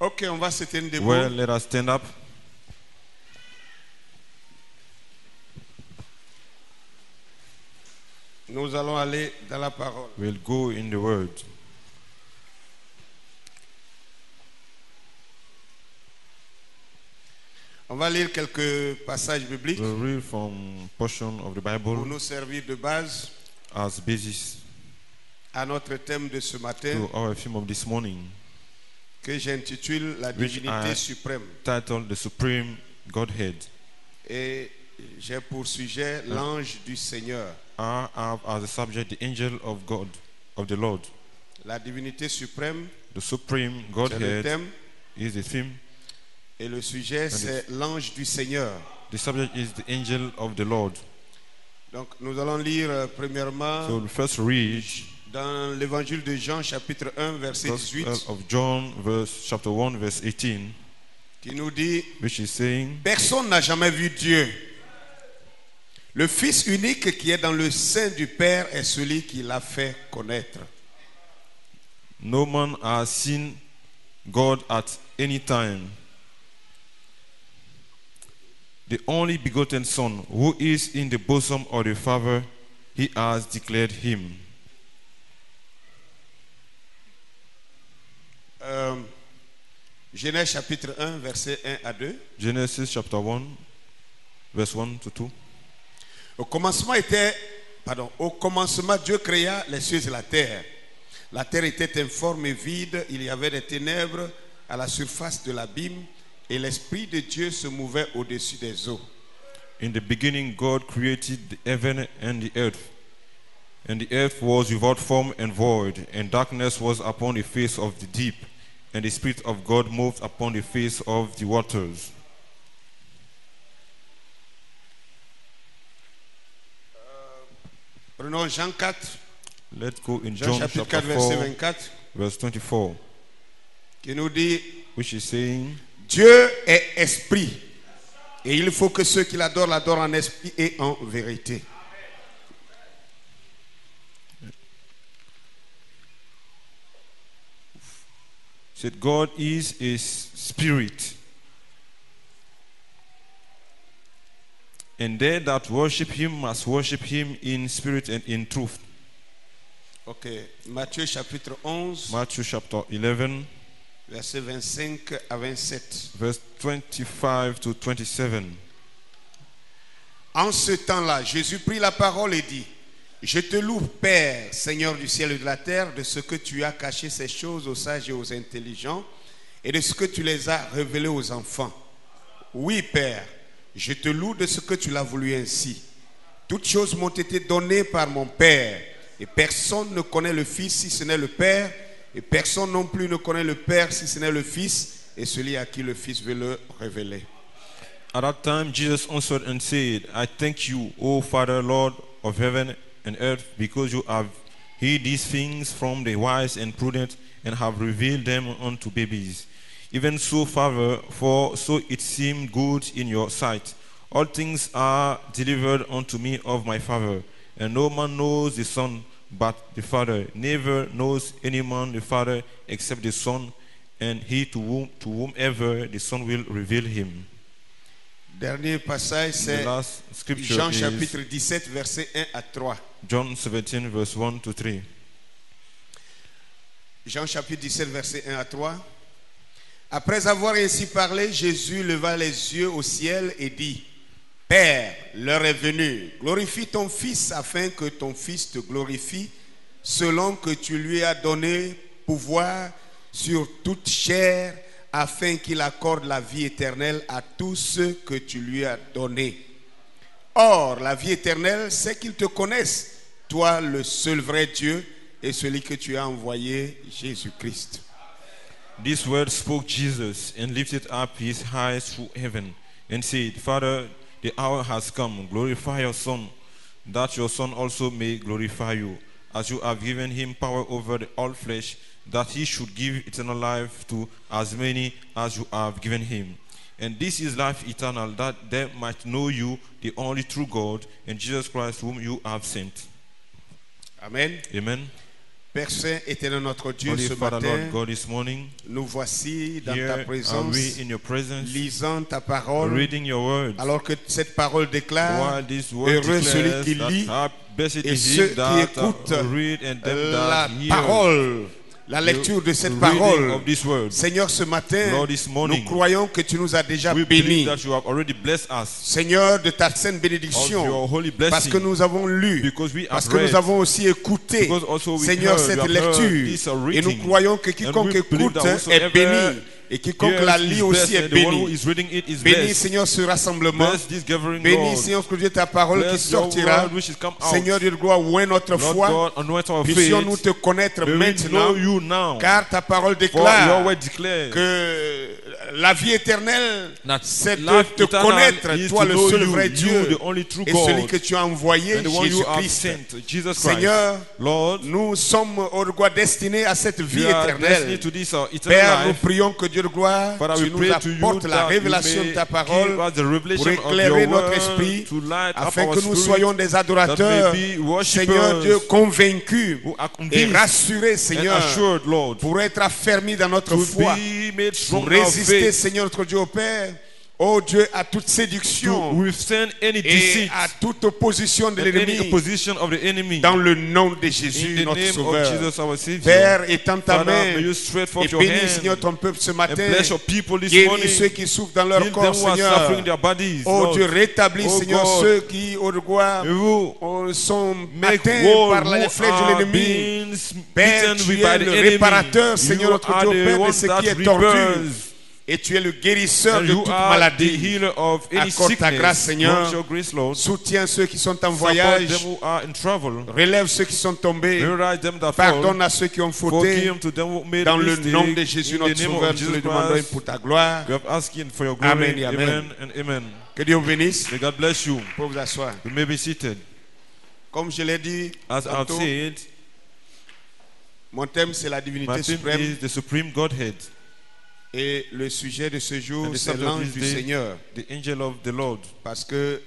Ok, on va se tenir debout. Well, let us stand up. Nous allons aller dans la parole. We'll go in the word. On va lire quelques passages bibliques We'll read from portion of the pour Bible nous servir de base as basis à notre thème de ce matin to our theme of this morning, que j'intitule La which divinité I suprême. titled The Supreme Godhead. Et j'ai pour sujet l'ange du Seigneur. I have as a subject the angel of God, of the Lord. La divinité suprême, The Supreme c'est le Godhead thème. is the theme. Et le sujet, c'est l'ange du Seigneur. The subject is the angel of the Lord. Donc, nous allons lire premièrement So we'll first read dans l'évangile de Jean, chapitre 1, verset 18, Gospel of John, chapter 1, verse 18, qui nous dit: which is saying, personne n'a jamais vu Dieu. Le Fils unique qui est dans le sein du Père est celui qui l'a fait connaître. no man has seen God at any time. The only begotten Son, who is in the bosom of the Father, he has declared him. Genèse chapitre 1, verset 1 à 2. Genesis chapter 1, verse 1 to 2. Au commencement, Dieu créa les cieux et la terre. La terre était informe et vide, il y avait des ténèbres à la surface de l'abîme, et l'Esprit de Dieu se mouvait au-dessus des eaux. In the beginning, God created the heaven and the earth. And the earth was without form and void, and darkness was upon the face of the deep, and the Spirit of God moved upon the face of the waters. Prenons Jean 4, Let's go in Jean John chapitre chapter 4, verset 4, 24, verse 24, qui nous dit: which is saying, Dieu est esprit, et il faut que ceux qui l'adorent l'adorent en esprit et en vérité. said God is a spirit, and they that worship him must worship him in spirit and in truth. Ok, Matthieu chapitre 11, Matthew chapter 11, verset 25 à 27. verse 25 to 27. En ce temps-là, Jésus prit la parole et dit: je te loue, Père, Seigneur du ciel et de la terre, de ce que tu as caché ces choses aux sages et aux intelligents, et de ce que tu les as révélées aux enfants. Oui, Père, je te loue de ce que tu l'as voulu ainsi. Toutes choses m'ont été données par mon Père, et personne ne connaît le Fils si ce n'est le Père, et personne non plus ne connaît le Père si ce n'est le Fils, et celui à qui le Fils veut le révéler. At that time, Jesus answered and said, I thank you, O Father, Lord of heaven and earth, because you have hid these things from the wise and prudent, and have revealed them unto babies. Even so, Father, for so it seemed good in your sight. All things are delivered unto me of my Father, and no man knows the Son but the Father. Never knows any man the Father except the Son, and he to whomever the Son will reveal him. Dernier passage, The c'est last scripture Jean is chapitre 17, verset 1 à 3. John 17, verse 1 to 3. Jean chapitre 17, verset 1 à 3. Après avoir ainsi parlé, Jésus leva les yeux au ciel et dit: Père, l'heure est venue. Glorifie ton Fils afin que ton Fils te glorifie, selon que tu lui as donné pouvoir sur toute chair, afin qu'il accorde la vie éternelle à tous ceux que tu lui as donnés. Or, la vie éternelle, c'est qu'ils te connaissent, toi le seul vrai Dieu, et celui que tu as envoyé, Jésus-Christ. This word spoke Jesus, and lifted up his eyes to heaven, and said, Father, the hour has come. Glorify your Son, that your Son also may glorify you, as you have given him power over all flesh, that he should give eternal life to as many as you have given him. And this is life eternal, that they might know you, the only true God, and Jesus Christ whom you have sent. Amen. Amen. Père Saint, éternel notre Dieu, Holy ce Father, matin, Lord God, this morning, nous voici dans here ta are présence, we in your presence, lisant ta parole, reading your word. alors que cette parole déclare, While this word heureux celui declares qui lit that blessed et is ceux him qui that écoutent read and them la that hear parole, la lecture de cette reading parole. of this word. Seigneur, ce matin, Lord, this morning, nous croyons que tu nous as déjà We bénis. believe that you have already blessed us Seigneur, de ta sainte of bénédiction, your holy parce que blessing, nous avons lu, because we parce have que nous read, avons aussi écouté, because also we Seigneur, heard, cette we have heard lecture. this Et nous reading. croyons que And quiconque we believe écoute that est whosoever béni. Et quiconque hears la is lit aussi blessed, est and the one who béni. is reading it is Bénis, blessed. Seigneur, ce rassemblement. Bless this gathering, Bénis, Lord. Seigneur, que Dieu, ta parole qui Bless your sortira. word which is come out. Seigneur Dieu de gloire, oint notre Lord foi. God, anoint our Puissions-nous faith. te connaître May we maintenant. know you now. Car ta parole For your déclare word declares que la vie éternelle, that c'est de life te eternal connaître, is toi to le know seul you, vrai you, Dieu, the only true et celui God, que tu as envoyé, and the one you have Jésus-Christ. sent, Jesus Christ. Seigneur, Lord, nous sommes au droit destinés à cette vie we are éternelle. destined to this eternal Père, nous life. prions que Dieu de gloire, Father, tu we nous pray to you apportes la that you révélation de may ta give parole us the revelation pour of éclairer your notre word, esprit, to light up afin our que nous spirit, soyons des adorateurs, that may be worshippers Seigneur Dieu, convaincus who are et convinced rassurés, and Seigneur, assured, Lord, pour être affermis dans notre to foi, be made strong pour in our résister, faith, Seigneur notre Dieu, au Père, oh Dieu, à toute to séduction withstand any et deceit à toute opposition de and any l'ennemi, opposition of the enemy. dans le nom de In Jésus, the notre name of Sauveur. Jesus, our Savior. Père, étends ta Father, main may you stretch et forth your bénis, hand Seigneur, ton peuple ce and matin. bless your people this Guéris morning. ceux qui souffrent dans leur Heal corps, them who are Seigneur. suffering in their bodies, Oh Lord. Dieu, rétablis, Oh Seigneur, God. ceux qui, au gloire, May you sont make atteints war par who les flèches de are l'ennemi. being Père, beaten tu by es the le enemy. réparateur, Seigneur, You notre are Dieu, the Père, de one ce that qui est tordu. repairs. Et tu es le guérisseur And de you toute are the maladie. healer of any Accorde ta grâce, sickness. Seigneur. Grant your grace, Lord. Soutiens ceux qui sont en Support voyage. them who are in trouble. Relève ceux qui sont tombés. Rise them that fall. Pardonne à ceux qui ont fauté. Forgive to them who made Dans a le mistake. nom de Jésus, In notre the name Sauveur, of nous Jesus le demandons Christ, pour ta gloire. we have asking for your glory. Amen et amen. Amen and amen. Que Dieu vous bénisse. May God bless you. Vous pouvez vous asseoir. You may be seated. Comme je l'ai dit, As I've tantôt, said, mon thème c'est la divinité my theme suprême. is the supreme Godhead. Et le sujet de ce jour, And the c'est subject of l'ange this du day, Seigneur. the angel of the Lord. Parce que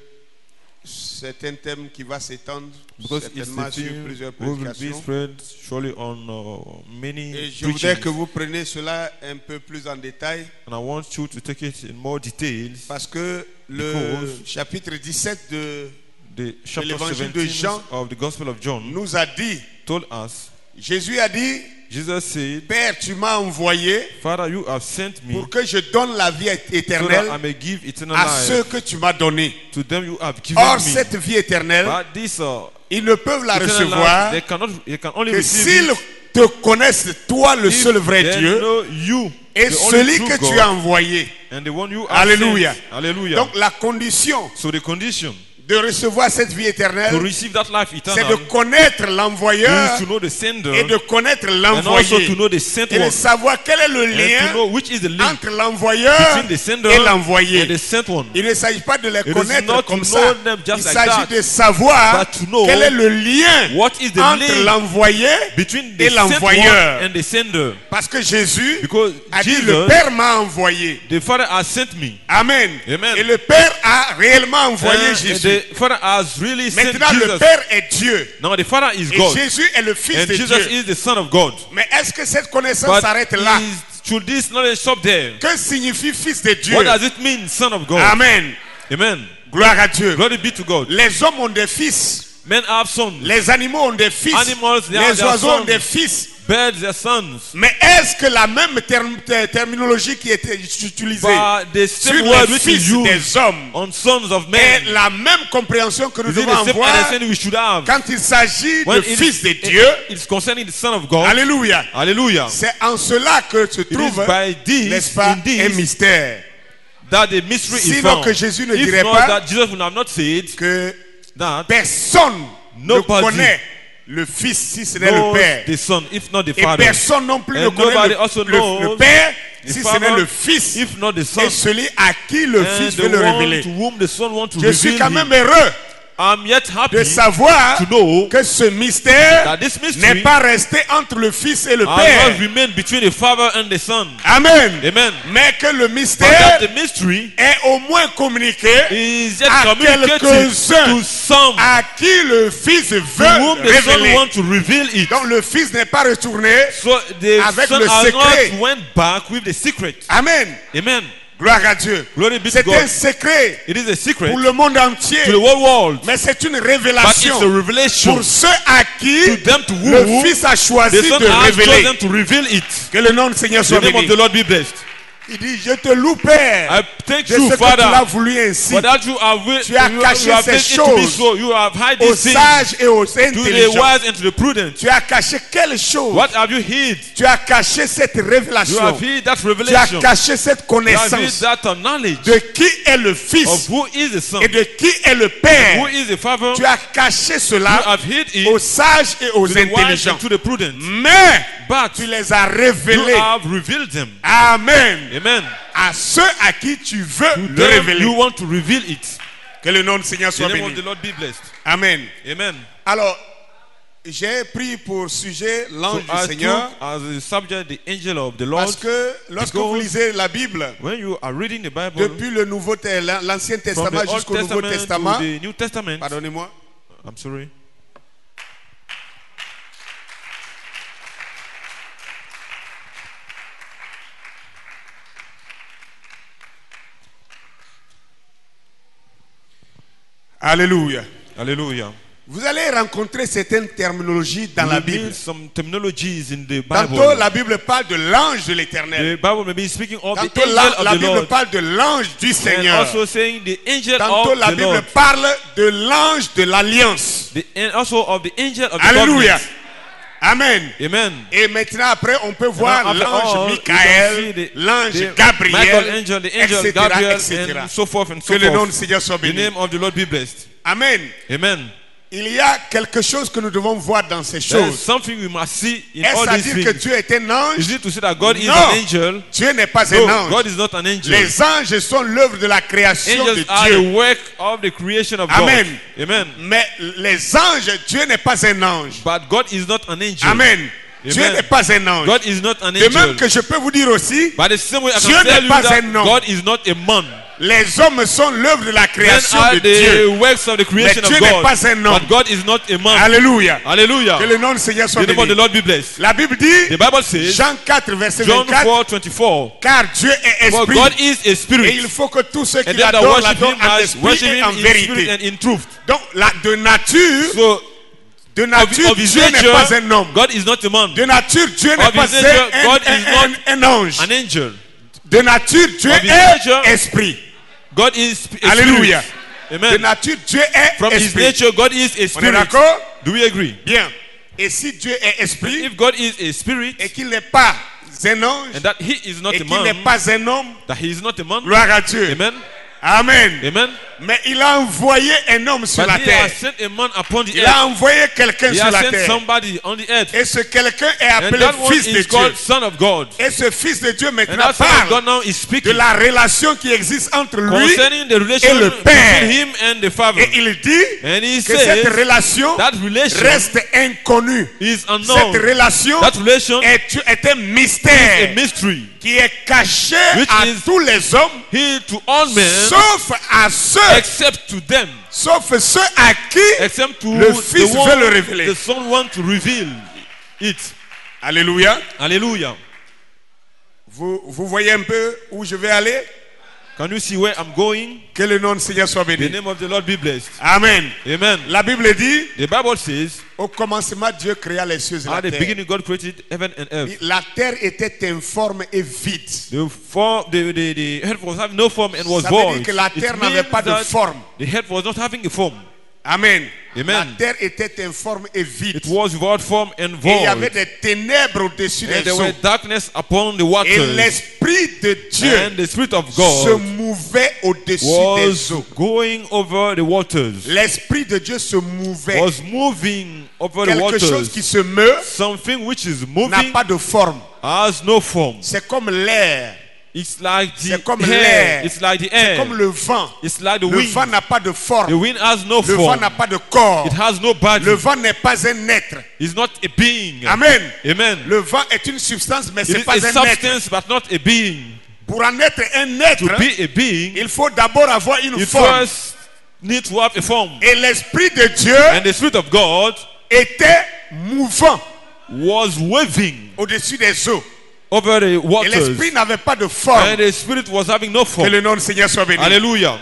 c'est un thème qui va s'étendre Because it's certainement the sur theme plusieurs will be prédications. spread surely on many Et je voudrais que preachings. vous preniez cela un peu plus en détail. And I want you to take it in more details. Parce que le Because chapitre 17 de The chapter l'évangile de 17 Jean of the Gospel of John nous a dit, told us, Jésus a dit, Jesus said, Père, tu m'as envoyé Father, you have sent me pour que je donne la vie so that éternelle I may give eternal à life ceux que tu m'as donnés. to them you have given Or, me. cette vie éternelle, But this ils ne peuvent la eternal recevoir life, they can only que receive s'ils it te connaissent, toi le if seul vrai they Dieu, know you, et the only celui true que God, tu as envoyé. and the one you have Alléluia. sent. Hallelujah. Donc la condition So the condition de recevoir cette vie to éternelle, receive that life c'est eternal de connaître l'envoyeur is to know the sender et de connaître and also l'envoyé to know the sent et de one savoir quel est le and to lien know which is the link entre l'envoyeur between the sender et and l'envoyé. the sent one. Il ne s'agit pas de les is connaître not comme to ça. know them just Il like s'agit that, de savoir but to know quel est le lien what is the entre link l'envoyé between et the sent one l'envoyeur. and the sender. Parce que Jésus Because a dit le Jesus, Père m'a envoyé. the Father has sent me. Amen. Amen. Et le Père a réellement envoyé And Jésus. the Father has really sent Maintenant, le Jesus. Père est Dieu. Now the Father is Et God. Jésus est le Fils And de Jesus Dieu. is the Son of God. Mais est-ce que cette connaissance But s'arrête là? should this knowledge stop there? Que signifie Fils de Dieu? What does it mean, Son of God? Amen. Amen. Gloire à Dieu. Glory be to God. Les hommes ont des fils. Men have sons. Les animaux ont des fils. Animals, they have Les their oiseaux ont sons. des fils. Birds, their sons. Mais est-ce que la même terminologie qui était utilisée But the sur same word les which is fils used des hommes on sons of est men la même compréhension que nous is it devons the same avoir understanding we should have quand il s'agit when de fils de Dieu? it's concerning the Son of God. Alléluia. Hallelujah. C'est en cela que se It is trouve, by this, n'est-ce pas, in this, un mystère. that the mystery is Sinon found. que Jésus ne If dirait not, pas that Jesus would have not said que that personne ne Nobody connaît le Fils si ce n'est le knows Père. the Son, if not the Et Father. personne non plus And ne connaît nobody also le knows Père the si ce Father, n'est le Fils if not the Son. et celui à qui le And Fils the veut le one révéler. to whom the Son wants to Je suis reveal quand him. même heureux I'm yet happy de savoir to know que ce mystère that this n'est mystery pas resté entre le Fils et le has Père. not remained between the Father and the Son. Amen. Amen. Mais que le But mystère that the mystery est au moins communiqué is yet à communicated quelques-uns to some à qui le Fils to veut whom the Son révéler. wants to reveal it. Donc le Fils n'est pas retourné. So the avec Son le has secret. not went back with the secret. Amen. Amen. Gloire à Dieu. Glory be to C'est un God. secret It is a secret pour le monde entier. to the whole world. Mais c'est une But it's révélation a revelation pour ceux à qui to them to le whom Fils a choisi the Son de has révéler. chosen to reveal it. Que le nom du Seigneur The soit name of béni. the Lord be blessed. Il dit, je te loue, Père, I thank de you, ce que tu l'as Father, voulu ainsi for that you have Tu as caché ces made it to be choses so. You have hid aux these things sages et aux to the intelligents. wise and to the prudent. Tu as caché quelle chose? What have you hid? Tu as caché cette You révélation. have hid that Tu as revelation. caché cette You have hid connaissance that knowledge de qui est le of Fils who is the Son, et de qui est le who Père. is the Father. Tu as caché You cela have hid it aux sages et aux to the wise intelligents. and to the prudent. Mais But tu les as you révélés. have revealed them. Amen. Amen. À ceux à qui tu veux To le them révéler. you want to reveal it. Que le nom du Seigneur The soit name of béni. the Lord be blessed. Amen. Amen. Alors, j'ai pris pour sujet So l'ange I du Seigneur took as a subject the angel of the parce Lord. que lorsque because vous lisez la Bible, When you are reading the Bible, depuis le l'Ancien from Testament the Old jusqu'au Nouveau Testament Testament, to the New Testament, pardonnez-moi, I'm sorry. alléluia. Hallelujah. Vous allez rencontrer certaines terminologies dans la You Bible. need some terminologies in the Tantôt, Bible. la Bible parle de l'ange de l'Éternel. The Bible may be speaking of the Tantôt, angel la of the Bible Lord, parle de l'ange du and Seigneur. also saying the angel Tantôt, of la the Bible Lord, parle de l'ange de l'Alliance. and also of the angel of the Alléluia. covenant. Amen. Amen. Et maintenant, après, on peut voir after all, l'ange you can Michael, see the l'ange Michael Gabriel, angel, the angel etc., Gabriel, etc. and so forth and Que so le nom du forth. Seigneur soit The béni. name of the Lord be blessed. Amen. Amen. Il y a quelque chose que nous devons voir dans ces There is choses. something we must see in Est-ce all à these dire que things. Dieu est un ange? Is it to say that God is Non. an angel? Dieu n'est pas un No, ange. God is not an angel. Les anges sont l'œuvre de la création de Angels are Dieu. the work of the creation of Amen. God. Amen. Mais les anges, Dieu n'est pas un ange. But God is not an angel. Amen. Dieu Amen. n'est pas un ange. God is not an De même angel. que je peux vous dire aussi, By the same way, I Dieu can tell n'est you pas that un homme. God is not a man. les hommes sont l'œuvre de la Men création are de the Dieu. works of the creation Mais of Dieu n'est God. pas un homme. But God is not a man. Alléluia. Hallelujah. Que le nom du Seigneur soit The name of the béni. Lord be blessed. La Bible dit, The Bible says, Jean 4, verset John 24, 4:24, car Dieu est for esprit. God is a Et spirit, il faut que tous ceux and qui they that l'adorent worship l'adorent Him en must esprit worship et Him en in spirit vérité. and in truth. Donc, de nature, So, of his Dieu n'est nature, pas un homme. God is not a man. De nature, Dieu n'est Of pas his nature, God is un ange. An angel. De nature, Dieu Of his est nature, esprit. God is a Alléluia. spirit. De Amen. nature, Dieu est From his esprit. nature, God is a On est spirit. d'accord? Do we agree? Bien. Et si Dieu est esprit If God is a spirit, et qu'il n'est pas un ange and that He is not et a qu'il n'est man, pas un homme, that He is not a man, gloire à Dieu. amen, Amen. amen. Mais il a envoyé un homme sur But la He terre. has sent a man upon the Il a earth. envoyé quelqu'un He sur has la sent terre. somebody on the earth. Et ce quelqu'un est And appelé that one Fils de is called Dieu. Son of God. Et ce Fils de Dieu And maintenant that Son of parle God now is de speaking la relation qui existe entre lui concerning the relation et le Père. between Him and the Father. et il dit And He que cette says relation that relation reste inconnue. is Cette unknown. relation That relation est un is a mystère mystery. qui est caché Which à is tous les hommes, He to all men, sauf à ceux, except to them, sauf ceux à qui except to le Fils the veut le one révéler. the Son want to reveal it. Alléluia. Hallelujah. Vous voyez un peu où je vais aller? Can you see where I'm going? Que le nom du Seigneur soit The béni. name of the Lord be blessed. Amen. Amen. La Bible dit, The Bible says, au commencement, Dieu créa les cieux et la at the terre. beginning God created heaven and earth. La terre était informe et vide. The earth was having no form and was Ça veut dire void. que la It terre n'avait means pas de that forme. the earth was not having a form. Amen. Amen. La terre était informe et vide. It was without form and Et il y avait void. des ténèbres au-dessus And des there eaux. were darkness upon the Et waters. l'Esprit de Dieu And the Spirit of se God mouvait au-dessus was des eaux. going over the waters. L'Esprit de Dieu se mouvait. Was moving over the Quelque chose waters. qui se meurt Something which is n'a moving pas de forme. has no form. C'est comme l'air It's like the C'est comme air. l'air. It's like the C'est air. comme le vent. It's like the Le wind. vent n'a pas de The forme. wind has no Le vent form. n'a pas de corps. It has no body. Le vent n'est pas un être. It's not a being. Amen. Amen. Le vent est une substance, mais It ce n'est is pas a un être. substance but not a being. Pour en être un To être, be a being, il faut d'abord avoir une you forme. first need to have a form. Et l'Esprit de Dieu And the Spirit of God était mouvant was waving au-dessus des eaux. over the Et waters. l'Esprit n'avait pas de And forme. the Spirit was having no Que form. le nom du Seigneur soit béni. Hallelujah.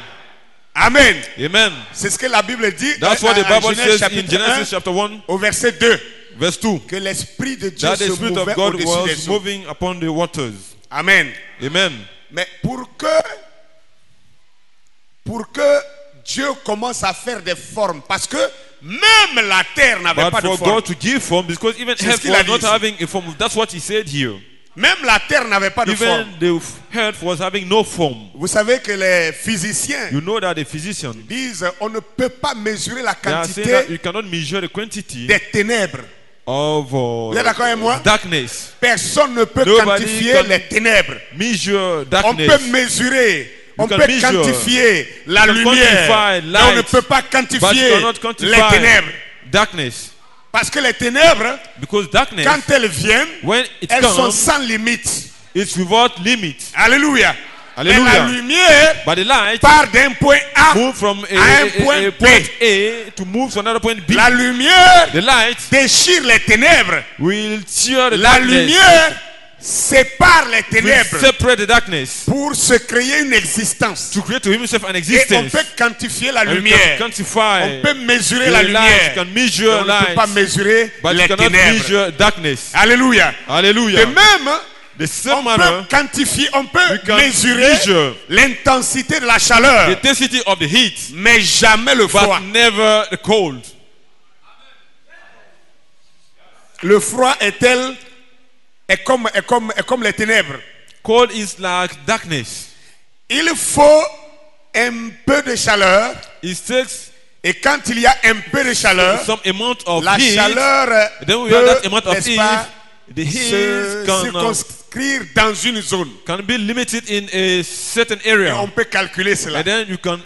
Amen. Amen. C'est ce que la Bible dit That's what the en Bible Genèse says in chapitre 1 Genesis chapter 1, au verset 2. verse 2. Que l'Esprit de Dieu That se the Spirit mouvait of God au-dessus was des eaux. moving upon the waters. Amen. Amen. Mais pour que Dieu commence à faire des formes, parce que même la terre n'avait But pas de for forme. God to give form, because even C'est ce earth qu'il a was dit not ici. having a form. That's what he said here. Même la terre n'avait pas de forme. Even the earth was having no form. Vous savez que les physiciens You know that the physicians, disent on ne peut pas mesurer la they are saying quantité that you cannot measure the quantity des ténèbres. of Vous êtes d'accord avec moi? darkness. Personne ne peut Nobody quantifier can les ténèbres. Measure On darkness. peut mesurer, on can peut measure. quantifier la You can lumière, quantify mais on ne light, peut pas But quantifier you cannot les quantify ténèbres. darkness. Parce que les ténèbres, Because darkness, quand elles viennent, when it elles sont comes, sans limite. it's without limit. Alléluia. Mais la Hallelujah. lumière But the light part d'un point A move from à un point a B. point A to move to another point B. La lumière The light déchire les ténèbres. will tear the La darkness. lumière sépare les Will ténèbres separate the darkness pour se créer une existence. to create to himself an Et on existence. peut quantifier la And you lumière. can quantify On peut mesurer the la light. lumière. You can Mais measure on ne peut pas light, mesurer but you les cannot ténèbres. measure darkness. Alléluia. Hallelujah. Et même, The same on manner, peut quantifier, on peut we can mesurer measure l'intensité de la the chaleur, intensity of the heat, mais jamais le froid. but never the cold. Le froid est comme les ténèbres. Cold is like darkness. Il faut un peu de chaleur, It takes et quand il y a un peu de chaleur, some amount of la heat. chaleur Then we have that amount peut, of n'est-ce heat. pas, The heat se can, circonscrire dans une zone. can be limited in a certain Et area. on peut calculer cela. And then you can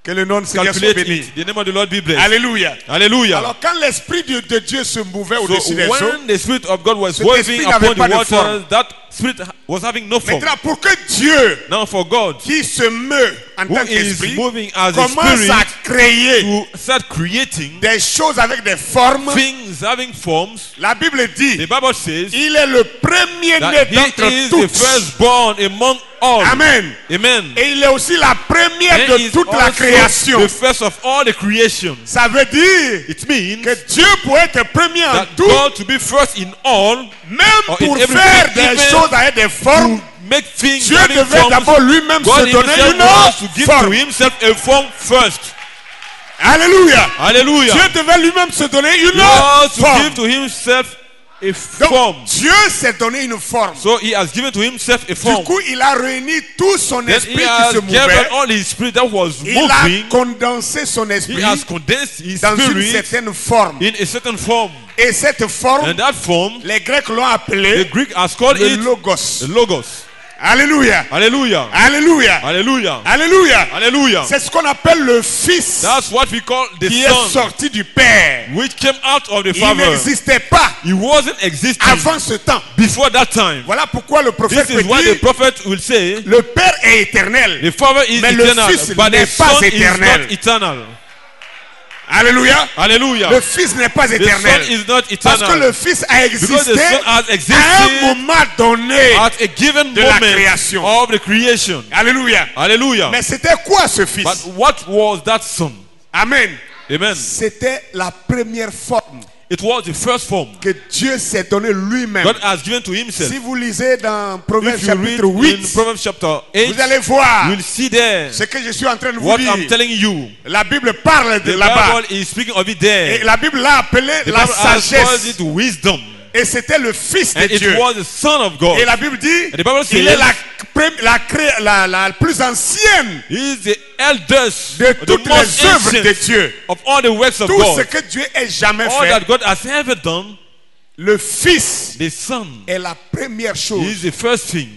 Que le nom de Seigneur soit calculate béni. it. The name of the Lord be blessed. Alléluia. Hallelujah. Alors quand l'Esprit de Dieu se mouvait au-dessus des So eaux, when the Spirit of God was cet waving esprit n'avait upon pas the de waters, forme. that Spirit was having no form. maintenant pour que Dieu, Now for God, qui se meut en who tant is qu'esprit, moving as a commence à spirit, créer to start creating des choses avec des formes, things having forms, la Bible dit, the Bible says il est le premier-né that he d'entre is the toutes. firstborn among all. Amen. Amen. Et il est aussi la première And de he is toute la also création. the first of all the creation. Ça veut dire It means que Dieu pourrait être premier en that tout, God to be first in all, même or pour in everything, faire des even choses avec des formes. to make things Dieu having devait forms. d'abord lui-même God se donner himself wants to une give to forme. himself a form first. Alléluia. Hallelujah. Dieu devait lui-même se donner une He wants to forme. give to himself a Donc, form. Dieu s'est donné une forme. So he has given to himself a Du form. coup, il a réuni tout son Then esprit he qui has se given mouvait. all his spirit that was Il a moving. condensé son He esprit has condensed his dans une spirit certaine forme. in a certain form. Et cette forme, And that form, les Grecs l'ont the appelée Greek has called le it logos. the Logos. Alléluia. Hallelujah. Alléluia. Hallelujah. Alléluia. Hallelujah. C'est ce qu'on appelle le Fils That's what we call the qui est Son, sorti du Père. which came out of the Il Father. n'existait pas He wasn't existing avant ce temps. before that time. Voilà pourquoi le prophète This peut is why dire the prophet will say, le Père est éternel. the Father is Mais le eternal, Fils but n'est the pas Son is éternel. not eternal. Alléluia. Hallelujah. Le Fils n'est pas The Son éternel. is not Parce que eternal. le Fils a Because existé the Son has à un existed moment donné. at a given de la moment création. of the creation. Alléluia. Hallelujah. Mais c'était quoi ce But Fils? what was that Son? Amen. Amen. C'était la première forme It was the first form que Dieu s'est donné lui-même. God has given to himself. Si vous lisez dans Proverbes If you read chapitre 8, in Proverbs chapter 8, vous allez voir you will see there ce que je suis en train de vous what I'm dire. telling you. La Bible parle de The là-bas. Bible is speaking of it Et there. la Bible l'a appelé The la Bible has called sagesse. it wisdom. Et c'était le Fils de And it Dieu. was the Son of God. Et la Bible dit, And the Bible il says, est la plus ancienne He is the eldest, de the toutes most les œuvres de ancient Dieu. of all the works of Tout ce God. que Dieu ait jamais All fait, that God has ever done, le Fils the Son est la première is chose. the first thing.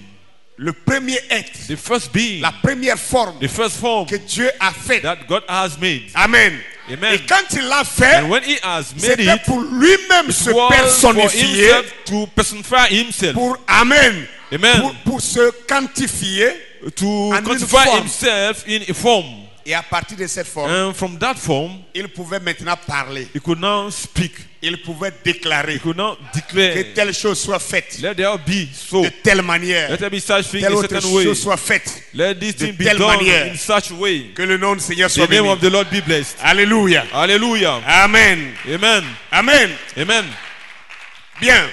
le premier être, the first being, la première forme the first form que Dieu a faite. that God has made. Amen. Amen. Et quand il l'a fait, And when He has made c'était it, pour lui-même it se was for personnifier, Himself to personify Himself, pour, amen, Amen, pour se quantifier. to and quantify form. Himself in a form. Et à partir de cette forme, And from that form, il pouvait maintenant parler. He could now speak. Il pouvait déclarer He could now que declare, telle chose soit faite let there be so. de telle manière, Let there be such thing telle in a autre certain way. chose soit faite. Let this de thing be telle done manière. in such a way. Que le nom du Seigneur soit The name béni. of the Lord be blessed. Alléluia. Hallelujah. Amen. Amen. Amen. Amen. Bien.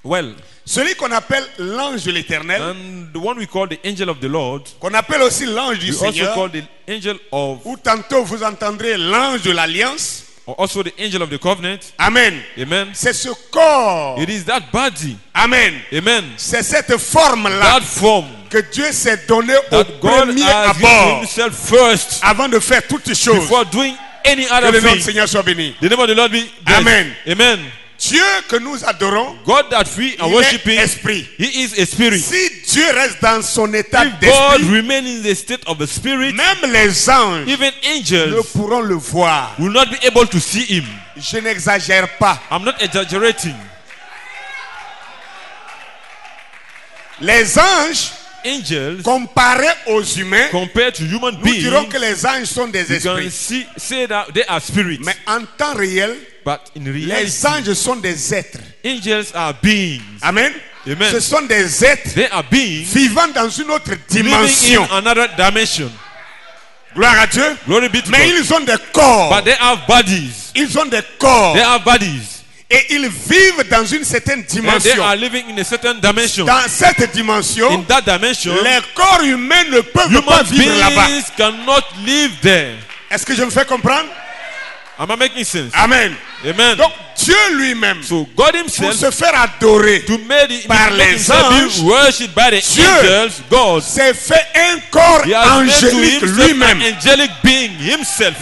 Well, Celui qu'on appelle l'ange de l'Éternel, and the one we call the angel of the Lord, qu'on appelle aussi l'ange du we also Seigneur, call the angel of, ou tantôt vous entendrez l'ange de l'Alliance. or also the angel of the covenant. Amen. Amen. C'est ce corps. It is that body. Amen. Amen. C'est cette forme-là That form que Dieu s'est donné au that God premier has given abord, Himself first avant de faire toutes choses. before doing any Que other le nom du thing. Seigneur soit béni. The name of the Lord be blessed. Amen. Amen. Dieu que nous adorons, God that we are il est worshiping, esprit. He is a spirit. Si Dieu reste dans son état If God d'esprit, remain in the state of the spirit, même les anges even ne angels pourront le voir. will not be able to see Him. Je n'exagère pas. I'm not exaggerating. Les anges, Angels, comparés aux humains, compared to human nous beings, dirons que les anges sont des you can esprits. say that they are spirits. Mais en temps réel, But in les reality, anges sont des êtres. angels are beings. Amen. Amen. Ce sont des êtres They are beings vivant dans une autre living dimension. in another dimension. Gloire à Dieu. Glory be to Mais God. ils ont des corps. But they have bodies. Ils ont des corps. They have bodies. Et ils vivent dans une certaine And they dimension. are living in a certain dimension. Dans cette dimension, In that dimension, les corps humains ne peuvent pas human vivre là-bas. beings cannot live there. Est-ce que je me fais comprendre? Am I making sense? Amen. Amen. Donc Dieu lui-même, So God pour Himself, se faire adorer, to make par les himself anges, be worshipped by the Dieu angels, God, s'est fait un corps He has made to angélique Himself lui-même. an angelic being Himself.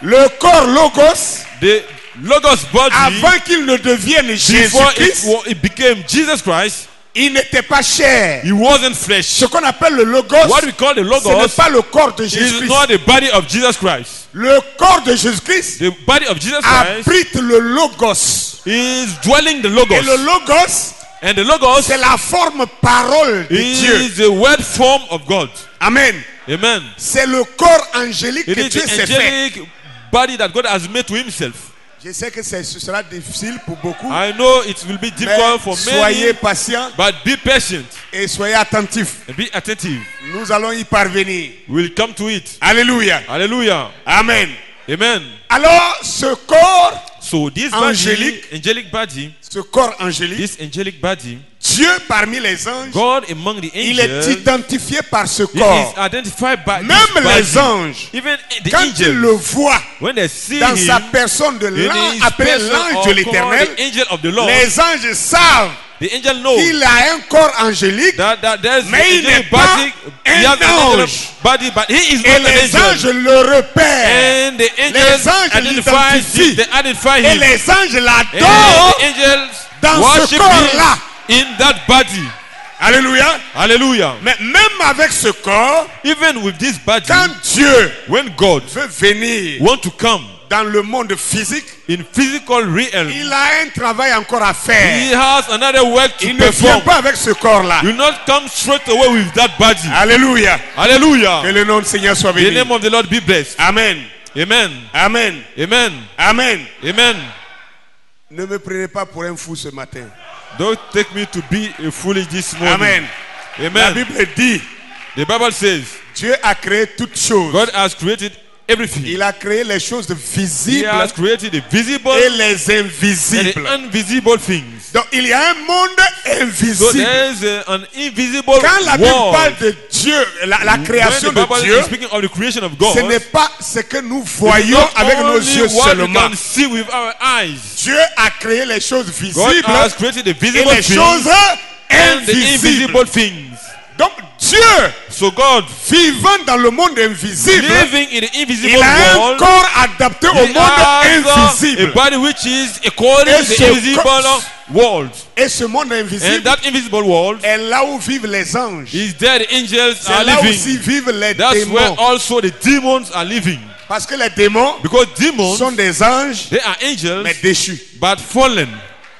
Le corps Logos, The Logos body, avant qu'il ne devienne before Jésus-Christ, it became Jesus Christ, il n'était pas chair. He wasn't flesh. Ce qu'on appelle le Logos, What we call the ce n'est Logos pas le corps de is Jésus-Christ. not the body of Jesus Christ. Le corps de Jésus-Christ The body of Jesus Christ abrite le Logos. is dwelling the Et le Logos. Logos, And the Logos c'est la forme parole de Dieu. is the word form of God. Amen. Amen. C'est le corps angélique It que is Dieu the s'est fait. angelic body that God has made to Himself. Je sais que ce sera difficile pour beaucoup. I know it will be Mais difficult for soyez many, patients but be patient et soyez attentifs. and be attentive. Nous allons y parvenir. We'll come to it. Alléluia. Hallelujah. Amen. Amen. Alors, ce corps, So this Angelic. body, angelic body, ce corps angélique, this angelic body, Dieu parmi les anges, God among the il est angels, identifié par ce He corps. is identified by Même this les body. anges, Even the quand ils le angels, voient when they see dans sa Him, personne de in l'ange, His appelé person l'ange or de called l'éternel, the angel of the Lord, les anges savent the angel knows qu'il a un corps angélique that there's Mais the il n'est angelic pas body. He has an un angelic ange. body, but he is et not les an anges angel. le repèrent. And the angels anges identify l'identifient. him. They identify Et him. les anges And l'adorent the angels dans ce worship corps-là. him in that body. Alléluia. Hallelujah. Mais même avec ce corps, Even with this body, quand Dieu when God veut venir want to come dans le monde physique, in physical realm, il a un travail encore à faire. he has another work to Il ne vient perform. pas avec ce corps-là. You will not come straight away with that body. Alléluia. Que Hallelujah. le nom du Seigneur soit The béni. name of the Lord be blessed. Amen. Amen. Amen. Amen. Amen. Amen. Ne me prenez pas pour un fou ce matin. Don't take me to be a foolish this morning. Amen. La Amen. Bible dit, The Bible says Dieu a créé toutes choses. God has created everything. Il a créé les choses He visibles has created the visible et les and invisibles. the invisible things. Donc il y a un monde So invisible. there is an invisible Quand la Bible world. parle de Dieu, la création When the de Bible Dieu, is speaking of the creation of God, ce n'est pas ce que nous it is voyons not avec nos only yeux what we seulement. can see with our eyes. Dieu a créé les choses God visibles has created the et visible les things choses and the invisibles. invisible things. Donc Dieu, So God, vivant dans le monde invisible, living in the invisible il a un world, corps adapté au he monde has a invisible. body which is according Et to the ce invisible corps- world. Et ce monde And invisible that invisible world est là où vivent les anges. is there the angels C'est are là living. aussi vivent les That's where démons. also the demons are living. Parce que les démons Because demons, sont des anges, they are angels, mais déchus. but fallen.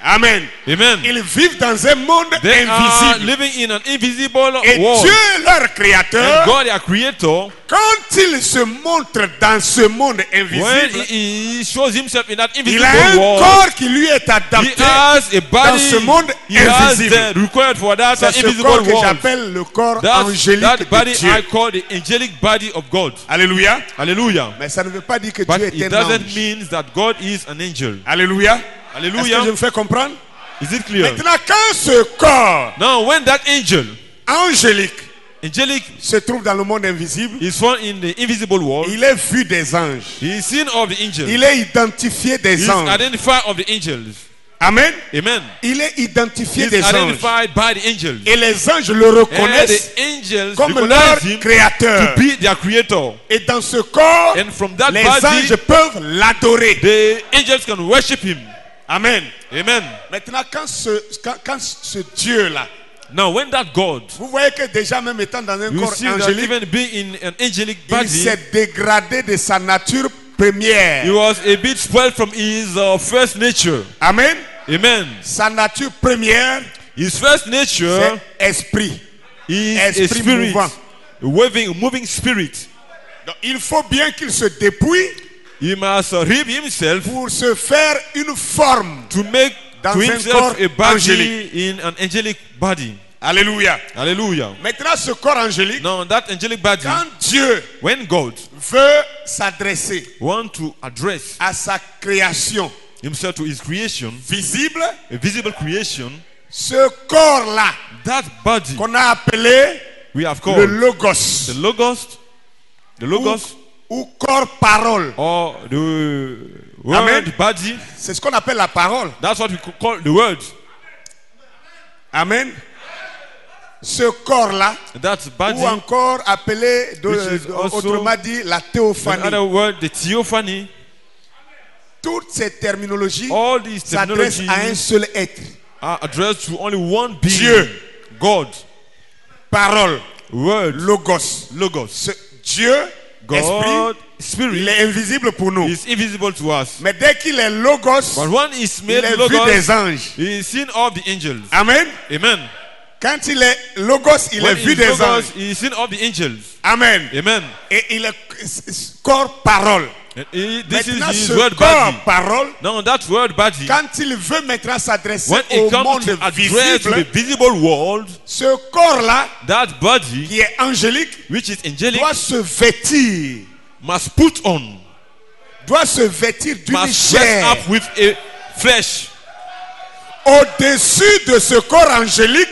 Amen. Amen. Ils vivent dans un monde They are invisible. living in an invisible Et world. Dieu, leur And créateur, God, their creator, quand il se montre dans ce monde when invisible, he shows himself in that il invisible a un world, corps qui lui est he adapté. has a dans ce body, monde he has invisible. the required for that C'est ce invisible corps que world. j'appelle le corps That angélique body de Dieu. I call the angelic body of God. Alléluia. Hallelujah. Mais ça ne veut pas dire que But Dieu it est un doesn't ange. mean that God is an angel. Alléluia. Est-ce que Hallelujah. je me fais comprendre? Is it clear? Maintenant, quand ce corps Now, when that angel, angélique angelic, se trouve dans le monde invisible, is found in the invisible world, il est vu des anges. he is seen of the angels. Il est identifié He des is anges. identified of the angels. Amen. Amen. Il est He identifié is des anges. identified by the angels. Et les anges le And reconnaissent the angels comme leur recognize him créateur. to be their creator. Et dans ce corps, And from that les body, anges peuvent l'adorer. the angels can worship him. Amen. Amen. Maintenant, quand ce Dieu-là, Now, when that God, vous voyez que déjà même étant dans un you corps see that angélique, even being in an angelic il body, s'est dégradé de sa nature première. he was a bit spoiled from his first nature. Amen. Amen. Sa nature première, His first nature c'est esprit. is a Esprit spirit, mouvant. a moving spirit. Donc, il faut bien qu'il se dépouille He must rib himself pour se faire une forme. to make Dans to un himself corps a body angélique. in an angelic body. Alléluia. Hallelujah. Maintenant, ce corps angélique, Now that angelic body, quand Dieu when God veut s'adresser want to address à sa création himself to his creation, visible, a visible creation, ce corps-là that body qu'on a appelé we have le called logos, the logos, ou corps parole. or the word Amen. body. C'est ce qu'on appelle la parole. That's what we call the word. Amen. Ce corps-là, That body, ou encore appelé Which is also- autrement dit la in théophanie. other words, the theophany. Toutes ces terminologies All these s'adressent à un technologies seul être. are addressed to only one being. Dieu. God. Parole, Word. logos. Logos. Ce Dieu, God. esprit, il Spirit est invisible pour nous. is invisible to us. Mais dès qu'il est logos, But when is il made est vu logos, des anges. he is seen of the angels. Amen. Amen. Quand il est logos, il est When vu is des logos, anges. he is seen of the angels. Amen. Amen. Et il est corps parole. And this is Maintenant, his ce word corps body. parole, Now that word body, quand il veut maintenant s'adresser when au it comes monde to address the visible, visible world, ce corps-là, that body, qui est angélique, which is angelic, doit se vêtir, must put on, d'une must dress chair. up with a flesh. Au-dessus de ce corps angélique,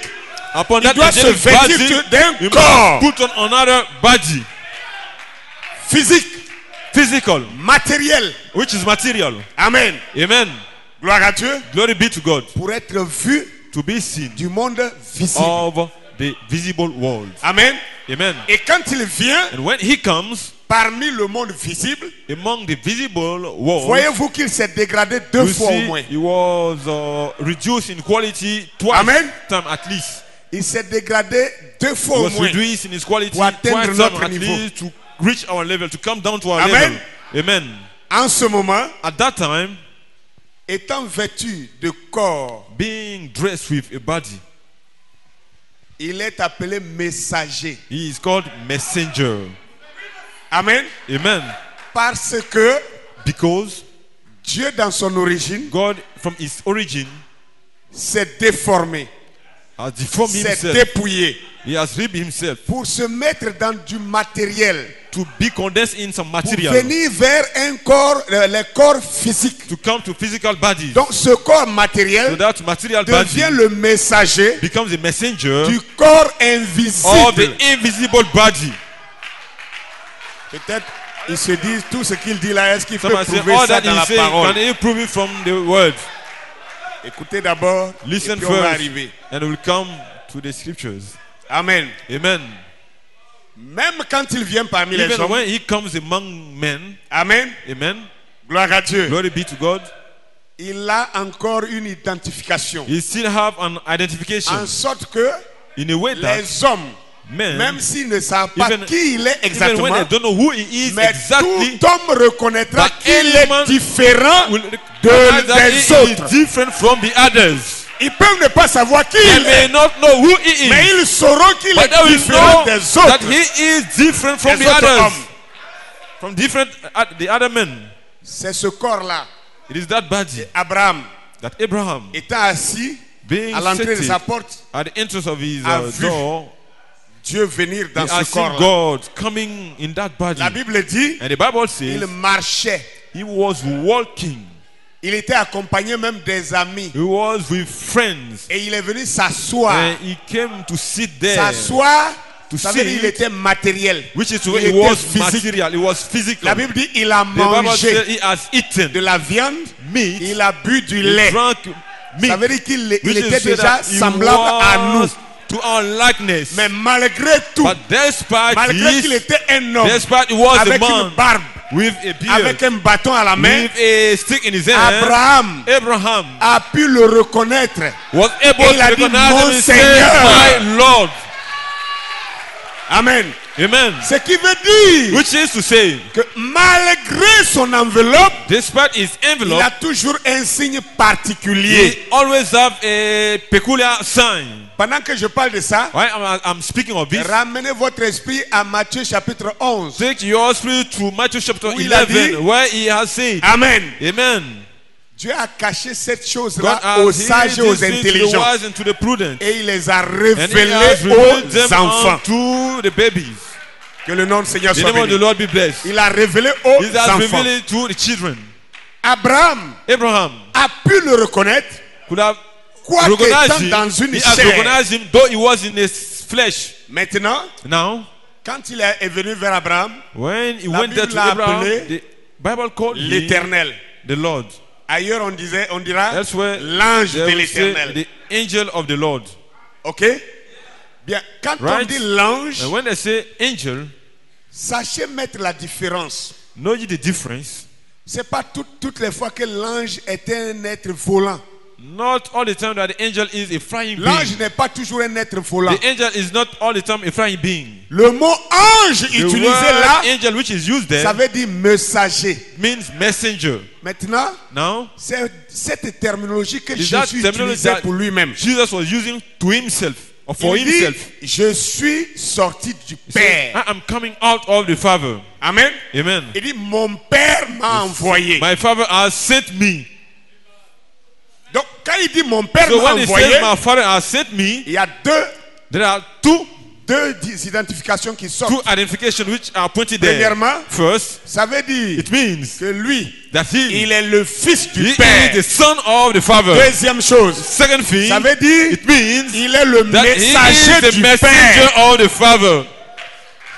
Upon il that doit se angelic vêtir body, d'un you corps must put on another body, physique, physical, matériel. which is material. Amen. Amen. Gloire à Dieu. Glory be to God. Pour être vu To be seen du monde visible. of the visible world. Amen. Amen. Et quand il vient And when he comes parmi le monde visible, among the visible world, voyez-vous qu'il s'est dégradé deux you fois au see moins. he was reduced in quality twice Amen. time at least. Il s'est dégradé deux He fois au was moins. reduced in his quality Pour atteindre twice notre time at niveau. least to reach our level, to come down to our Amen. level. Amen. En ce moment, At that time, étant vêtu de corps, being dressed with a body, il est appelé messager. he is called messenger. Amen. Amen. Parce que Because Dieu, dans son origine, God, from his origin, s'est déformé, has deformed s'est himself. dépouillé He has ripped himself pour se mettre dans du matériel, to be condensed in some pour material, venir vers un corps, les corps physiques. to come to physical bodies. Donc ce corps So matériel that material body devient le messager becomes a messenger du corps of the invisible. invisible body. Peut-être ils se disent tout ce qu'il dit là, est-ce qu'il peut Someone say, prouver all ça that dans la he says, can parole? he prove it from the word? Écoutez d'abord, et Listen puis on va first, arriver. and we'll come to the scriptures. Amen. Amen. Même quand il vient parmi les Even hommes, when he comes among men, Amen. amen. Gloire à Dieu. Glory be to God. il a encore une identification. He still have an identification En sorte que in a way that les hommes, men, même s'ils ne savent pas even- qui il est even when exactement, they don't know who he is mais exactly, tout homme reconnaîtra but qu'il any est man différent will de recognize that des he autres. is different from the others. Ils peuvent ne pas savoir qui They il may est, not know who he mais is, ils sauront qu'il but they est will différent know des that autres. he is different from Des the autres others, hommes. from different the other men. C'est ce corps-là. It is that body Abraham, that Abraham, étant assis being à l'entrée de seated sa porte, at the entrance of his a vu door, Dieu venir he dans has ce seen corps-là. God coming in that body. La Bible dit, And the Bible il says marchait. he was walking. Il était accompagné même des amis. He was with friends. Et il est venu s'asseoir. And he came to sit there, S'asseoir, to ça veut dire sit, qu'il était matériel. which is Il where it était was physique. material. It was physical. La Bible dit, il a The Bible says mangé he has eaten de la viande, meat, il a bu du he lait. drank Ça meat, veut dire qu'il which était is so déjà that he semblable à nous. was to our likeness. Mais malgré tout, But despite malgré qu'il his, était un homme despite he was a avec une man barbe, with a beard, avec un bâton à la main, with a stick in his hand, Abraham Abraham a pu le reconnaître. was able Et il to a dit, recognize "Mon him and say, Seigneur." my Lord. Amen. Amen. Ce qui veut dire Which is to say, que malgré son enveloppe, despite his il envelope, a toujours un signe particulier. he always have a peculiar sign. Pendant que je parle de ça, Right? I'm speaking of this. ramenez votre esprit à Matthieu chapitre 11. Take your spirit to Matthew chapter Où il a 11, dit- where he has said, Amen. Amen. Dieu a caché cette God chose-là has aux hid sages et aux these things to the intelligents. wise and to the prudent, Et il les a and he has révélés revealed aux them enfants. unto the babies. Que le nom du Seigneur The soit name of the béni. Lord be blessed. Il a révélé aux He has enfants. revealed it to the children. Abraham Abraham a pu le reconnaître, could have quoique recognized étant him. dans une He has chair. recognized him, though he was in his flesh. Maintenant, Now, quand il est venu vers Abraham, when he La went there Bible to l'a Abraham, appelé the Bible called him l'Éternel. the Lord. Ailleurs, on dira Elsewhere, l'ange they de will say l'Éternel. the angel of the Lord. Ok? Bien, quand on Right? dit l'ange, And when they say angel, sachez mettre la différence. know ye the difference. C'est pas toutes les fois que l'ange est un être volant. Not all the time that the angel is a flying L'ange being. n'est pas toujours un être volant. The angel is not all the time a flying being. Le mot ange The utilisé word là, angel which is used ça there veut dire messager. means messenger. Maintenant, Now, c'est cette terminologie que is that Jésus terminology utilisait that pour lui-même. Jesus was using to himself or for Il dit, himself. je suis sorti du He said, Père. I am coming out of the Father. Amen. Amen. Il dit, mon Père m'a envoyé. My Father has sent me. Donc, quand il dit mon Père So m'a when he envoyé, says my Father has sent me, il y a there are two identifications qui sortent. identifications which are pointed there. Premièrement, First, ça veut dire it means que lui, that he il est le fils du is Père. the son of the Father. Deuxième chose, Second thing, ça veut dire it means il est le that he messager is the du messenger Père. of the Father.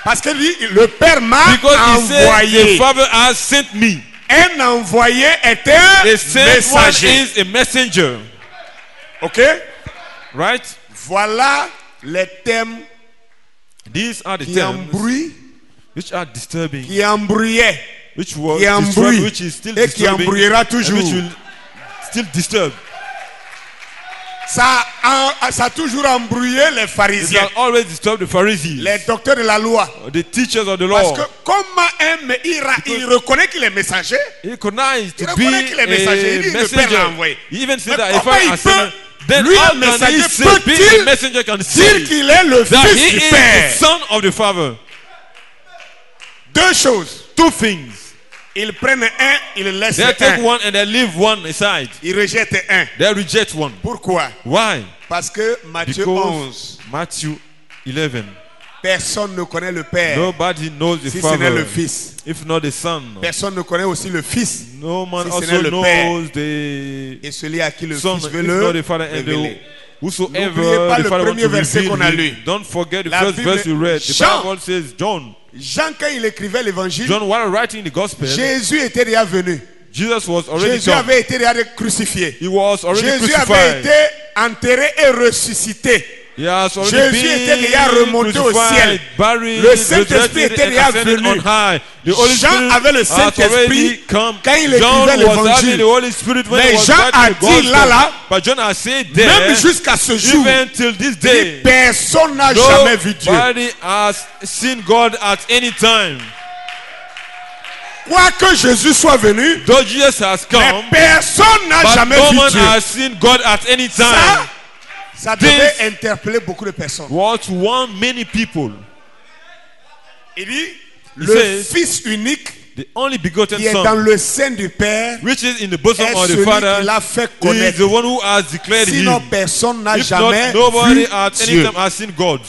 Parce que lui, le Père m'a Because he said, the envoyé. Father has sent me. Un envoyé est un The sent one messager. is a messenger. Ok? Right? Voilà les thèmes These are the qui terms embrouillent, which are disturbing, qui embrouillaient, which was qui disturbing, embrouillent which is still et qui disturbing, embrouillera and toujours. which will still disturb. Ça a toujours embrouillé les It pharisiens, will always disturb the Pharisees, les docteurs de la loi. the teachers of the Parce law. que comment il reconnaît qu'il est messager, He recognized to Il be reconnaît qu'il est messager. Il dit, a le Père l'a messenger. envoyé. He even said Mais that if comment I il am sent, peut, then lui, how un can he messenger, say, being a peut-il messenger can dire say qu'il est le that fils he du is Père? the son of the Father? Deux choses. Two things. Ils prennent un, ils laissent They take un. one and they leave one aside. Ils rejettent un. They reject one. Pourquoi? Why? Parce que Matthieu Because 11, Matthew 11. personne ne connaît le Père Nobody knows the si ce n'est Father le Fils. if not the Son. Personne ne connaît aussi le Fils No man si ce n'est also le Père. knows the et celui à qui le Son Fils if veut not le the Father and révéler. the whosoever N'oubliez pas the le Father wants premier to verset reveal qu'on a him. lu. Don't forget the La first Bible- verse you read. The Jean. Bible says John. Jean, quand il écrivait l'évangile, John, while writing the gospel, Jésus était déjà venu. Jesus was already Jésus come. avait été déjà crucifié. He was already Jésus avait crucified. été enterré et ressuscité. He He has already Jésus been était déjà remonté au ciel. crucified, buried, Le Saint-Esprit resurrected, était and déjà ascended venu. on high. The Holy Jean Spirit avait le has Saint-Esprit already come. quand il John écrivait was having l'évangile. the Holy Spirit when Mais he was Jean a writing the dit gospel. là, But John has said même there, jusqu'à ce jour, even till this il dit, day, personne n'a jamais vu Dieu. nobody has seen God at any time. Quoique Jésus soit venu, Though Jesus has mais come, personne n'a but jamais no vu man Dieu. has seen God at any time. Ça devait interpeller beaucoup de personnes. What want many people? Il dit, He le says, Fils unique the only begotten qui est dans Son, le sein du Père which is in the bosom est of the celui Father, qui l'a fait is connaître. the one who has declared Sinon, him. personne n'a If jamais not, nobody vu at any Dieu. time has seen God.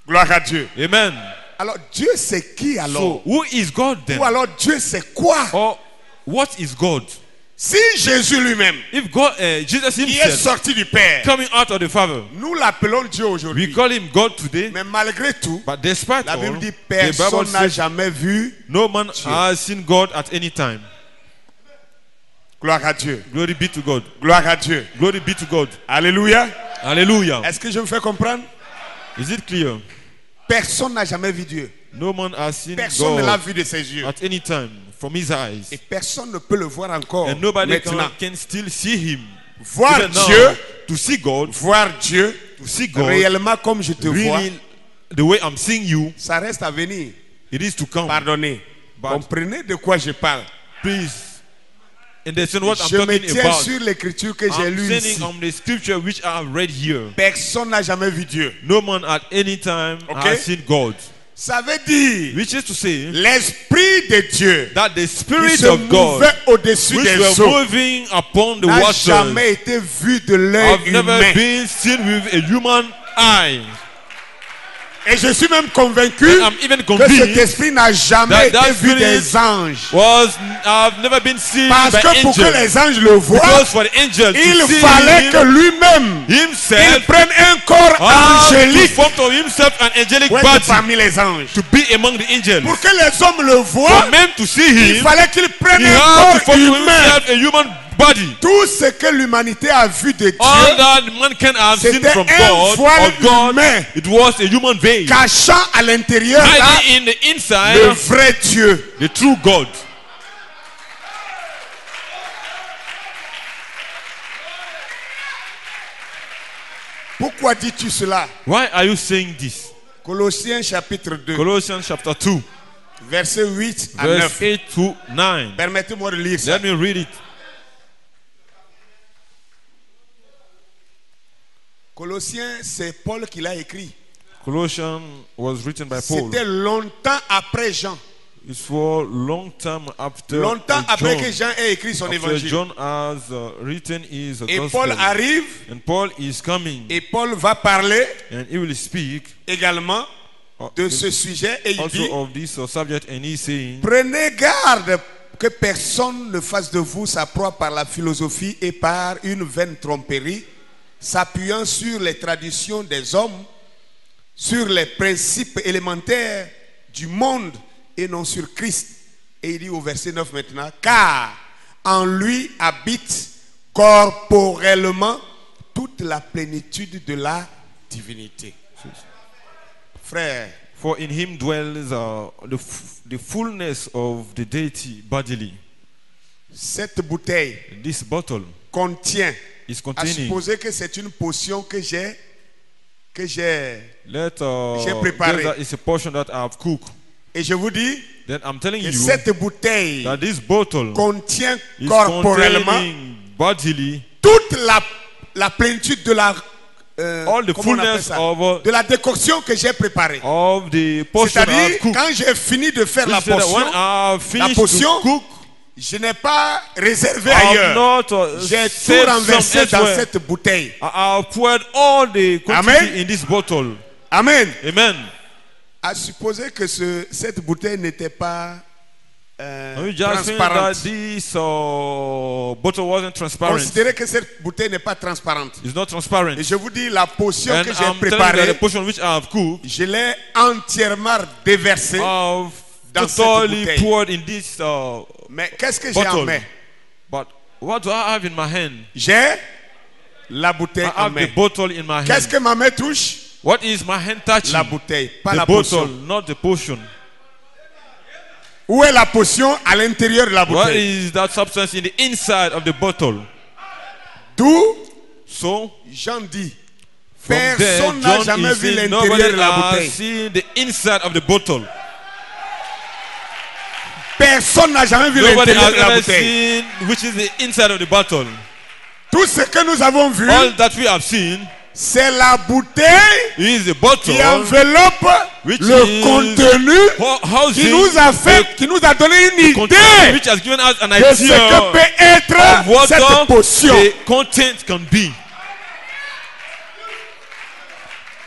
Gloire à Dieu. Amen. Alors, Dieu c'est qui alors? So, who is God then? Ou alors Dieu c'est quoi? Or, what is God? Si Jésus lui-même, If God, Jesus qui est himself, sorti du Père, coming out of the Father, nous l'appelons Dieu we aujourd'hui. call him God today, Mais malgré tout, but despite la all, Bible dit the Bible personne n'a says jamais vu. no man Dieu. has seen God at any time. Gloire à Dieu. Glory be to God. Gloire à Dieu. Glory be to God. Alléluia. Hallelujah. Est-ce que je me fais comprendre? Is it clear? Personne n'a jamais vu Dieu. No man has seen Personne ne l'a God vu de ses yeux. at any time from his eyes. Et personne ne peut le voir encore And nobody maintenant. can still see him. Voir Even now, Dieu, to see God, voir Dieu to see God, réellement comme je te vois, really, the way I'm seeing you, ça reste à venir. it is to come. Pardonnez. But- Comprenez de quoi je parle. Please understand what I'm Je me talking tiens about. sur l'écriture que j'ai I'm lue standing ici. on the scripture which I have read here. Personne n'a jamais vu Dieu. No man at any time Okay. has seen God. Ça veut dire Which is to say l'Esprit de Dieu that the qui Spirit se of God, mouvait au-dessus which des were eaux, moving upon the n'a waters, jamais été vu de l'œil have never humain. been seen with a human eye. Et je suis même convaincu And I'm even que cet convinced esprit n'a jamais that été vu spirit des anges. have never been seen Parce by que pour que angels. les anges le voient, Because for the angel to il see fallait que him, lui-même, il himself, prenne un corps to angélique form to himself an angelic pour être body parmi les anges. to be among the angels. Pour que les hommes le For voient, men to see il him, fallait qu'il prenne he un had to corps form to humain. himself a human body. Tout ce que l'humanité a vu de All Dieu that man can have seen C'était from un God, voile of God, humain. it was a human veil. cachant à l'intérieur là, Hiding in the le inside, vrai Dieu. the true God. Pourquoi dis-tu cela? Why are you saying this? Colossiens chapitre 2, Colossians chapter 2, versets 8 à verse 9. 8 to 9. Permettez-moi de lire ça. Let me read it. Colossiens, c'est Paul qui l'a écrit. Colossians was written by Paul. C'était longtemps après Jean. It's for long time after Longtemps après que John. Jean ait écrit son After évangile. John has written his Et gospel. Paul arrive And Paul is coming. et Paul va parler And he will speak également de ce sujet et il dit, also of this subject. And he's saying, prenez garde que personne ne fasse de vous sa proie par la philosophie et par une vaine tromperie, s'appuyant sur les traditions des hommes, sur les principes élémentaires du monde et non sur Christ. Et il dit au verset 9 maintenant, car en lui habite corporellement toute la plénitude de la divinité. Frère, for in him dwells the fullness of the deity bodily. cette bouteille This bottle contient, is à containing. supposer que c'est une potion que j'ai J'ai préparé. that is a portion that I have cooked. et je vous dis Then I'm telling que you cette bouteille that this bottle contient is corporellement containing bodily toute la plénitude de la all the comment on appelle fullness ça? of De la décoction que j'ai préparée. of the portion I C'est-à-dire have cooked. quand j'ai fini de faire la Which said that portion, when I finished potion, to cook, je n'ai pas réservé I have ailleurs. not J'ai tout saved some renversé dans elsewhere. cette bouteille. I have poured all the quantity Amen. in this bottle. Amen. Amen. À supposer que cette bouteille n'était pas Are you just saying that transparente. this bottle wasn't transparent? Considérez que cette bouteille n'est pas transparente. It's not transparent. Et je vous dis, la potion And que I'm j'ai telling you that préparée, the portion which I have cooked, je l'ai entièrement déversée. I've dans cette totally bouteille. poured in this Mais qu'est-ce que j'ai en bottle. main? But what do I have in my hand? J'ai la bouteille I en have main. the bottle in my Qu'est-ce hand. que ma main touche? What is my hand touching? La bouteille, pas The la bottle, potion. not the potion. Où est la potion? À l'intérieur de la What bouteille. is that substance in the inside of the bottle? D'où So, Jean dit, from there, personne n'a John jamais is vu saying l'intérieur nobody de la has bouteille. seen the inside of the bottle. Personne n'a jamais vu Nobody l'intérieur has de la ever bouteille. seen which is the inside of the bottle. Tout ce que nous avons vu, All that we have seen c'est la bouteille is the bottle qui enveloppe which le is contenu housing qui nous a fait, qui nous a donné une content, idée which has given us an de ce que idea peut être of what cette potion. the content can be.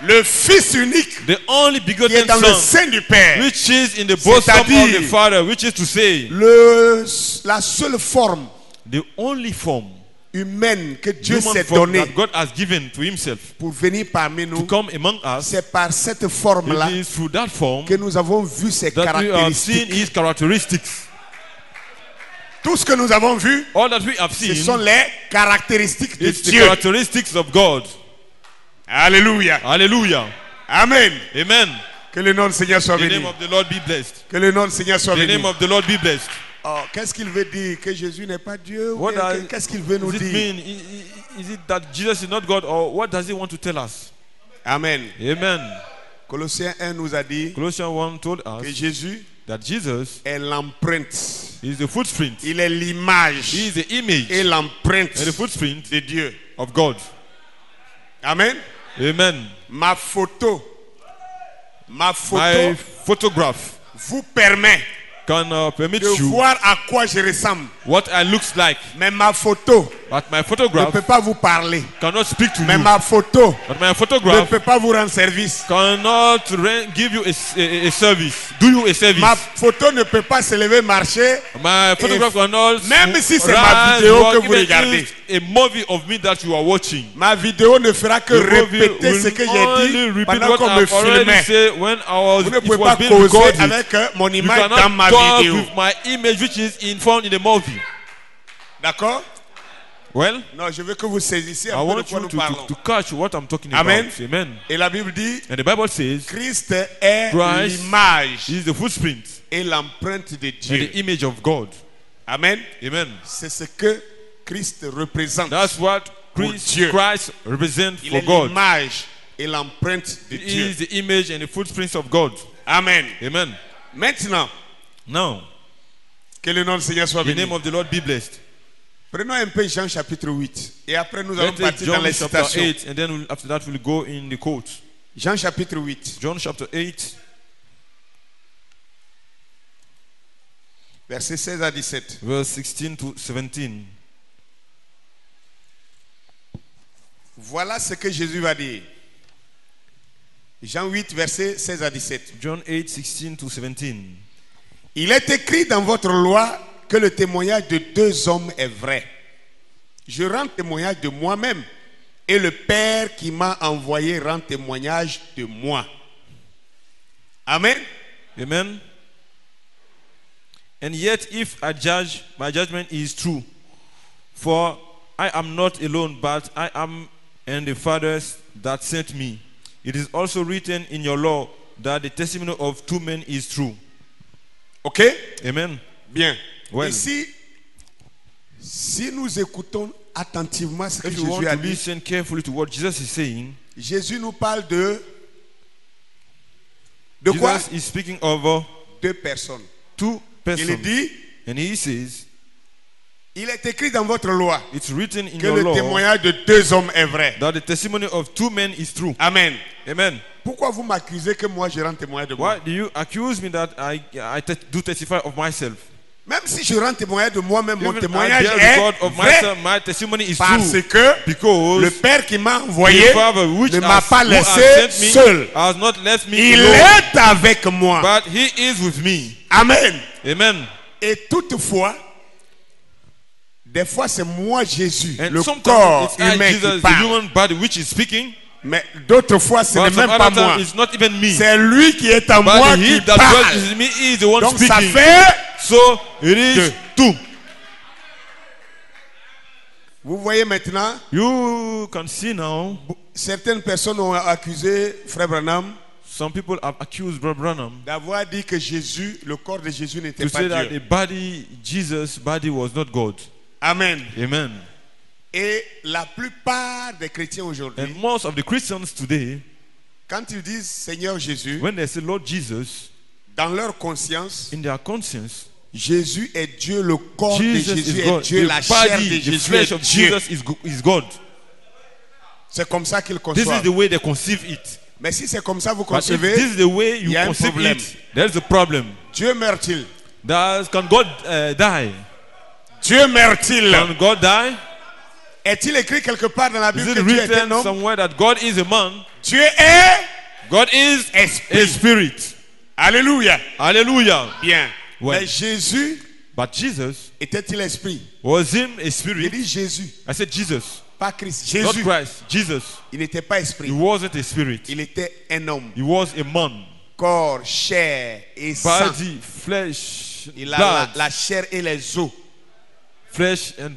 Le Fils unique The only qui est begotten dans le Son, sein du Père. which is in the bosom of C'est-à-dire- the Father, which is to say, La seule forme the only form, humaine que Dieu human s'est form donnée that God has given to Himself pour venir parmi to nous, come among us. c'est par cette forme-là It is through that form que nous avons vu ses that we have seen caractéristiques. His characteristics. Tout ce que nous avons vu, All that we have ce seen sont les caractéristiques de is the Dieu. characteristics of God. Alléluia. Hallelujah. Amen. Amen. Que le nom du Seigneur soit The béni. name of the Lord be blessed. Que le nom du Seigneur soit The béni. name of the Lord be blessed. Oh, qu'est-ce qu'il veut dire? Que Jésus n'est pas Dieu? What does- Qu'est-ce qu'il veut nous Does it dire? mean? Is it that Jesus is not God, or what does He want to tell us? Amen. Amen. Colossiens 1 nous a dit Colossians 1 told que us Jésus that Jesus est l'empreinte. is the footprint. Il est l'image He is the image et l'empreinte and the footprint de Dieu. of God. Amen. Amen. Ma photo My photograph vous permet can permit de you voir à quoi je ressemble. what I looks like, Mais ma photo but my ne photograph peut pas vous parler. cannot speak to Mais you. ma photo But my ne photograph peut pas vous rendre service. cannot give you a service. Do you a service? Ma photo ne peut pas se lever marcher. My photograph cannot Même si c'est ma rise, vidéo walk, que vous even regardez. if a movie of me that you are watching. Ma vidéo ne fera que The movie répéter will ce que j'ai only dit repeat pendant what qu'on me I've already filmait. said when I was, Vous ne it pouvez was pas being causer recorded. avec mon You image dans cannot ma talk vidéo. with my image which is found in the movie. D'accord? Well, Non, je veux que vous saissiez I un peu de want quoi you nous to parlons. catch what I'm talking Amen. about. Amen. Et la Bible dit, And the Bible says, Christ est Christ l'image He is the footprint et l'empreinte de and Dieu. the image of God. Amen. Amen. C'est ce que Christ représente. That's what Pour Dieu. Christ represents Il for est God. l'image et l'empreinte de He Dieu. is the image and the footprints of God. Amen. Amen. Maintenant, Now, que le nom du Seigneur soit the béni. name of the Lord be blessed. Prenons un peu Jean chapitre 8. Et après, nous allons Let's take partir dans John les chapter citations. 8, and then after that we'll go in the quote. Jean chapitre 8, John chapter 8, versets 16 à 17. verse 16 to 17. Voilà ce que Jésus va dire. Jean 8, versets 16 à 17. John 8, 16 to 17. Il est écrit dans votre loi que le témoignage de deux hommes est vrai. Je rends témoignage de moi-même et le Père qui m'a envoyé rend témoignage de moi. Amen. Amen. And yet, if I judge, my judgment is true. For I am not alone, but I am and the Father that sent me. It is also written in your law that the testimony of two men is true. Ok? Amen. Bien. Well. Ici, si nous écoutons attentivement ce que If you want Jésus a to dit, listen carefully to what Jesus is saying, Jésus nous parle de quoi? Jesus is speaking of Deux personnes. two Il persons. dit, And he says, il est écrit dans votre loi it's written in que your le law témoignage de deux hommes est vrai. that the testimony of two men is true. Amen. Amen. Pourquoi vous m'accusez que moi je rends témoignage de moi? Why do you accuse me that I do testify of myself? Même si je rends témoignage de moi-même, mon Even témoignage I bear est record of vrai myself, my testimony is parce true. que Because le Père qui m'a envoyé the Father which ne m'a pas who has laissé sent me seul. has not left me Il alone, est avec moi. but he is with me. Amen. Amen. Et toutefois, des fois c'est moi Jésus, And le sometimes corps it's I, humain Jesus, qui the parle. human body which is speaking, Mais d'autres fois ce n'est but même some pas other moi. time it's not even me. C'est lui qui est en moi But qui he that parle. dwells in me is the one Donc ça speaking. fait So it is deux. two. Vous voyez maintenant, You can see now, certaines personnes ont accusé Frère Branham some people have accused Brother Branham d'avoir dit que Jésus, le corps de Jésus n'était to pas say that Dieu. the body, Jesus' body was not God. Amen. Amen. Et la plupart des chrétiens And aujourd'hui, most of the Christians today, quand ils disent Seigneur Jésus, when they say Lord Jesus, dans leur conscience, in their conscience, Jésus est Dieu, le corps de Jesus Jésus is est God. Dieu, The la chair de body, the Jésus flesh est of Dieu. Jesus is God. C'est comme ça qu'ils This is conçoivent. the way they conceive it. Mais si c'est comme ça vous But if concevez, this is the way il you y a un conceive problème. it, there's a problem. Dieu meurt-il? Can God die? Dieu meurt-il? Can God die? Est-il écrit quelque part dans la Is Bible it que Dieu est un written homme? somewhere that God is a man? Dieu est God is a esprit. spirit. Alléluia. Hallelujah. Bien. Ouais. Mais Jésus But Jesus, était-il esprit? was him a Il spirit? dit Jésus, I said Jesus, pas Christ. not Jésus. Christ. Jesus. Il n'était pas He esprit. wasn't a spirit. Il était un homme. He was a man. Corps, chair et sang. Body, flesh, Il a blood, la chair et les os. flesh and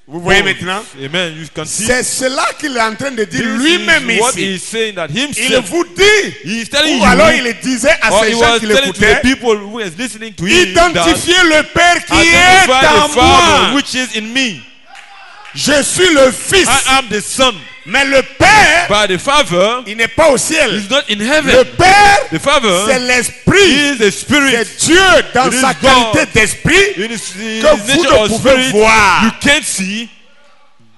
Vous voyez bones. maintenant? Amen. You can see. C'est cela qu'il est en train de dire This lui-même is what ici. he's saying that Il himself. vous dit, He is telling ou you, alors il le disait à or ces he gens was qui telling to the l'écoutaient, people who is listening to him that identifiez le Père qui est identify en the Father moi. which is in me. Je suis le Fils. I am the Son. Mais le Père, But the Father il n'est pas au ciel. is not in Le heaven. Père, The Father c'est l'Esprit. is a spirit. C'est Dieu dans It is sa God. qualité d'Esprit In his que vous nature ne of pouvez spirit, voir. you can't see.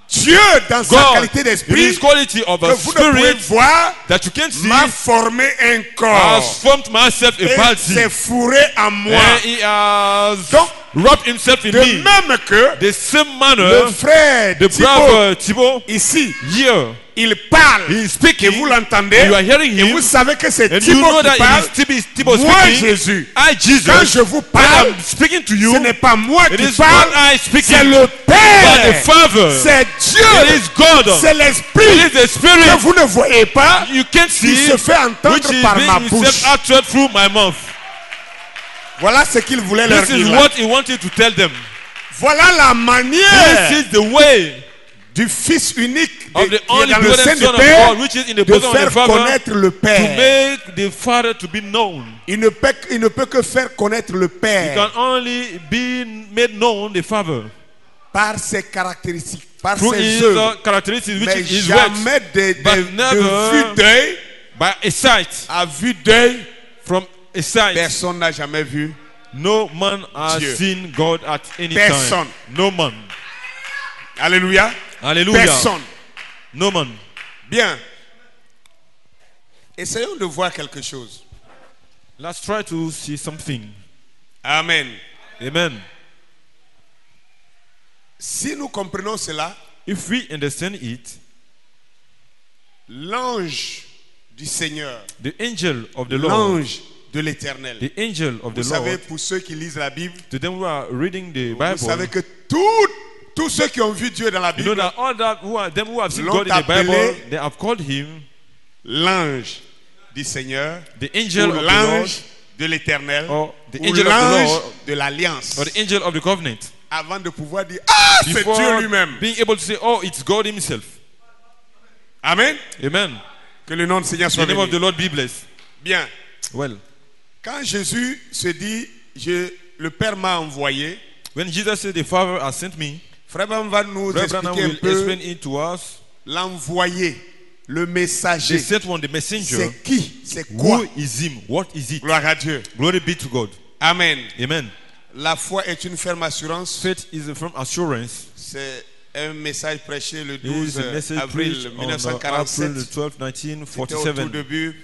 Dieu dans sa God, qualité in d'Esprit his quality of que a vous ne pouvez spirit voir that you can't see, m'a formé un corps. has formed myself a Et body. s'est fourré en moi. And he has Donc, rubbed himself in de me. même que The same le manner, frère the Thibaut, brother Thibaut, ici, here, il parle. he is Et speaking, vous l'entendez. you are hearing Et him, vous savez que c'est and you Thibaut know qui that parle. it is Thibaut Moi, speaking. Jésus, I, Jesus, quand je vous when parle, I'm speaking to you, ce n'est pas moi it qui is parle, not I speaking, c'est le but the Père. Father. C'est It Dieu. is God. C'est It l'Esprit is the que Spirit vous ne voyez pas, you can't qui see, se fait which entendre is par ma being bouche. himself uttered through my mouth. Voilà ce qu'il voulait leur This is dire. là. what he wanted to tell them. Voilà la manière This is the way du Fils unique of qui the est only dans le begotten sein du Son of Père God, which is in the de bosom of the faire Father, connaître le to Père. make the Father to be known. Il ne peut que faire connaître le He Père can only be made known the Father par ses caractéristiques, par through ses his œuvres. characteristics, which Mais is his works, jamais but never de vue d'œil by a sight. à vue d'œil, From a sight, personne n'a jamais vu. no man has Dieu. seen God at any Personne. time. No man. Alléluia. Hallelujah. Personne. No man. Bien. Essayons de voir quelque chose. Let's try to see something. Amen. Amen. Si nous comprenons cela, If we understand it, l'ange du Seigneur, the angel of the Lord, l'ange de l'Éternel. the angel of the Vous savez, Lord, pour ceux qui lisent la Bible, to them who are reading the vous savez Bible, que tous ceux qui ont vu Dieu dans la you know Bible, that all that who are them who have seen l'ont God in the Bible, appelé they have called him l'ange du Seigneur, the angel ou of the Lord, l'ange de l'Éternel, or the ou angel of the l'ange Lord, de l'Alliance, or the angel of the covenant. avant de pouvoir dire, ah, c'est Before Dieu lui-même. being able to say, oh, it's God himself. Amen. Amen. Que le nom du Seigneur The soit name of the béni. Lord be blessed. Bien. Well, Quand Jésus se dit, le Père m'a envoyé, when Jesus said, the Father has sent me, Frère Branham va nous Brother Branham expliquer un will peu explain it to us. l'envoyé, le The messager. sent one, the messenger. C'est qui? C'est quoi? Who is him? What is it? Gloire à Dieu. Glory be to God. Amen. Amen. La foi est une ferme assurance. Faith is a firm assurance. C'est un message prêché le It 12 is a message avril preached on April 1947. 12, C'était au tout 1947. début,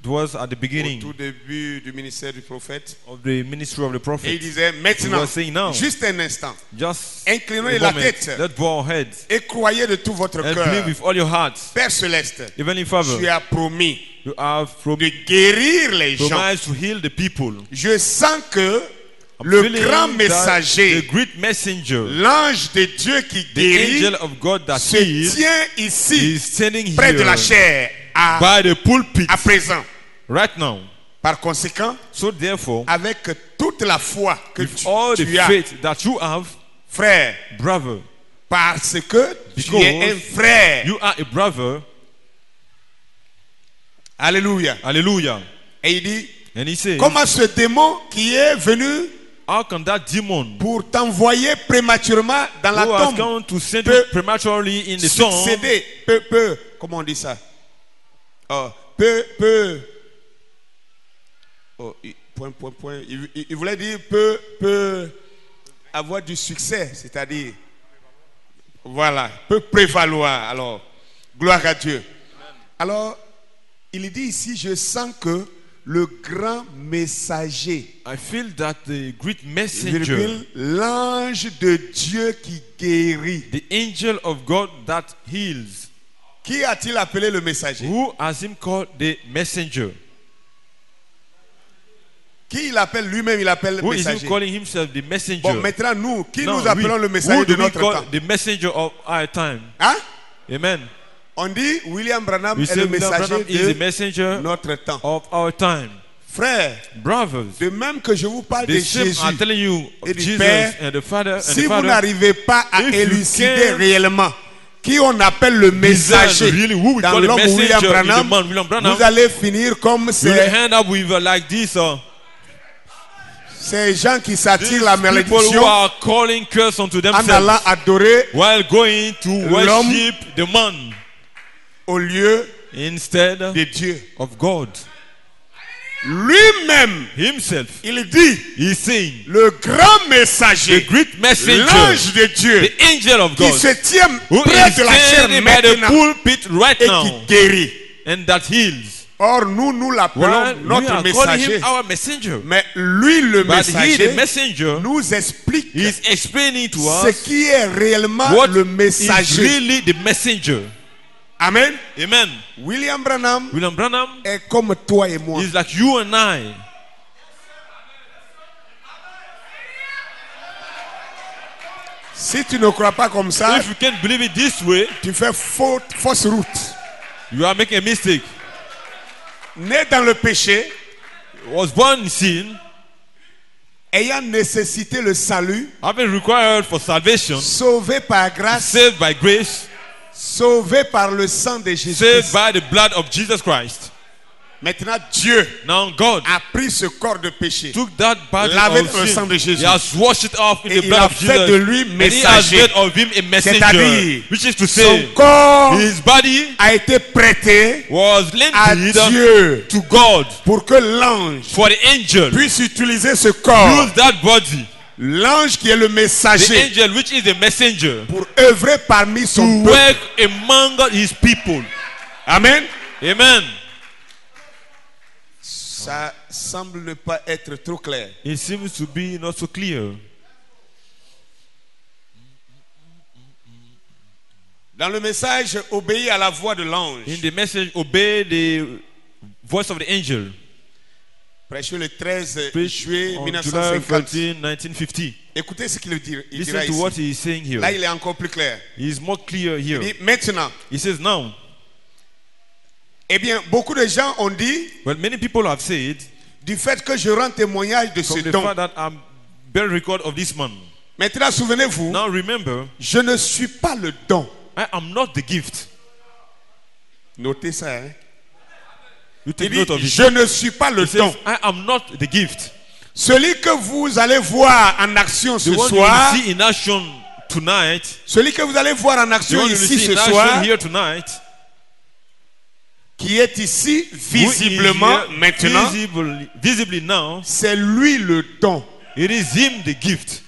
It was at the au beginning tout début du ministère du prophète. of the ministry of the Et il prophet. disait, He maintenant, was saying now, juste un instant, just inclinons a la moment, tête let's bow our heads et croyez de tout votre and cœur. believe with all your heart. Père céleste, Heavenly tu Father, as promis you have de guérir les gens. promised to heal the people. Je sens que I'm le feeling grand that messager, the great messenger, l'ange de Dieu qui the guérit, angel of God that se heals, tient ici, is standing près de la here chair, by the pulpit à présent. right now. Par conséquent, So therefore, avec toute la foi que with all the tu as, faith that you have, frère, brother, Parce que tu Because es un frère. you are a brother. Alléluia. Hallelujah. Et il dit, And he says, comment ce démon qui est venu how can that demon pour t'envoyer prématurément dans la who has tombe come to send peut you prematurely in the tomb succéder, comment on dit ça? Oh, oh, point. Il voulait dire peut avoir du succès, c'est-à-dire, voilà, peut prévaloir. Alors, gloire à Dieu. Alors, il dit ici, je sens que le grand messager, I feel that the great messenger, virgule, l'ange de Dieu qui guérit. the angel of God that heals, Qui a-t-il appelé le messager? who has him called the messenger? Qui il appelle lui-même? Il appelle le Who is he messager. calling himself the messenger? Bon, maintenant nous, qui Now, nous appelons le messager who de do we notre call temps? the messenger of our time? Hein? Amen. On dit William Branham We est say le William messager Branham is the de messenger notre temps. of our time. Frère, Brothers, de même que je vous parle de the same Jésus, I'm telling you et of du Jesus Père, and the Father si vous n'arrivez pas à if you élucider can't réellement qui on appelle le messager really who we dans call the l'homme William messenger in the Branham, man William Branham, vous allez finir comme you will ces end up with like this. gens qui s'attirent la People who malédiction are calling curse unto en themselves allant adorer while going to l'homme worship the man au lieu instead de Dieu. of God. Lui-même, Himself, il dit, he's saying, le grand the messager, great messenger, l'ange de Dieu, the angel of qui God, se tient who près is de la chair standing by the maintenant pulpit right et now qui guérit. and that heals. Or, nous l'appelons While we notre are calling messager. him our messenger. Mais lui, le But he, the messager, messenger, nous explique is explaining to ce us qui est réellement what le is messager. really the messenger. Amen. Amen. William Branham William Branham est comme toi et moi. is like you and I. Si tu ne crois pas comme ça, If you can't believe it this way, tu fais fausse route. you are making a mistake. Né dans le péché, Was born in sin, ayant nécessité le salut, having required for salvation, sauvé par grâce, saved by grace, sauvé par le sang de Jésus. saved by the blood of Jesus Christ. Maintenant, Dieu Now God a pris ce corps de péché took that body lavé of dans le sang sin. de Jésus. He has washed it off in Et the il blood a of fait de Jesus. lui And he has messager. made of him a messenger, C'est-à-dire, which is to son say, corps his body a été prêté was à lended Dieu to God pour que l'ange for the angel puisse utiliser ce corps. use that body, L'ange qui est le the messager, angel which is the messenger, pour œuvrer parmi to son peuple. work among his people. Amen. Amen. Ça semble ne pas être trop clair. It seems to be not so clear. Dans le message, obéis à la voix de l'ange. In the message, obey the voice of the angel. Prêché le 13 Preached juillet on July 1950. 13, 1950. Écoutez ce qu'il dit. Il Listen dira to what ici. he is saying here. Là, il est encore plus clair. He is more clear Il here. dit, maintenant, He says, now, eh bien, beaucoup de gens ont dit, well, many people have said, du fait que je rends témoignage de ce from the don. fact that I'm bearing record of this man. Maintenant, souvenez-vous, Now remember, je ne suis pas le don. I am not the gift. Notez ça, hein. You Il take dit, note of it. je ne suis pas le He don. says, I am not the gift. Celui que vous allez voir en action ce The one soir, you will see in action tonight, celui que vous allez voir en the action one you will ici see ce in action soir, here tonight, qui est ici who is visiblement here maintenant, visibly now, c'est lui le don. it is him the gift.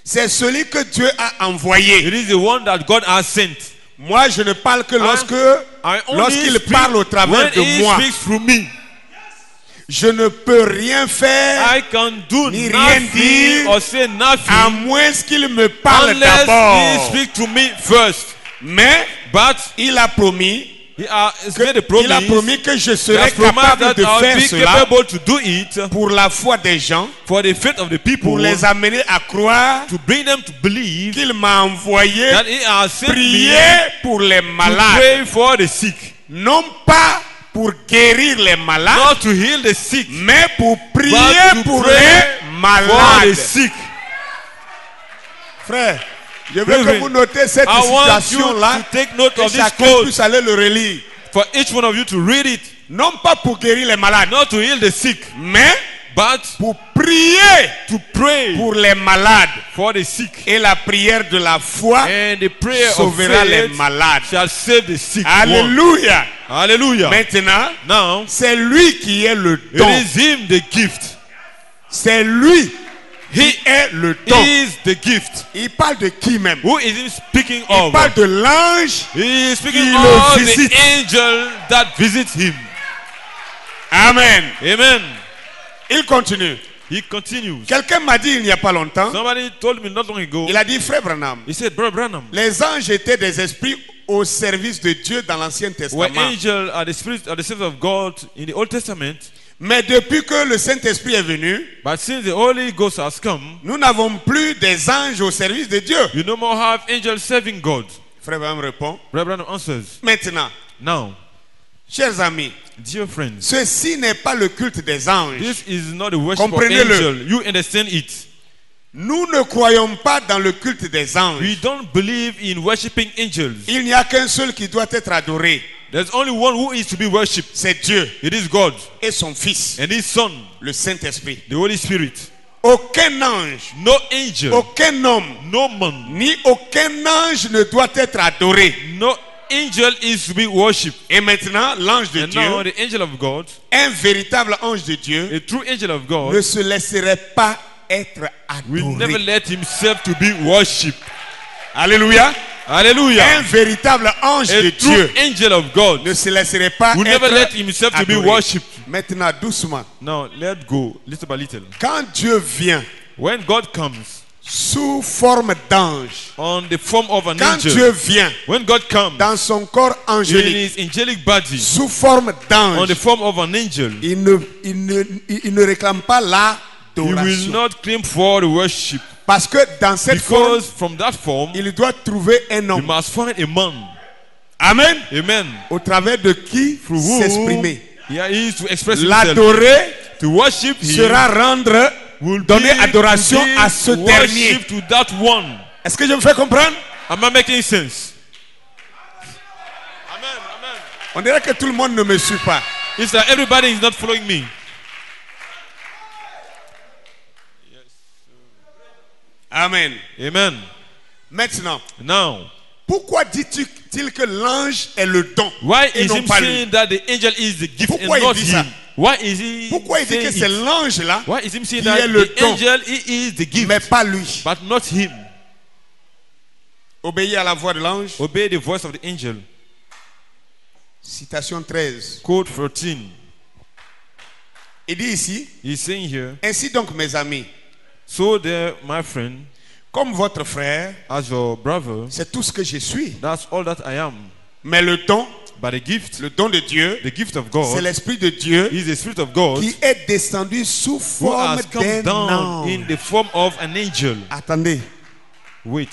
C'est celui que Dieu a envoyé. It is the one that God has sent. Moi, je ne parle que I only lorsqu'il speak parle au travers when de he moi. speaks through me. Je ne peux rien faire I can do Ni rien nothing dire or say nothing à moins qu'il me parle unless he d'abord. speaks to me first. Mais But il a promis he has made a promise. Il a promis que je He serai has promised capable that de I'll faire be cela capable to do it pour la foi des gens, for the faith of the people, pour les amener à croire to bring them to believe qu'il m'a envoyé that he has sent me prier pour les to malades, pray for the sick, non pas pour guérir les malades, not to heal the sick, mais pour prier but to pour pray les for the malades. sick. Frère, Je veux que vous notez cette I want you situation-là to take note et of this chacun code puisse aller le relire. for each one of you to read it, Non pas pour guérir les malades, not to heal the sick, mais but pour prier to pray pour les malades. for the sick. Et la prière de la foi And the prayer of sauvera les faith malades. shall save the sick one. Alléluia. Hallelujah. Maintenant, Now, c'est lui qui est le it don. is him the gift. C'est lui qui est le don. He is the gift. Il parle de qui même? Who is he speaking Il of? parle de l'ange. He is speaking qui of le visite. the angel that visits him. Amen. Amen. Il continue. He continues. Quelqu'un m'a dit il n'y a pas longtemps, Somebody told me not long ago, il a dit, frère Branham, he said, Brother Branham, les anges étaient des esprits au service de Dieu dans l'Ancien were Testament. angels are the spirits are the service of God in the Old Testament, Mais depuis que le Saint-Esprit est venu, but since the Holy Ghost has come, nous n'avons plus des anges au service de Dieu. you no more have angels serving God. Frère Branham répond, Brother Branham answers, maintenant, now, chers amis, dear friends, ceci n'est pas le culte des anges. this is not the worship of Comprenez-le. angels. You understand it. Nous ne croyons pas dans le culte des anges. We don't believe in worshiping angels. Il n'y a qu'un seul qui doit être adoré. There's only one who is to be worshipped. C'est Dieu It is God et son Fils, and his Son, le Saint-Esprit. the Holy Spirit. Aucun ange, No angel, aucun homme, no man, ni aucun ange ne doit être adoré. no angel is to be worshipped. Et maintenant, l'ange de And now Dieu, the angel of God, un véritable ange de Dieu, a true angel of ne God, se laisserait pas être will never adoré. let himself to be worshipped. Alléluia. Un Hallelujah. véritable ange de A true Dieu angel of God ne se laisserait pas will never let être himself to be adoré. worshipped. Maintenant, doucement. Now let go little by little. Quand Dieu vient When God comes sous forme d'ange, on the form of an quand angel, Dieu vient when God comes dans son corps in angélique, his angelic body, sous forme on the d'ange, form of an angel, il ne réclame pas he will l'adoration. not claim for the worship, Parce que dans cette forme, because from that form il doit trouver un you homme. must find a man. Amen. Amen. Au travers de qui Through whom s'exprimer. he is to express himself. L'adorer To worship him sera rendre, will donner be adoration to give à ce dernier. worship to that one. Est-ce que je me fais comprendre? Am I making sense? Amen. Amen. On dirait que tout le monde ne me suit pas. It's that everybody is not following me. Amen. Amen. Maintenant, Now, pourquoi dit-il que l'ange est le don why et is non him pas lui? saying that the angel is the gift Pourquoi and il not dit ça? him? Why is he Pourquoi il dit que saying c'est it? l'ange là, Why is him saying qui that est le the don, angel he is the gift, mais pas lui? but not him? Obéir à la voix de l'ange. Obey the voice of the angel. Citation 13. Code 13. Il dit ici, He's saying here, ainsi donc mes amis, so there, my friend, comme votre frère, as your brother, c'est tout ce que je suis. that's all that I am. Mais le don, But the gift, le don de Dieu, the gift of c'est God, l'Esprit de Dieu is the Spirit of God qui est descendu sous who forme has come d'un down in ange. the form of an angel. Attendez, Wait,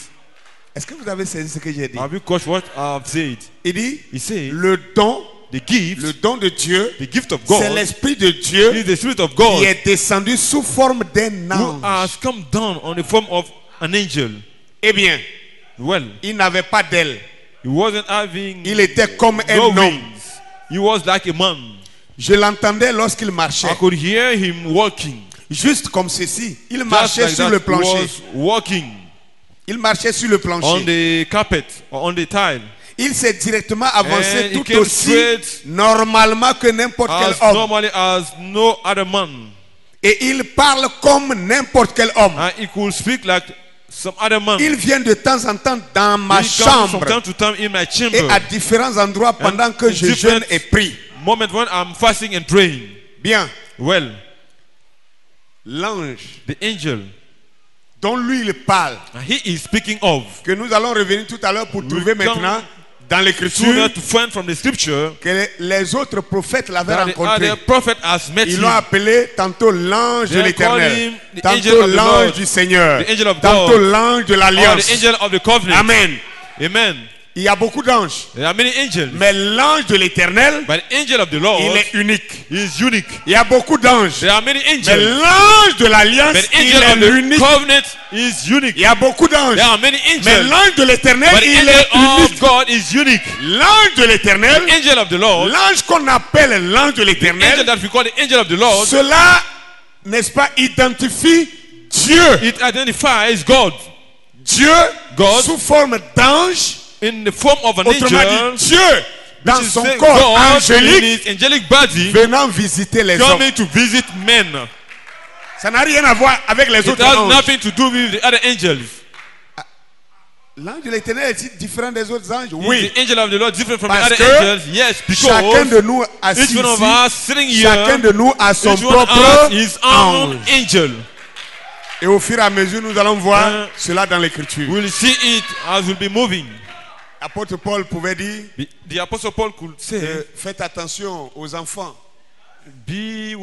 est-ce que vous avez saisi ce que j'ai dit? have you caught what I've said? Il dit, He says, le don, the gift, le don de Dieu, the gift of c'est God, l'Esprit de Dieu is the Spirit of qui God est descendu sous forme d'un who ange. has come down on the form of an angel. Eh bien, Well, il n'avait pas d'aile. he wasn't having Il était comme un no homme. wings. He was like a man. Je l'entendais lorsqu'il I marchait. could hear him walking. Juste comme ceci. Il Just marchait like sur that, le he plancher. was walking Il marchait sur le on plancher. the carpet or on the tile. Il s'est directement avancé And he tout came aussi straight normalement que n'importe quel As homme. normally as no other man. Et il parle comme n'importe quel homme. And he could speak like some other man. Il vient de temps en temps dans ma He comes from chambre time to time in my et chamber. à différents endroits pendant que je jeûne et prie. Moment when I'm fasting and praying. Bien, Well, l'ange the angel dont lui il parle, he is speaking of, que nous allons revenir tout à l'heure pour trouver come maintenant dans sooner l'écriture to find from the scripture que les autres prophètes l'avaient that the rencontré. other prophet has met Ils him. l'ont appelé tantôt l'ange de They l'éternel, call him the angel tantôt of the l'ange Lord, du Seigneur, the angel of tantôt God, l'ange de Or l'alliance. the angel of the covenant. Amen. Amen. Il y a beaucoup d'anges. There are many angels. Mais l'ange de l'Éternel, But the angel of the Lord il est unique. is unique. Il y a beaucoup d'anges. There are many Mais angels. l'ange de l'Alliance, But the il angel est of the l'unique. covenant is unique. Il y a beaucoup d'anges. There are many Mais angels. l'ange de l'Éternel, But the il angel est unique. of God is unique. L'ange de l'Éternel, The angel of the Lord, l'ange qu'on appelle l'ange de the angel l'Éternel, that we call the angel of the Lord, cela, n'est-ce pas, identifie Dieu. it identifies God Dieu, God, sous forme d'ange, in the form of an autrement angel, dit, Dieu, dans which is son saying corps God in angélique, his angelic body, venant visiter les hommes. coming to visit men. Ça n'a rien à voir avec les It autres has anges. nothing to do with the other angels. L'ange de l'Éternel est différent des autres anges? Is Oui. the angel of the Lord different from the Parce other que angels? Yes, Chacun because de nous assis each one of ici, us sitting chacun here, de nous a son each one of propre us his own ange. angel. Et au fur et à mesure, nous allons voir Hein? cela dans l'Écriture. We'll see it as we'll be moving. L'apôtre Paul pouvait dire, The Apostle Paul could say, faites attention aux enfants. be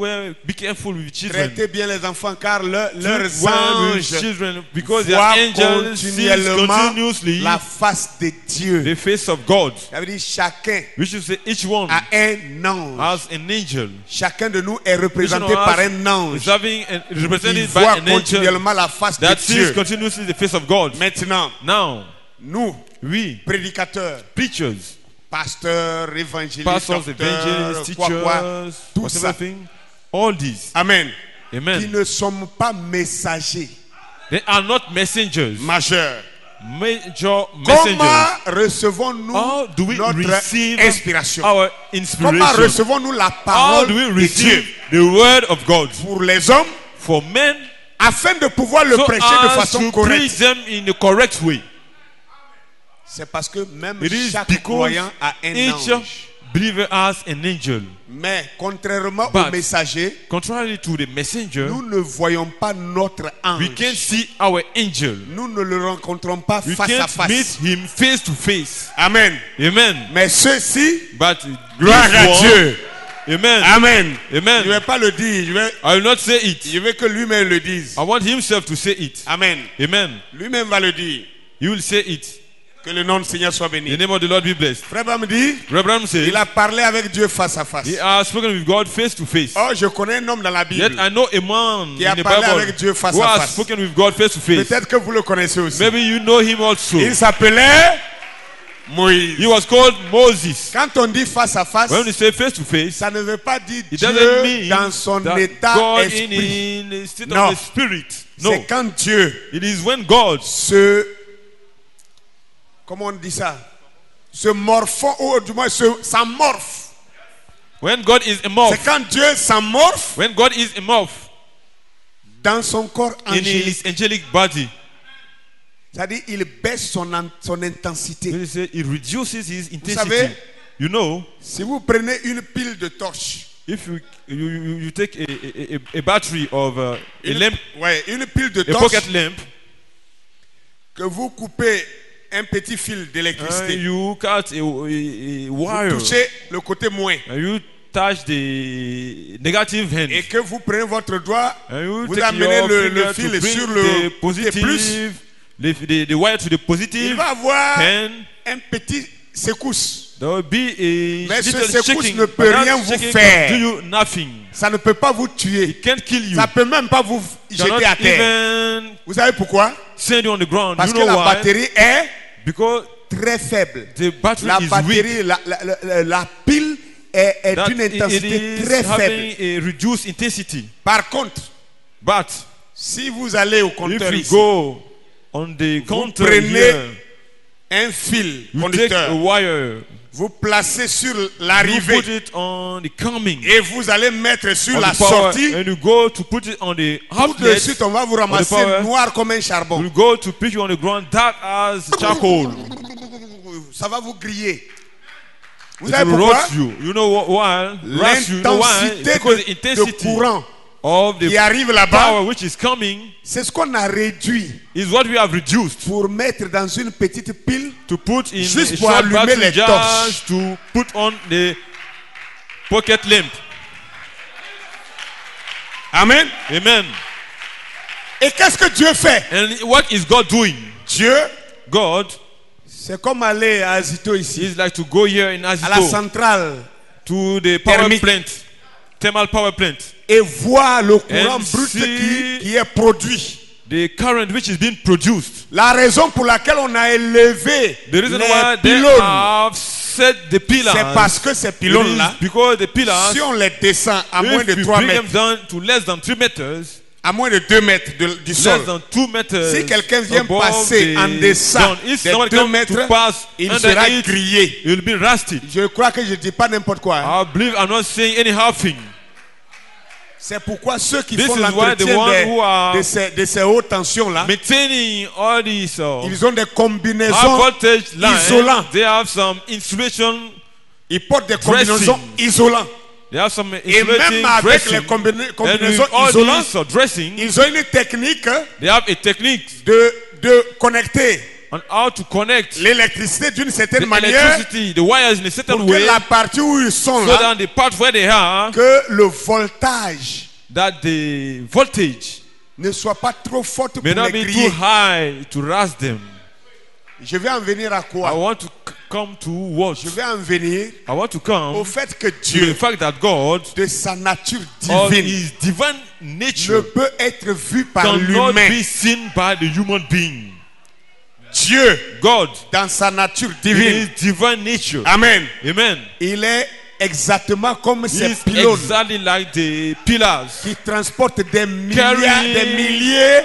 careful with children. Traitez bien les enfants car leurs Treat well with anges children, because their voient angels see continuellement continuously la face de Dieu. the face of God. Ça veut dire chacun Which is each one a un ange. as an angel. Chacun de nous est Each one représenté of par us un ange. is having Il represented by voit an angel continuellement la face de that sees Dieu. continuously the face of God. Maintenant, Now, nous, we, prédicateurs, preachers, pasteurs, évangélistes, pastors, docteurs, evangelists, quoi, teachers, tout whatever ça. thing, all these, Amen. Qui amen, ne sommes pas messagers they are not messengers, majeurs. major Comment messengers. recevons-nous How do we notre receive inspiration? our Comment inspiration? recevons-nous la How parole do we de Dieu receive the word of God? pour les hommes For men, afin de pouvoir le so prêcher de as façon to preach correcte? them in the correct way. C'est parce que même It is chaque because croyant a un each ange. believer has an angel. Mais contrairement But aux messagers, contrary to the messenger, nous ne voyons pas notre we ange. can't see our angel. Nous ne le rencontrons pas We face à can't meet face. him face to face. Amen. Amen. Mais ceux-ci, But gloire this à one- Dieu. Amen. Amen. Amen. Je ne vais pas le dire, I will not say it. je veux que lui-même le dise. I want himself to say it. Amen. Amen. Lui-même va le dire. He will say it. Que le nom du Seigneur soit The béni. name of the Lord be blessed. Frère Bam dit, Reverend says, il a parlé avec Dieu face à face. he has spoken with God face to face. Oh, je connais un homme dans la Yet Bible. I know a man Qui a in the parlé Bible avec Dieu face who à has face. spoken with God face to face. Peut-être que vous le connaissez aussi. Maybe you know him also. Il s'appelait Moïse. He was called Moses. Quand on dit face à face, When we say face to face, ça ne veut pas dire it doesn't Dieu mean dans son that état God esprit. in the state No. of the spirit. No. C'est quand Dieu It is when God comment on dit ça? Se morphon, ou du moins s'amorphe. when God is C'est amorph. quand Dieu s'amorphe When God is amorph dans son corps in angélique. his angelic body. C'est-à-dire, il baisse son intensité. When he say it reduces his intensity. savez, You know, Si vous prenez une pile de torches, if you take a battery of a lamp, une pile de a torches, pocket lamp, que vous coupez un petit fil and d'électricité, you cut a vous wire, touchez le côté moins, and you touch the negative hand, et que vous prenez votre doigt, and you vous take amenez your le finger fil to bring sur the le côté plus, positive, the wire to the il positive va avoir hand. un petit secousse. There will be a Mais ce little secousse shaking, ne but peut that rien vous shaking faire. can do you nothing. Ça ne peut pas vous tuer. It can't kill you. Ça ne peut même pas vous Cannot jeter à terre. even Vous savez pourquoi? send you on the ground. Parce You que know la why? batterie est Because très faible. the battery La is weak. batterie, la pile est That d'une it intensité is très faible. having a reduced intensity. Par contre, But si vous allez au if compteur we ici, go on the vous counter prenez here, un fil you take a conducteur, wire, vous placez sur you l'arrivée put it on the coming, et vous allez mettre sur on la the power, sortie. and you go to put it on the Tout de outlet. suite, on va vous ramasser power. noir comme un charbon. You go to put you on the ground dark as charcoal. Ça va vous griller. Vous It savez will pourquoi? roast you. You know why? Roast you. You know why? L'intensité Because the de intensity courant of qui the arrive là-bas, power which is coming c'est ce qu'on a réduit is what we have reduced pour mettre dans une petite pile. to put in Juste a pour short allumer battery les torches. just to put on the pocket lamp. Amen. Amen. Et qu'est-ce que Dieu fait? And what is God doing? Dieu God C'est comme aller à Azito ici, It's like to go here in à la Azito centrale, to the power Thermique. plant, thermal power plant. et voir le courant And brut see- qui est produit. The current which is being produced. La raison pour laquelle on a élevé The reason why les they pylônes, have set the pillars. c'est parce que ces It pylônes-là, is because the pillars, si on les descend à moins if de you 3 bring them mètres, down to less than 3 meters, à moins de 2 mètres du sol, less than 2 meters, si quelqu'un vient above passer the en deçà ground, if des somebody 2 comes to mètres, pass il under sera it, grillé. it will be rusted. Je crois que je ne dis pas n'importe quoi. I believe I'm not saying any half thing. C'est pourquoi ceux qui This font is why the l'entretien one who are de ces hautes tensions-là, maintaining all these ils ont des high combinaisons voltage lines. isolants. They have some insulation. Ils portent des combinaisons isolantes. They have some Et insulating même avec dressing. les And combinaisons with all isolantes, these dressing, ils ont une technique they have a technique de connecter on how to connect l'électricité d'une certaine the manière electricity, the wires in a certain pour que way, la partie où ils sont so là, that the part where they are, que le voltage that the voltage ne soit pas trop forte pour may not les be too griller. high to rush them. Je vais en venir à I quoi? want to come to what? Je vais en venir I want to au come fait que to the Dieu, fact that God, de sa nature or divine, His divine ne nature, peut être vu par cannot l'humain. be seen by the human being. Dieu, God, dans sa nature in divine, His divine nature, Amen, Amen, il est exactement comme He ces is pylônes exactly like the pillars, qui transportent des Carrying milliers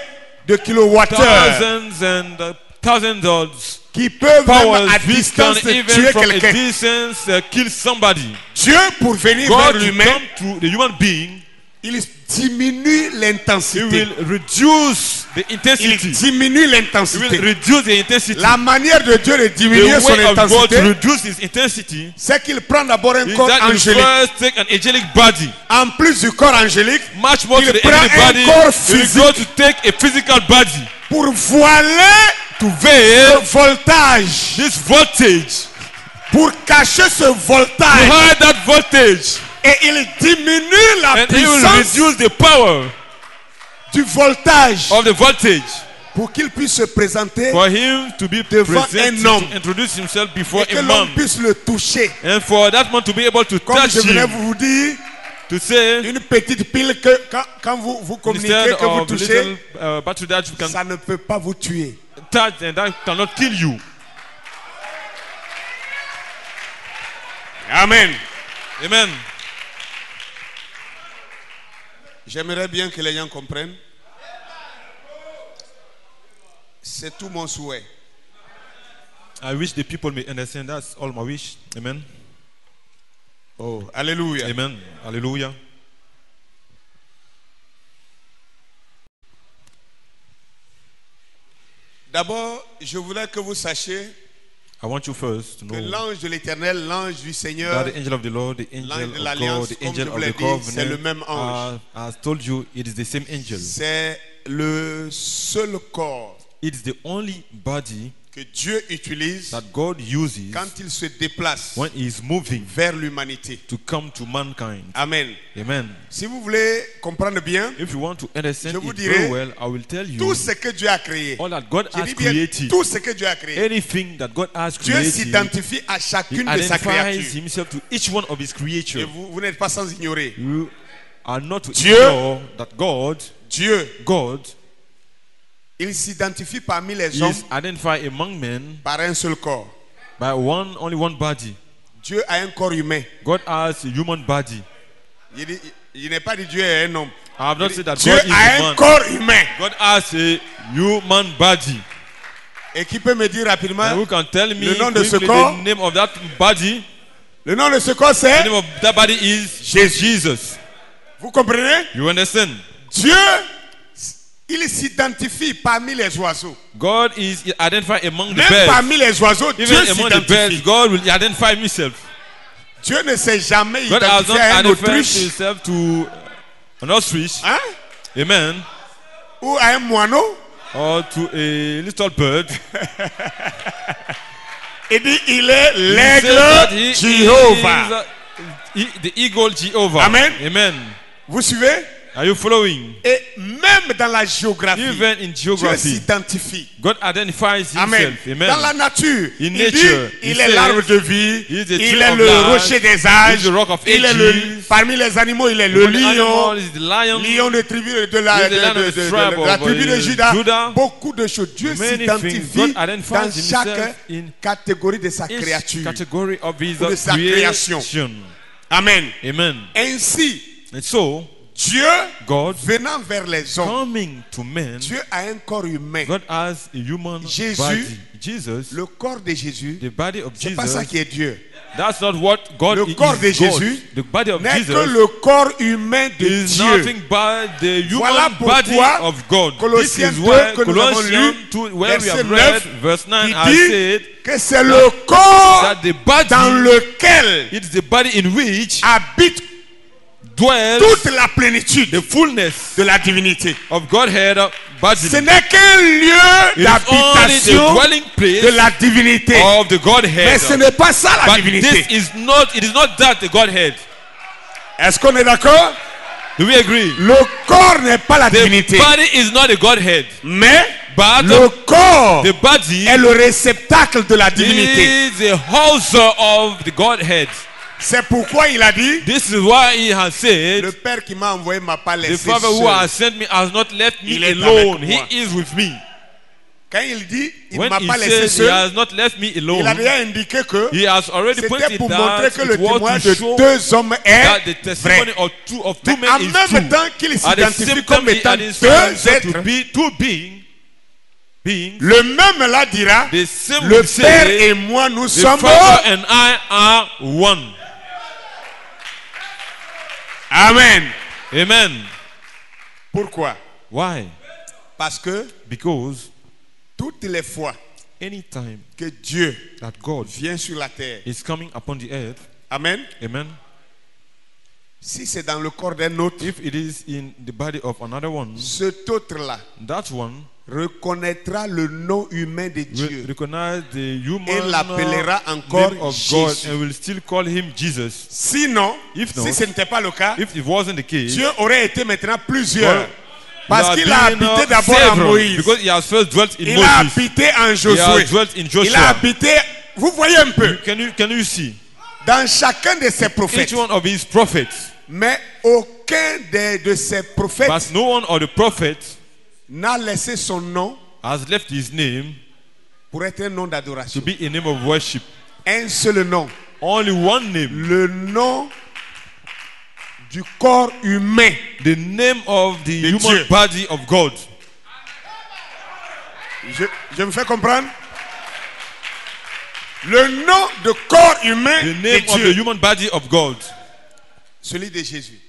de kilowattheures thousands and thousands of qui peuvent même powers à which can distance tuer even from a quelqu'un. distance kill somebody. Dieu, pour venir God vers to l'humain, come to the human being, il diminue He l'intensité. will reduce the Il intensity. diminue He will l'intensité. reduce the intensity. La manière de Dieu de The diminuer son way of God intensité, to reduce His intensity c'est qu'il prend d'abord un is corps that He angélique. first take an angelic body, En plus du corps angélique, much more Il to the prend angelic un body. corps He will physique. go to take a physical body pour voiler to le veil voltage, this voltage, pour cacher ce to voltage. hide that voltage, Et il diminue la and He will puissance reduce the power du voltage of the voltage pour qu'il puisse se présenter for Him to be Devant present, un homme. to introduce Himself before et que a l'homme man, puisse le toucher. and for that man to be able to Comme touch je venais Him, vous dire, to say une petite pile que quand vous communiquez, instead que vous of the touchez, little battery that you can ça ne peut pas vous tuer. touch and that cannot kill you. Amen. Amen. J'aimerais bien que les gens comprennent. C'est tout mon souhait. I wish the people may understand. That's all my wish. Amen. Oh, alléluia. Amen. Hallelujah. D'abord, je voudrais que vous sachiez I want you first to que know l'ange de l'Éternel, l'ange du Seigneur, that the angel of the Lord, the angel l'ange de of l'Alliance, God, the comme je angel vous of l'ai the dit, c'est le covenant même ange. has told you it is the same angel. C'est le seul corps It's the only body que Dieu utilise that God uses quand il se déplace when He is moving vers l'humanité. to come to mankind. Amen. Amen. Si vous voulez comprendre bien, If you want to understand Je vous it dirai very well, I will tell you tout ce que Dieu a créé, all that God je has dis bien created. tout ce que Dieu a créé, Anything that God has Dieu created, s'identifie à He chacune de sa identifies créature. Himself to each one of His Et creatures. vous n'êtes pas sans ignorer. You are not to Dieu- ignore that God, Il s'identifie parmi les hommes is identified among men par un seul corps. by only one body. Dieu a un corps humain. God has a human body. Il n'est pas dit Dieu est un homme. I have not said that Dieu God is a a un man. corps humain. God has a human body. Et qui peut me dire rapidement, And who can tell me le nom de ce quickly corps? the name of that body? le nom de ce corps The c'est, name of that body is Jesus. vous comprenez? You understand? Dieu, il s'identifie parmi les oiseaux. God is identified among the Même birds. parmi les oiseaux, Dieu Even among the birds, s'identifie. God will identify Himself. Dieu ne s'est jamais God has identifié not à un identified autruche, Himself to an ostrich, hein? amen, ou à un moineau. or to a little bird. Il dit, il est He says that l'aigle he Jéhovah. is the eagle Jehovah. Amen. Amen. Vous suivez? Are you following? Et même dans la géographie, Even in Dieu geography, s'identifie. God identifies Amen. himself. Amen. Dans la nature, In il nature, dit, he il est says, l'arbre de vie, he is the il tree est of le life, rocher des he âges, is the rock of il est ages. parmi les animaux, il est le Among the lion, animals, he is the lion. lion de tribu de He is the lion of the tribe la of, tribu de Juda. Judah. Beaucoup de choses. Dieu Many s'identifie things. God identifies dans himself chaque in catégorie de sa Each créature. category of his de sa création. creation. Amen. Amen. Ainsi, And so, Dieu God venant vers les hommes, coming to men, Dieu a un corps humain. God has a human Jésus, body. Jesus, Le corps de Jésus, the body of c'est pas ça Jesus, qui est Dieu. that's not what God Le is. corps de God. Jésus The body of N'est que Jesus le corps humain de is Dieu. nothing but the human Voilà body pourquoi of God. This Colossiens is 2 why que nous avons Colossians lu, 2, where we verset have read, 9, verse 9, qui has dit said que c'est le corps that the body, dans lequel it's the body in which habite dwells toute la plénitude the fullness de la divinité. of Godhead body. Ce n'est qu'un lieu It is only the d'habitation dwelling place de la divinité. of the Godhead. Mais ce n'est pas ça la But divinité. this is not, it is not that the Godhead. Est-ce qu'on est d'accord? Do we agree? Le corps n'est pas la The divinité. body is not the Godhead. Mais But le corps the body est le réceptacle de la divinité. is the houser of the Godhead. C'est pourquoi il a dit, This is why he has said, le Père qui m'a envoyé m'a pas the laissé Father who seul. has sent me has not left me Il est alone. avec He moi. is with me. Quand il dit, il When m'a he pas laissé says he seul, has not left me il a alone, déjà indiqué que he has already c'était pointed pour montrer that que le it was témoin to de show deux hommes that est the testimony vrai. of two Mais men en is même true. temps qu'il At the s'identifie same comme time, he étant identifies deux to êtres, be two beings. le même là dira, The same le will Père say, et moi nous the sommes Father and I are one. Amen. Amen. Pourquoi? Why? Parce que Because toutes les fois anytime que Dieu that God vient sur la terre, is coming upon the earth, Amen, amen, si c'est dans le corps d'un autre, if it is in the body of another one, cet autre-là that one reconnaîtra le nom humain de will Dieu recognize the et human l'appellera encore name of God Jésus. and will still call him Jesus. Sinon, If not, si ce n'était pas le cas, If it wasn't the case, Dieu aurait été maintenant plusieurs. God Parce would qu'il have a been, habité d'abord en several, Moïse. because he has first dwelt in Il a Moses. habité en He Josué. has dwelt in Il a Joshua. habité, vous voyez un peu, Can you see? dans chacun de ses prophètes. Each one of his prophets, Mais aucun de ces prophètes but no one of the prophets n'a laissé son nom has left his name pour être un nom to d'adoration. be a name of worship. Un seul nom. Only one name, Le nom du corps humain. the name of the human Dieu. body of God. Je me fais comprendre? Le nom de corps humain The de name of the Dieu. human body of God, Celui de Jésus.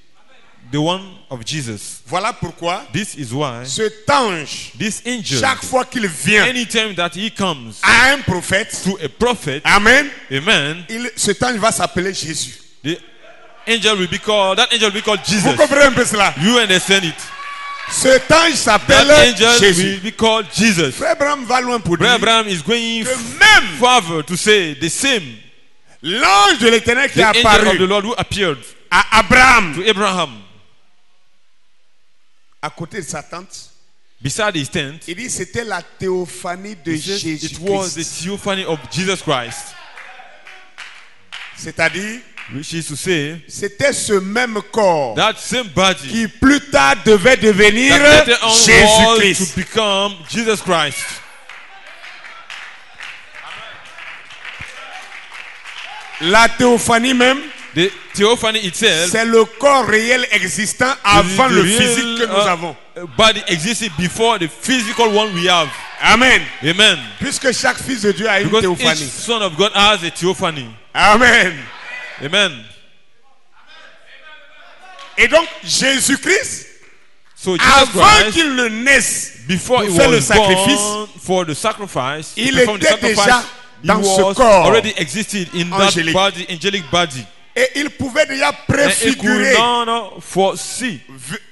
the one of Jesus. Voilà pourquoi This is why cet ange, this angel, chaque fois qu'il vient anytime that he comes à un prophète, to a prophet, Amen, amen, cet ange va s'appeler Jésus. the angel will be called, that angel will be called Vous Jesus. comprenez un peu cela? You understand it? Cet ange s'appelle That angel Jésus. will be called Jesus. Frère Abraham va loin pour Brother dire Abraham is going que même further to say the same. l'ange de l'Éternel qui The est angel of the apparu Lord who appeared à Abraham to Abraham à côté de sa tente, beside his tent, il dit c'était la théophanie de he says it was the Jésus-Christ. theophany of Jesus Christ, C'est-à-dire, which is to say c'était ce même corps that same body qui plus tard devait devenir that later on was Jésus-Christ. to become Jesus Christ. La théophanie même, The theophany itself c'est le corps réel existant avant is the le real, physique que nous avons. body existed before the physical one we have. Amen. Amen. Puisque chaque fils de Dieu a une Because each théophanie. son of God has a theophany. Amen. Amen. Et donc, Jésus-Christ, So Jesus avant Christ, qu'il ne naisse before he pour faire le was sacrifice, born for the sacrifice, il perform the était sacrifice, déjà he dans ce was corps already existed in that angélique. body, angelic body. et il pouvait déjà And he could préfigurer, now foresee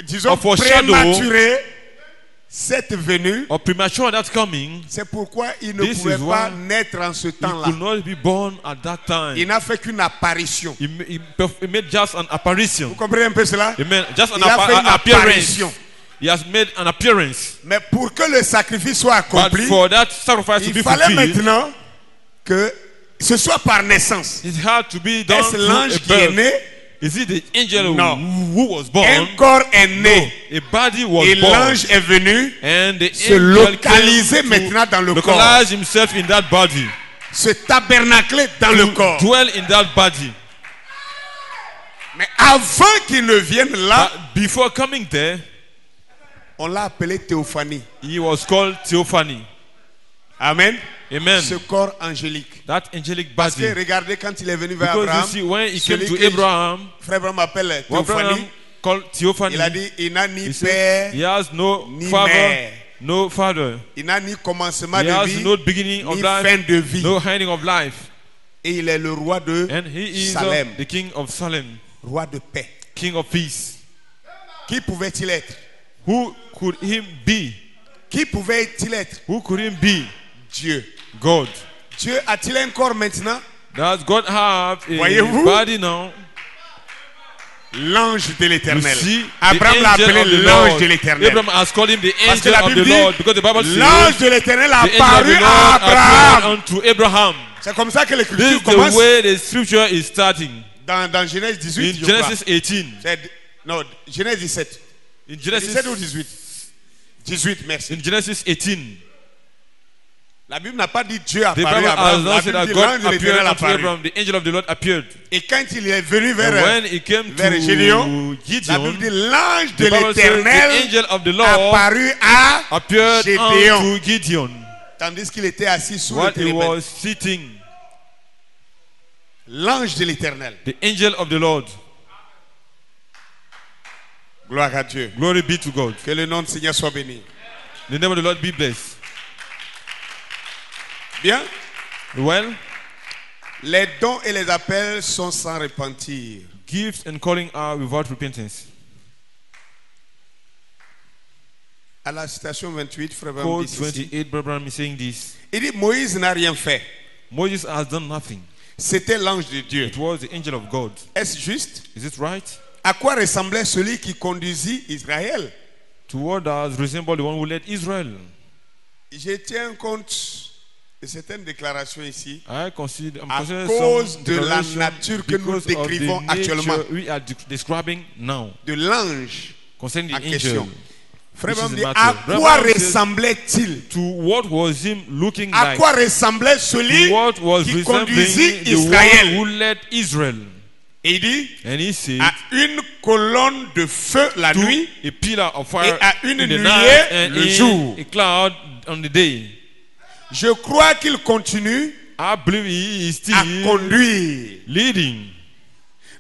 disons, or foreshadow prématurer cette venue. or premature that coming. C'est pourquoi il ne This pouvait is pas why naître en ce He temps-là. could not be born at that time. Il n'a fait qu'une apparition. He made just an apparition. Vous comprenez un peu cela? Amen. Just an Il a fait une appearance. apparition. He has made an appearance. Mais pour que le sacrifice soit But accompli, for that sacrifice to il be fallait fulfilled, maintenant que ce soit par naissance. it had to be done Est-ce through l'ange a qui est birth. né? Is it the angel No. who was born? Un corps est No, né. a body was Et born. l'ange est venu And the se angel localiser came maintenant dans le to corps. localize himself in that body. Se tabernacler dans le corps. Dwell in that body. Mais avant qu'il ne vienne là, But before coming there, on l'a appelé théophanie. he was called Theophany. Amen. Amen. Ce corps angélique. That angelic Parce body. que regardez quand il est venu vers Because Abraham, you see, when he came celui to que Abraham, Frère Abraham appelle what Abraham théophanie, called Theophany, il a dit il n'a ni he said, père, he has no ni father, mère. no father. il n'a ni commencement He de has vie, no beginning of ni fin life, de vie. no ending of life. Et il est le roi de And he is Salem, the king of Salem, roi de paix. king of peace. Qui pouvait-il être? Who could him be? Qui pouvait-il être? Who could him be? Dieu. God. Dieu a-t-il un corps maintenant? Does God have a Voyez-vous? body now? L'ange de You l'éternel. see, Abraham l'a the angel appelé of the l'ange Lord. de l'éternel. Abraham has called him the Parce que angel la of the Bible Lord dit, because the Bible says l'ange de l'éternel a the angel of apparu the à Lord appeared Abraham. unto Abraham. C'est comme ça que This l'écriture is the commence way the scripture is starting. dans Genèse 18. In je crois. Genesis 18. Non, Genèse 17. In 17 ou Genesis, 18? 18, merci. in Genesis 18. La Bible n'a pas dit Dieu The apparu Bible à has Abraham. La not said Bible that dit God l'ange de appeared l'éternel unto apparu. Abraham. The angel of the Lord appeared. Et quand il est venu And vers when he came vers to Gédéon, la Gideon, Bible dit l'ange the de Bible says the l'éternel angel of the Lord apparu à appeared Gédéon. unto Gideon Tandis qu'il était assis sous le while he térébinthe. was sitting. L'ange de l'éternel. The angel of the Lord. Gloire à Dieu. Glory be to God. Que le nom du Seigneur soit béni. The name of the Lord be blessed. Bien. Well, Les dons et les appels sont sans repentir. gifts and calling are without repentance. À la citation 28, Frère Branham Code dit ceci. 28, Brother Branham is saying this. Il dit Moïse n'a rien fait. Moses has done nothing. C'était l'ange de Dieu. It was the angel of God. Est-ce juste? Is it right? À quoi ressemblait celui qui conduisit Israël? To what does resemble the one who led Israel? Je tiens compte de certaines déclarations ici I consider, I'm à considering cause some de la declaration nature que nous because of the décrivons actuellement, nature we are describing now de l'ange concerning en the angel. question. Frère Which is Branham the dit, matter. à Brother quoi Branham says, ressemblait-il? To what was him looking À like? quoi ressemblait celui To what was qui resembling conduisit the one Israël? who led Israel? Et il dit, And he said, à une colonne de feu la to nuit a pillar of fire et à une in the nuée night and le in jour. a cloud on the day. Je crois qu'il continue I believe he is à still conduire. leading.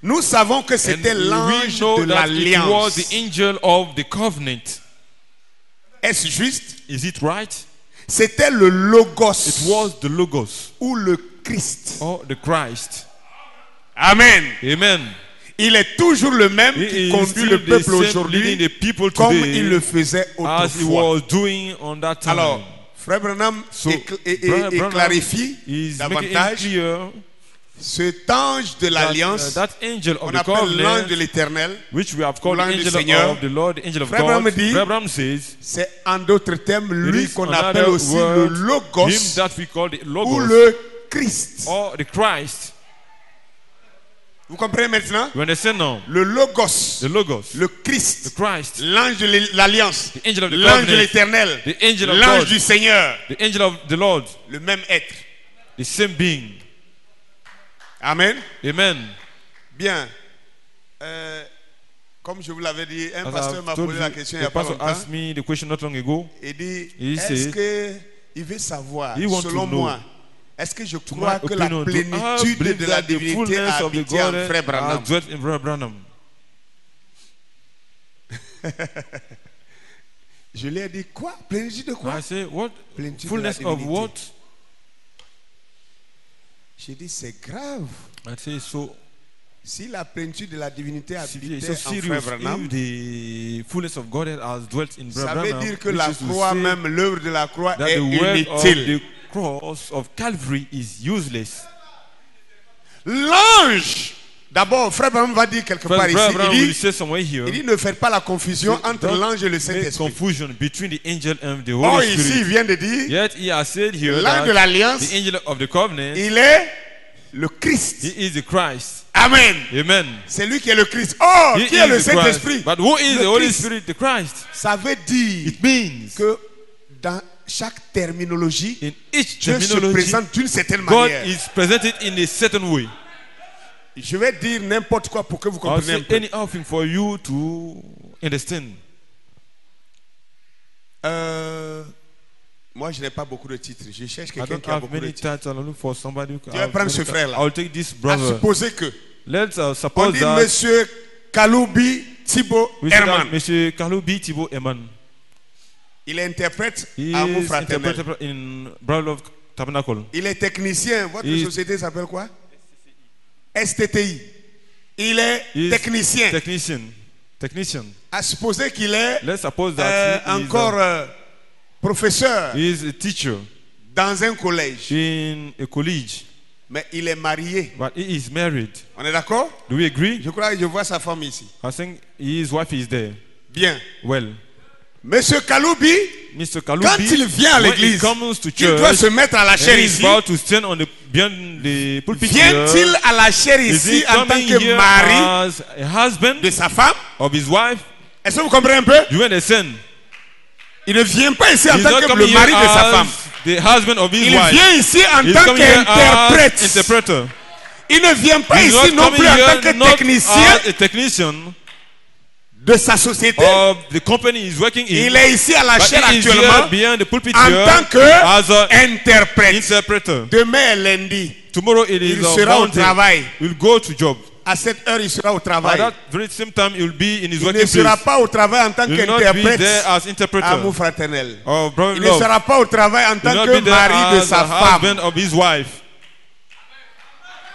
Nous savons que And c'était we l'ange know de that it was the l'alliance. angel of the covenant. Est-ce juste? Is it right? C'était le Logos It was the Logos ou le Christ. or the Christ. Amen. Amen. Il est toujours le même He qui is conduit still le the peuple same leading aujourd'hui the people comme il today le faisait as he autrefois. was doing on that time. Alors, Frère Branham So, Branham clarifie is making it davantage clear cet ange de l'alliance that angel of qu'on the appelle l'ange de covenant, l'éternel, which we have called the l'ange du angel Seigneur. of the Lord, the angel of Frère God. Branham dit, Abraham says, c'est en d'autres termes it lui is qu'on another appelle aussi le word, him Logos that we call the ou Logos le Christ. or the Christ. Vous comprenez maintenant? You understand now? Le Logos, The Logos, le the Christ, Christ, l'ange de l'alliance, the angel of the l'ange de covenant, l'éternel, the angel of l'ange God, du Seigneur, the angel of the Lord, le même être. the same being. Amen. Amen. Bien. Comme je vous l'avais dit, un As pasteur I've m'a told posé you, la question il n'y a the pas pastor longtemps. asked me the question not long ago. Il dit, He est-ce said, qu'il veut savoir, he wants to selon know, moi, est-ce que je To my crois que la opinion, do I plénitude believe de la that the divinité fullness a of the habité en Godhead Frère Branham? has dwelt in Brother Branham? Je lui ai dit, quoi? Plénitude de quoi? I say, what? Plénitude Fullness de la of divinité. what? J'ai dit, c'est grave. I say, so Si la plénitude de la divinité habitait so en Frère serious Branham, if the fullness of Godhead has dwelt in ça Brother veut Branham, dire que which la is to croix say même, l'œuvre de la croix that est the work of inutile. the cross of Calvary is useless. L'ange D'abord, Frère Branham va dire quelque part First, ici, Brother Branham will il say somewhere here. dit ne faites pas la confusion entre Don't l'ange et le make Saint-Esprit. confusion between the angel and the Or Holy ici, il Spirit. vient de dire, Yet he has said here l'ange de that l'alliance, the angel of the covenant, il est le Christ. he is the Christ. Amen. Amen. C'est lui qui est le Christ. Oh, He qui est le is the Christ. Saint-Esprit? But who is Le the Holy Christ. Spirit? The Christ. Ça veut dire It means que dans chaque terminologie, in each Dieu se terminology, présente d'une certaine God manière. is presented in a certain way. Je vais dire n'importe quoi pour que vous I'll compreniez un say peu. any other thing for you to understand. Moi, je n'ai pas beaucoup de titres. Je cherche I quelqu'un don't qui a have beaucoup de many titres. titles. I'll look for somebody who can. Tu vas prendre ce frère-là. I'll take this À brother. supposer que Let's on suppose dit that Monsieur Kaloubi Thibaut we say that Herman. Monsieur Carlo B. Thibaut Eman. Il interprète He Amour is Fraternel. interpreted in Brother of Tabernacle. Il est technicien. Votre Il- société s'appelle quoi? STTI. Il est He is technicien. Technician. À supposer qu'il est Let's suppose that he is, encore professeur he is a teacher dans un collège. in a college, Mais il est marié. but he is married. On est d'accord? Do we agree? Je crois que je vois sa femme ici. I think his wife is there. Bien. Well, Monsieur Kaloubi, Mr. Kaloubi, quand il vient à when he l'église, comes to il doit church, se mettre à la chair and he is ici. about to stand on the behind the pulpit Vient-il here, à la chair is ici he en tant coming que here mari as a husband de sa femme? of his wife? Est-ce que vous comprenez un peu? You understand? Il ne vient pas ici en He's tant not que coming le here mari de sa femme. as the husband of his Il wife. vient ici en He's tant coming here qu'interprète. as interpreter. Il ne vient pas He's ici not non coming plus en tant here que not technicien as a technician de sa société. of the company he's working in. Il est ici à la But chair he is actuellement here behind the pulpit en here tant as an qu'interprète. interpreter. Demain est lundi. Tomorrow it is Il sera au Monday. travail. He'll go to job. À cette heure, il sera au At travail. that very same time, he'll be in his Il working ne sera place. pas au travail en tant He will not be qu'interprète there as interpreter amour fraternel. or brother Il ne love. sera pas au travail en He tant will not que be there mari de as sa a femme. husband of his wife.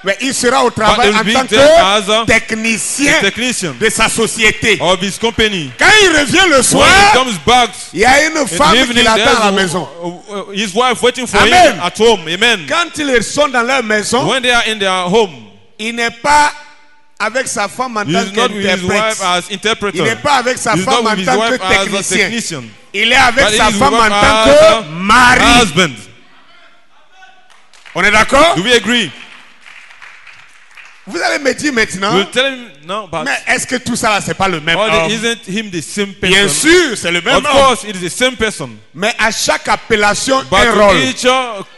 Mais il sera au travail But en he'll be tant there as a que technicien A technician de sa société. of his company. Quand il revient le When he soir, comes back il y a une in femme the qui evening, l'attend à la there's maison. his wife waiting for Amen. him at home. Amen. Quand ils sont dans leur maison, When they are in their home, il n'est pas avec sa femme en he tant is not with his qu'interprète. wife as interpreter. Il n'est pas avec sa He is femme not en with his tant wife que as a technicien. technician. Il est avec But sa he is femme with en her tant as que a mari. husband. On est d'accord? Do we agree? Vous allez me dire maintenant, We'll tell him no, but mais est-ce que tout ça là, c'est pas le même or homme? isn't him the same Bien person? sûr, c'est le même Of homme. course, it is the same person. Mais à chaque appellation, But un to rôle. each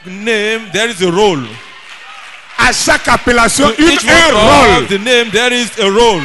name, there is a role. À chaque appellation, To each un one rôle. of the name, there is a role.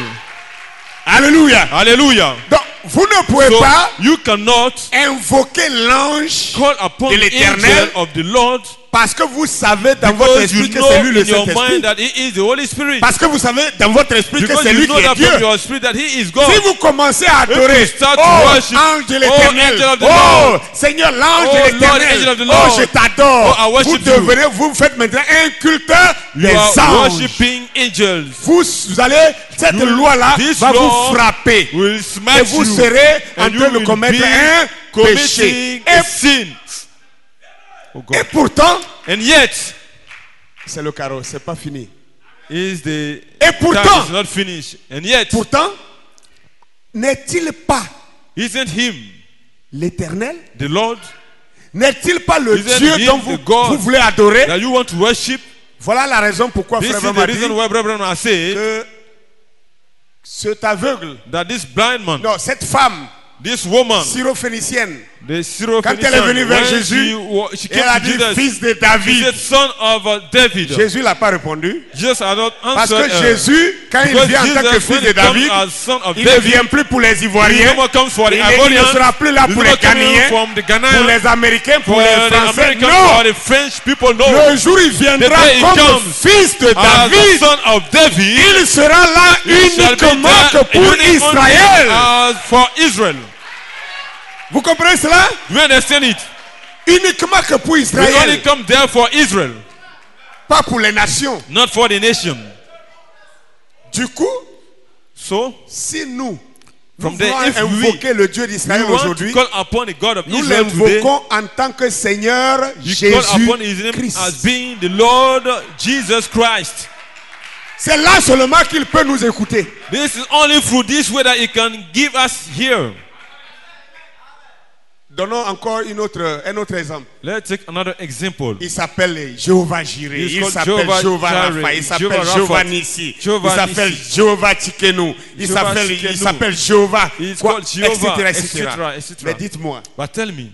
Alléluia. Hallelujah. Donc, vous ne pouvez So pas you cannot invoquer l'ange call upon de the l'Éternel angel of the Lord parce que vous savez dans votre because you esprit que know c'est lui le in your Saint-Esprit. mind that he is the Holy Spirit. Parce que vous savez dans votre esprit que Because c'est you lui know qui est that Dieu. from your spirit that he is God. Si vous commencez à adorer, you start to oh worship, ange de oh, l'Éternel, angel of the oh Lord, Seigneur l'ange oh, de Lord, l'Éternel, angel of the oh Lord, je t'adore, oh, I worship vous faites maintenant un culte des You are anges. worshiping angels. Vous allez, cette loi-là this va law vous frapper will et smash vous you serez en and you train de will commettre be un péché. committing a sin. Oh Et God. pourtant, And yet, c'est le carreau, c'est pas fini. is the Et pourtant, time is not finished. And yet, pourtant, n'est-il pas isn't him l'Éternel? the Lord N'est-il pas le Isn't Dieu he dont the God vous voulez adorer? that you want to worship? Voilà la raison pourquoi This Frère is the Branham a dit reason why Brother Branham has said que cet aveugle, that this blind man, non, cette femme this woman, syrophénicienne, the Syrophoenician, quand elle est venue vers when Jésus, she elle came a to dit Jesus, fils de she David. said, son of David. Jésus l'a pas répondu. Jesus had not Parce answered que her. Jésus, quand il Because vient en tant que Jesus, fils when de he comes David, as son of il ne David, vient plus pour les he Ivoiriens, no more comes for the il ne Ivorians, sera plus là he's pour not les coming Ghanéens, from the pour Ghanaians, les Américains, pour for les the Français. Americans, Non! or the French people. No, Le jour il viendra The day he comme comes fils de as the David, son of David, il sera là he shall be uniquement there que pour uniquely Israël. as for Israel. Vous comprenez cela? You understand it? Uniquement que pour We only Israël, come there for Israel, pas pour les nations. not for the nation. Du coup, So, si nous From voulons there, if we invoquer le Dieu we d'Israël want to aujourd'hui, call upon the God of nous Israel today. l'invoquons en tant que Seigneur You call upon His Jésus name Christ. as being the Lord Jesus Christ. C'est là seulement qu'il peut nous écouter. This is only through this way that He can give us here. Donnons encore un autre exemple. Let's take another example. Il s'appelle Jéhovah Jireh, He's il called s'appelle Jehovah Jéhovah Jireh, Rapha, il s'appelle Jehovah Jéhovah Rapha, Nissi, Jehovah il s'appelle Nissi. Jéhovah Tsikenu, il Jehovah s'appelle Tsikenu. Jéhovah, He's quoi, called Jehovah, etc. etc. Mais dites-moi, But tell me,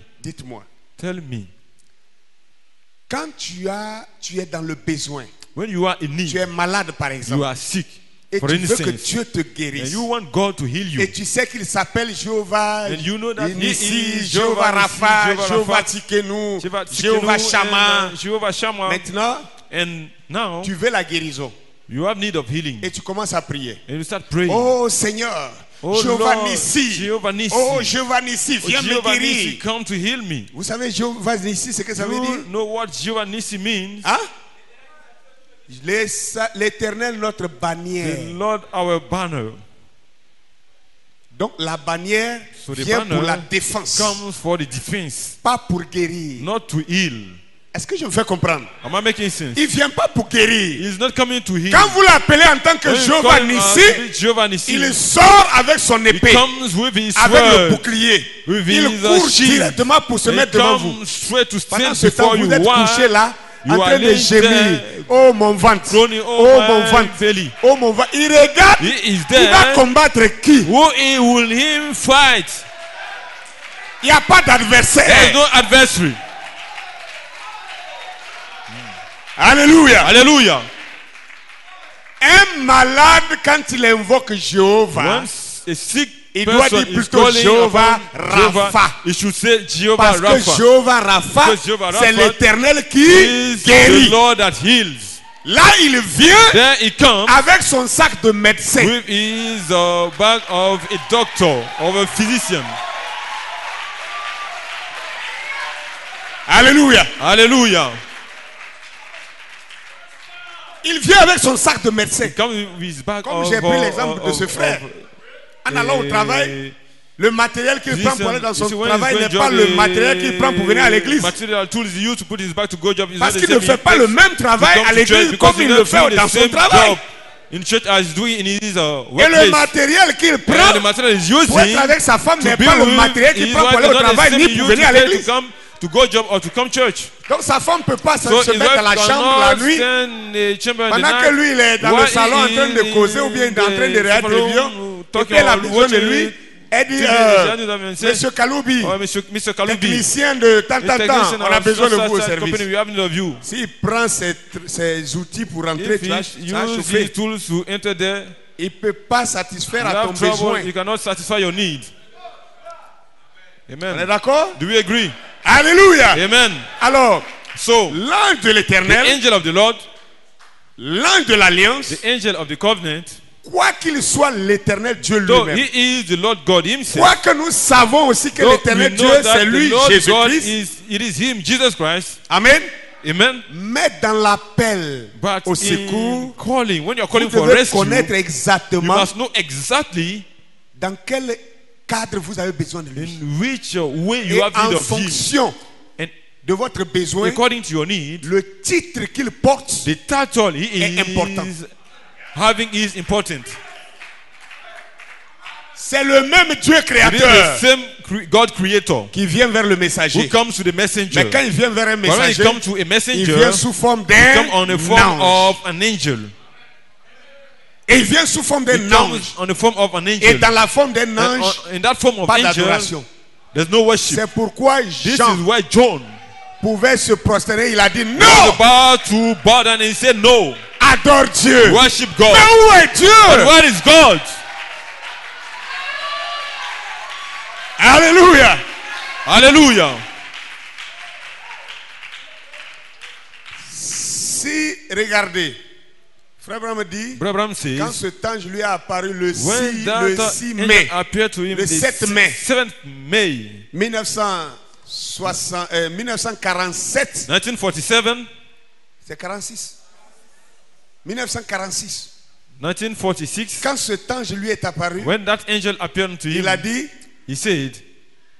quand tu es dans le besoin, when you are in tu need, es malade par you exemple, are sick, et for tu veux que instance, Dieu te and guérisse, you want God to heal you, et tu sais qu'il s'appelle Jéhovah and you know that He Nissi, is Jéhovah Rapha, Jehovah Jéhovah Rapha, Tsikenu, Jehovah Tsikenu, Jéhovah Shammah. and, Jehovah Shammah. Maintenant, And now tu veux la guérison you have need of healing, et tu commences à prier. and you start praying. Oh Seigneur, Oh Jéhovah Lord, Nissi, Jehovah Nissi. oh Jéhovah Nissi, Oh, viens me Jehovah Nissi, guérir. come to heal me. Vous savez Jéhovah Nissi, ce que ça veut You dire? know what Jehovah Nissi means? Hein? L'Éternel notre bannière. The Lord our banner. Donc la bannière So the vient pour banner la défense, comes for the defense, pas pour guérir. not to heal. Est-ce que je me fais comprendre? Am I making sense? Il vient pas pour guérir. He's not coming to heal. Quand vous l'appelez en tant que When you Jéhovah call him, Nissi, Jehovah Nissi, il sort avec son he épée, comes with his avec le sword, bouclier. with Il his court shield. directement pour se He mettre devant vous. comes straight to Pendant stand ce temps, before you. vous êtes couché Why? là, en You train are de laying gémir. there, Oh mon ventre, groaning, oh oh mon my ventre, belly. oh mon ventre. Il regarde, He is il va there. combattre qui? Who he will him fight? Il n'y a pas There is d'adversaire. no adversary. Alléluia. Hallelujah. Un malade, quand il invoque Jéhovah, Once a sick il doit person dire is plutôt calling Jéhovah upon Jehovah, Rapha. he should say Jehovah Parce que Rapha. Jéhovah Rapha, Because Jehovah c'est Rapha l'Éternel qui is the guérit. Lord that heals. Là, il vient There he comes avec son sac de médecin. with his bag of a doctor, of a physician. Alléluia. Hallelujah. Il vient avec son sac de médecin. He comes with his bag Comme of, j'ai pris l'exemple de ce frère. En allant au travail, le matériel qu'il prend pour aller dans son travail n'est pas le matériel qu'il prend pour venir à l'église. Material tools he used to put his bag to go job is Parce not the qu'il ne same fait pas le même travail à l'église comme il le fait dans son travail. in church as doing in his Et le workplace. matériel qu'il And prend the material he's using pour être avec sa femme to n'est be pas le with matériel qu'il his prend pour wife aller is au not the travail same ni he pour used venir à to take l'église. to come to go job or to come church. Donc sa femme ne peut pas se So his mettre dans la wife chambre la cannot nuit stand in the chamber in the pendant que night lui il est dans le while salon en he train de is causer ou bien in en train de the regarder la télévision. room, Et talking puis elle a or besoin de watching lui. it. Elle dit, Monsieur Kaloubi, Oh, Mr. Kaloubi, technicien de tant, tant, tant, on a besoin de vous au company, service. we have need of you. S'il prend ses outils pour rentrer, If tu vas he chauffer. uses his tools to enter there, Il ne peut pas satisfaire you à ton have trouble, besoin. you cannot satisfy your need. On est Amen. d'accord? Do we agree? Alléluia. Amen. Alors, So, l'ange de the l'éternel, angel of the Lord, l'ange de l'alliance, the angel of the covenant, quoi qu'il soit l'éternel Dieu though lui-même. he is the Lord God himself, Quoi que nous savons aussi que though l'éternel we Dieu, know that c'est lui, the Lord God Jésus-Christ. it is him, Jesus Christ. Amen. Amen. Mais dans l'appel But au in secours, calling, when you are vous calling for devez rescue, connaître you exactement must know exactly dans quel cadre vous avez besoin de lui. in which way you Et have need en of him. fonction And de votre besoin, according to your need, le titre qu'il porte the title he est important. is having is important. C'est le même Dieu It is the créateur same God creator qui vient vers le who messager. comes to the messenger. Mais quand il vient vers un But when he messager, comes to a il messenger, vient sous forme he comes on d'un the form ange. of an angel. Et il vient sous forme He d'un comes ange. on the form of an Et angel. dans la forme d'un And ange, in that form of pas angel, d'adoration. there's no worship. C'est pourquoi This Jean is why John pouvait se prosterner. Il a dit was non, about to bow down and he said, no, adore Dieu. worship God. Mais où est But Dieu? where is God? Alléluia. Hallelujah. Si, regardez, Frère Abraham dit, Brother Abraham quand says, cet ange lui a apparu le 6 when that angel mai appeared to him le the 7 mai. 7th May 1947, 1947, c'est 46. 1946. 1946, Quand cet ange lui est apparu, when that angel appeared to him, il a dit, he said,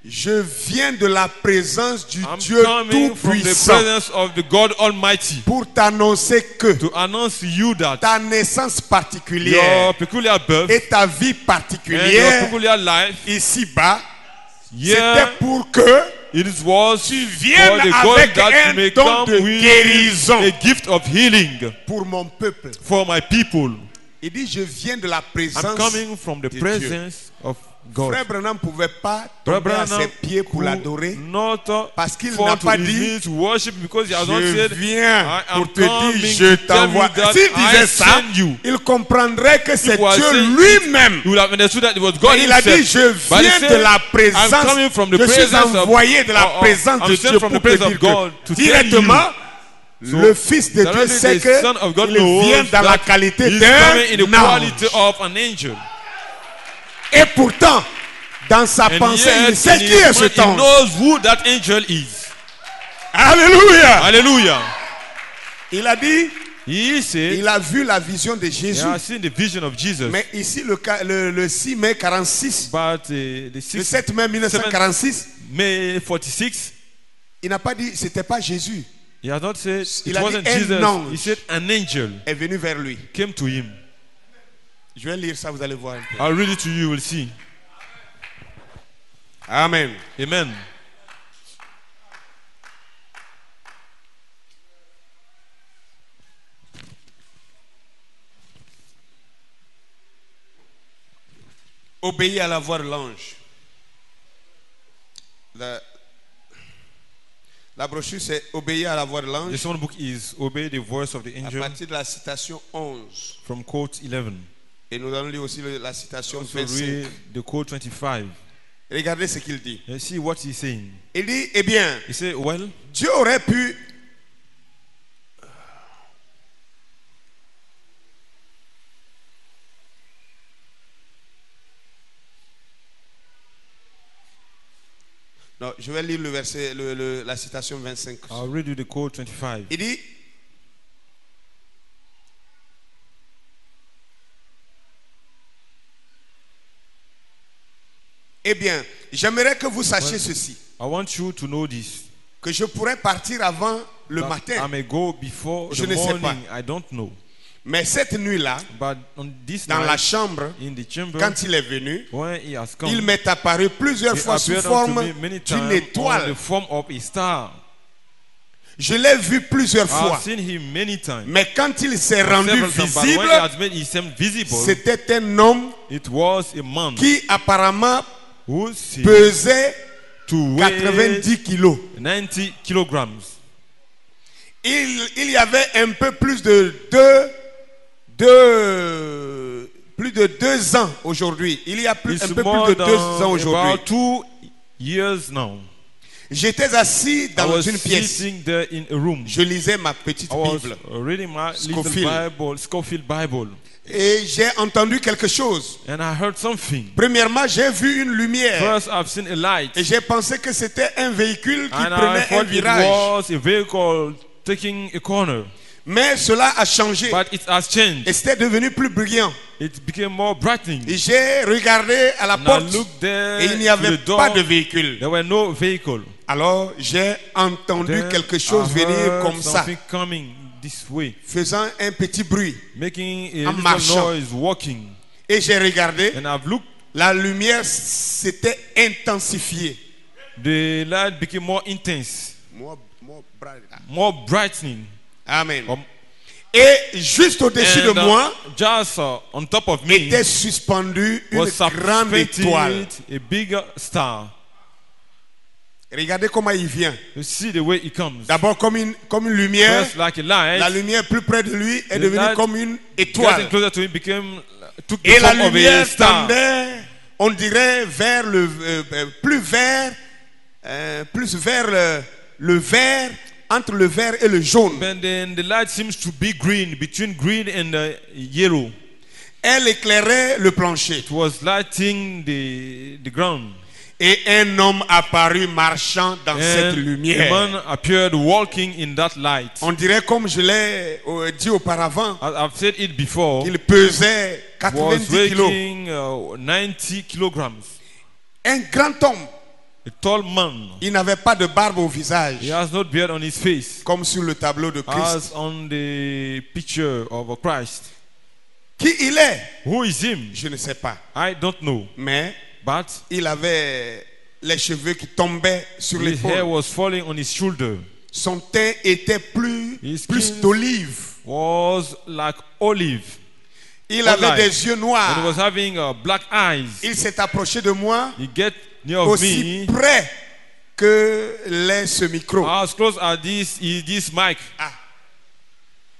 je viens de la présence du I'm Dieu coming from the Tout-Puissant presence of the God Almighty pour t'annoncer que to announce to you that ta naissance particulière your peculiar birth et ta vie and your particulière peculiar life, ici-bas, here c'était pour que it was tu for viennes the God avec that you un may don come de with guérison a gift of healing pour mon peuple. for my people. Il dit, je viens de la I'm présence. coming from the de Dieu. presence of God. Frère Branham ne pouvait pas Brother tomber à Branham ses pieds pour could l'adorer not parce qu'il fall n'a to pas his dit, knees to worship because he has not je said, viens I am pour te dire, coming je to tell t'envoie. you that S'il I disait ça, send you. il comprendrait que c'est If he was Dieu saying lui-même. You would have understood that it was God Mais il a dit, himself. je But he viens said, de la I'm présence, coming from the je suis presence of- envoyé de la présence I'm de sent Dieu from pour the te presence dire of God que to tell directement, le Fils de Dieu directly sait the Son of God qu'il vient knows dans la that qualité he's coming in the d'un quality ange. of an angel. Et pourtant, dans sa And pensée, yet, il sait in qui his est mind, cet he ange. knows who that angel is. Alléluia. Hallelujah. Il a dit, He said, il a vu la vision de he Jésus. has seen the vision of Jesus. Mais ici, le 6 mai 46, But the le 6th 7 mai 1946, May 46, il n'a pas dit, c'était pas Jésus, he has not said Il it a wasn't dit un Jesus. ange. He said an angel est venu vers lui. came to him. Je vais lire ça, vous allez voir un peu. I'll read it to you, you will see. Amen. Amen. Obéis à la voix de l'ange. La brochure, c'est Obéir à la voix de The l'ange second book is Obey the Voice of the à Angel partir de la citation 11. from quote 11. Et nous allons lire aussi la citation Also 25. read the quote 25. Regardez ce qu'il dit. And see what he's saying. Il dit, eh bien, He said, well, Dieu aurait pu... Non, je vais lire le verset, la citation 25. I'll read you the quote 25. Il dit, eh bien, j'aimerais que vous sachiez ceci, I want you to know this. que je pourrais partir avant le That I matin, may go before Je the ne sais pas. morning. I don't know. mais cette nuit-là, But on this dans la night, chambre, in the chamber, quand il est venu, when he has come, il m'est apparu plusieurs he fois sous appeared forme unto me many d'une times on étoile. the form of a star. Je l'ai vu plusieurs I've fois, seen him many times. mais quand il s'est rendu Several times, but when visible, he has made himself visible, c'était un homme it was a man qui apparemment who seemed pesait to weigh 90 kilos. 90 kilograms. Il y avait un peu plus de plus de 2 ans aujourd'hui. Il y a It's un peu more plus de 2 than ans aujourd'hui. about 2 years now. J'étais assis I dans was une pièce. sitting there in a room. Je lisais ma petite I was Bible. reading my Scofield. little Bible, Scofield Bible, Et j'ai entendu quelque chose. and I heard something. Premièrement, j'ai vu une lumière. First, I've seen a light, Et j'ai pensé que c'était un véhicule qui and I prenait un thought it virage. was a vehicle taking a corner. Mais cela a changé. But it has changed. Et c'était devenu plus brillant. It became more brightening. Et j'ai regardé à la And I porte. looked there Et il n'y to avait the door. pas de véhicule. There were no vehicle. Alors j'ai entendu Then quelque chose I venir heard comme ça, something coming this way, faisant un petit bruit. making a En little marchant. noise, walking. Et j'ai regardé, And I've looked. la lumière s'était intensifiée. The light became more intense, More bright. more brightening. Amen. Um, Et juste au-dessus de And moi just on top of me était suspendue une was grande étoile. suspended a bigger star. Regardez comment il vient. You see the way it comes. D'abord comme une lumière. First like a light. La lumière plus près de lui est The devenue light comme une Getting étoile. closer to him took the Et la form of a lumière star. tendait, on dirait, vers plus vers le vert, entre le vert et le jaune. But then the light seems to be green, between green and yellow. Elle éclairait le plancher. It was lighting the ground. Et un homme apparut marchant dans cette And a lumière. man appeared walking in that light. On dirait, comme je l'ai dit auparavant, As I've said it before, qu'il pesait was 90 kilos. weighing 90 kilograms. Un grand homme. a tall man. Il n'avait pas de barbe au visage, He has no beard on his face, comme sur le tableau de Christ. as on the picture of Christ. Qui il est? Who is him? Je ne sais pas. I don't know. Mais But il avait les cheveux qui tombaient sur his hair l'épaule. was falling on his shoulder. Son teint était plus His d'olive. was like olive. Il avait Olive. des yeux And he noirs. was having black eyes. Il s'est approché de moi He get near of aussi me près que l'est ce micro. as close as this mic. Ah.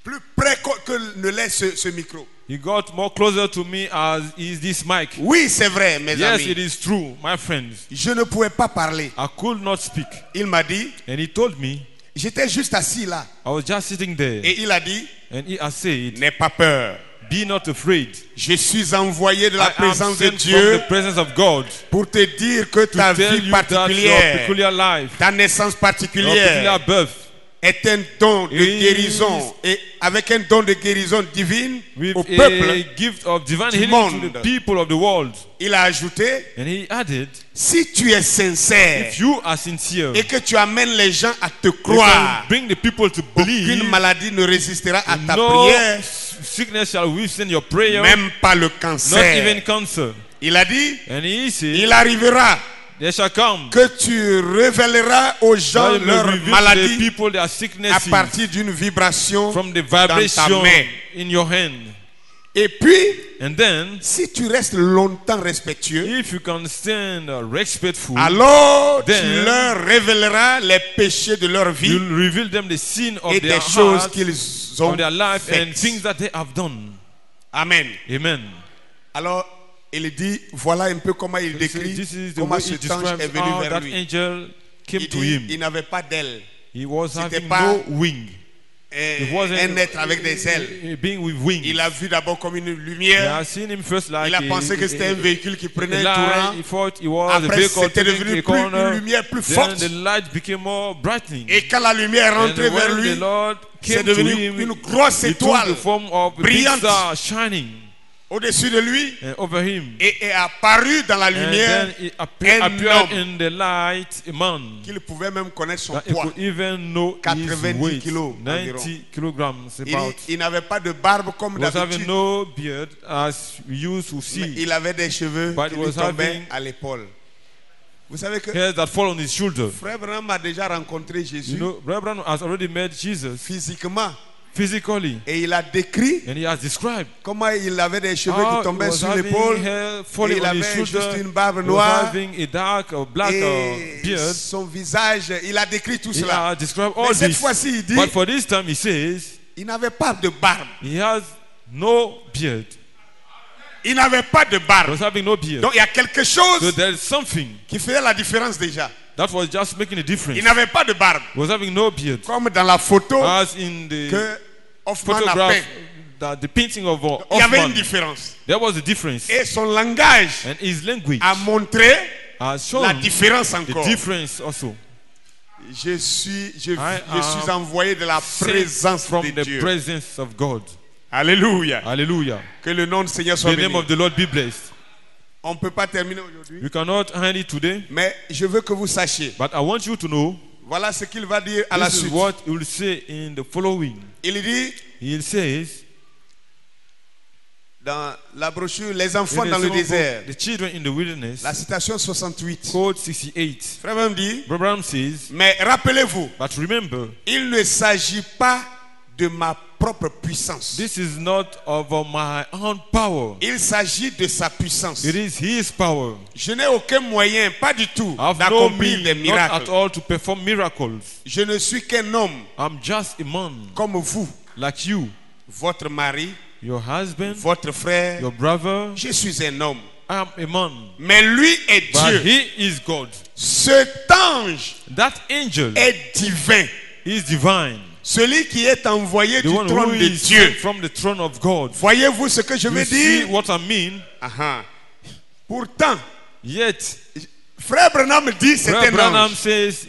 Plus près que ne l'est ce micro. He got more closer to me as is this mic. Oui, c'est vrai, mes Yes, amis. it is true, my friends. Je ne pouvais pas parler. I could not speak. Il m'a dit, And he told me, j'étais juste assis là. I was just sitting there. Et il a dit, And he has said, n'aie pas peur. be not afraid. Je suis envoyé de la I am présence de sent from Dieu the presence of God pour te dire que to ta tell vie you that your particulière, peculiar life, ta naissance your particulière peculiar birth, est un don de is guérison. Et avec un don de guérison divine with au peuple, a gift of divine du healing monde. to the people of the world. il a ajouté, And he added, si tu es sincère if you are sincere, et que tu amènes les gens à te you croire, can bring the people to believe, aucune maladie ne résistera à ta no prière, sickness shall withstand your prayer, même pas le not cancer. even cancer. Il a dit, And he said, il arrivera there shall come que tu révéleras aux gens that you may leur reveal to the maladie people their à sicknesses partir d'une vibration from the dans ta vibration main. in your hand. Et puis, And then, si tu restes longtemps respectueux, if you can stand respectful, alors tu then leur révéleras les péchés de leur vie you'll reveal them the sin of et their des choses heart, qu'ils ont of their life, and faites. things that they have done. Amen. Amen. Alors, il dit, voilà un peu comment il décrit This is the comment way he cet ange est describes venu how vers that lui. angel came Il to dit, him. il n'avait pas d'aile. He was C'était having pas no wing. He wasn't un être avec des ailes. a being with wings. Il a vu d'abord comme une He lumière. has seen him first like Il a pensé que c'était un véhicule qui a prenait un light. tourant. He thought it was a Après, vehicle c'était taking devenu a plus une corner. lumière plus Then forte. the light became more brightening. Et quand la lumière est And rentrée vers when lui, the Lord c'est came to devenu him, une grosse he took étoile the form of a big brillante star shining au-dessus de lui over him. et est apparu dans la And lumière then it un appeared homme in the light a man qu'il pouvait même connaître son that he poids. could even know his 90 weight, kilos 90 kilograms about. Il n'avait pas de barbe comme He was having d'habitude, no beard as we used to mais see. il avait des cheveux But qui he lui was tombaient having- à l'épaule. Vous savez que Hairs that fall on his shoulder. Frère Branham a déjà rencontré Jésus You know, Reverend has already met Jesus physiquement physically, et il a décrit and he has described comment il avait des cheveux how qui he tombaient was sur having l'épaule hair et falling il on his avait juste shoulder. une barbe He was noire having a dark or black et beard. son visage, il a décrit tout He cela. has described Mais all cette this. fois-ci, il dit, But for this time, he says il n'avait pas de barbe. he has no beard. Il n'avait pas de He barbe. was having no beard. Donc il y a quelque So chose there is something qui faisait la différence déjà. that was just making a difference. Il n'avait pas de barbe. He was having no beard. Comme dans la photo As in the que Hoffman a photograph, peint. the painting of Il y avait une Hoffman, différence. there was a difference. Et son langage And his language a montré has shown la différence the encore. difference also. Je suis am envoyé de la Sent présence from de the Dieu. presence of God. Alléluia. Hallelujah. Que le nom du Seigneur soit The name béni. of the Lord be blessed. On ne peut pas terminer aujourd'hui. You cannot end it today, Mais je veux que vous sachiez. but I want you to know Voilà ce qu'il va dire à la this is suite. what he will say in the following. Il dit He says, dans la brochure Les in enfants the dans le songbook, désert, the children in the wilderness, la citation 68. code 68. Frère même dit, Abraham says, mais rappelez-vous, but remember, il ne s'agit pas de ma propre puissance. this is not of my own power. Il s'agit de sa puissance. It is his power. Je n'ai aucun moyen, pas du tout, I have no d'accomplir des means, not at miracles. all, to perform miracles. Je ne suis qu'un homme I'm just a man comme vous, like you, votre mari, your husband, votre frère. your brother. Je suis un homme. I am a man, Mais lui est but Dieu. he is God. Cet ange That angel est divin. is divine. Celui qui est envoyé The du one who trône de is Dieu. sent from the throne of God. Voyez-vous ce que je You veux see dire? what I mean? Aha. Pourtant, Yet, frère Branham dit c'est Brother un Branham ange. says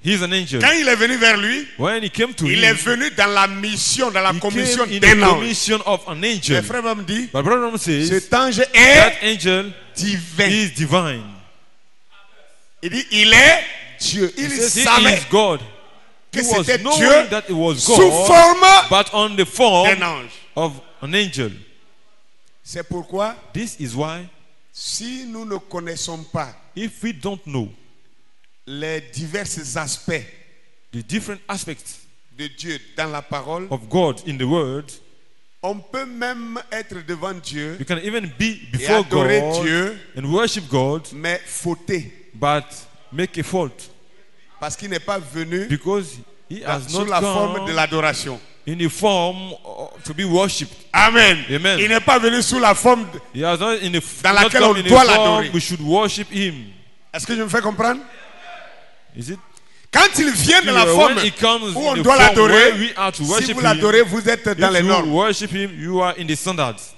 he's an angel. Quand il est venu vers lui, When he came to il est him, venu dans la mission, dans la he commission came in d'un the ange. commission of an Mais angel. frère Branham dit, But Branham says cet ange that est angel divin. is divine. Il dit, il est Dieu. Il He says he savait is God. que He was c'était knowing Dieu that it was sous God, forme but on the form d'un ange. of an angel. C'est pourquoi, This is why, si nous ne connaissons pas if we don't know les divers aspects the different aspects de Dieu dans la parole, of God in the Word, on peut même être devant Dieu you can even be et before adorer God Dieu, and worship God, mais fauter. but make a fault Parce qu'il n'est pas venu because he has sous not la forme come de l'adoration. in a form to be worshipped. Amen. Amen. Il n'est pas venu sous la forme. He has not in a Dans not laquelle come on in a doit form l'adorer. we should worship him. Est-ce que je me fais comprendre? Is it? Quand il vient de la When forme he comes où in on the doit form where l'adorer, we are to si worship vous him, l'adorez, vous êtes dans if les you normes. worship him, you are in the standards.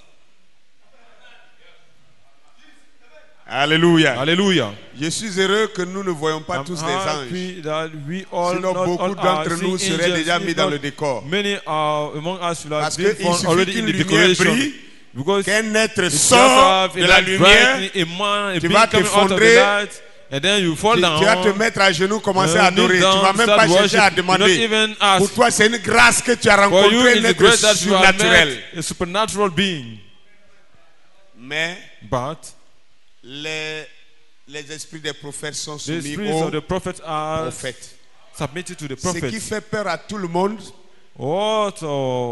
Alléluia. Hallelujah. Je suis heureux que nous ne voyons pas I'm tous des anges. happy that we all, Sinon, not beaucoup all are d'entre nous seeing seraient angels. déjà If mis dans not, le décor. many are among us will have Parce been qu'il found suffit already qu'une in the lumière decoration. brille, Because qu'un être it's just sort have de a la light lumière, bright, a man, a tu being vas coming out of the t'effondrer, light, and then you fall tu down. vas te mettre à genoux, commencer à kneel adorer. Tu down, ne vas même start pas chercher à worship. You not demander. even ask. Pour toi, c'est une grâce que tu as For you, rencontré un it's a être grace that you have surnaturel. met a supernatural being. Mais But les esprits des prophètes sont the soumis spirits aux of the prophets are prophètes. submitted to the Ce qui prophets. fait peur à tout le monde What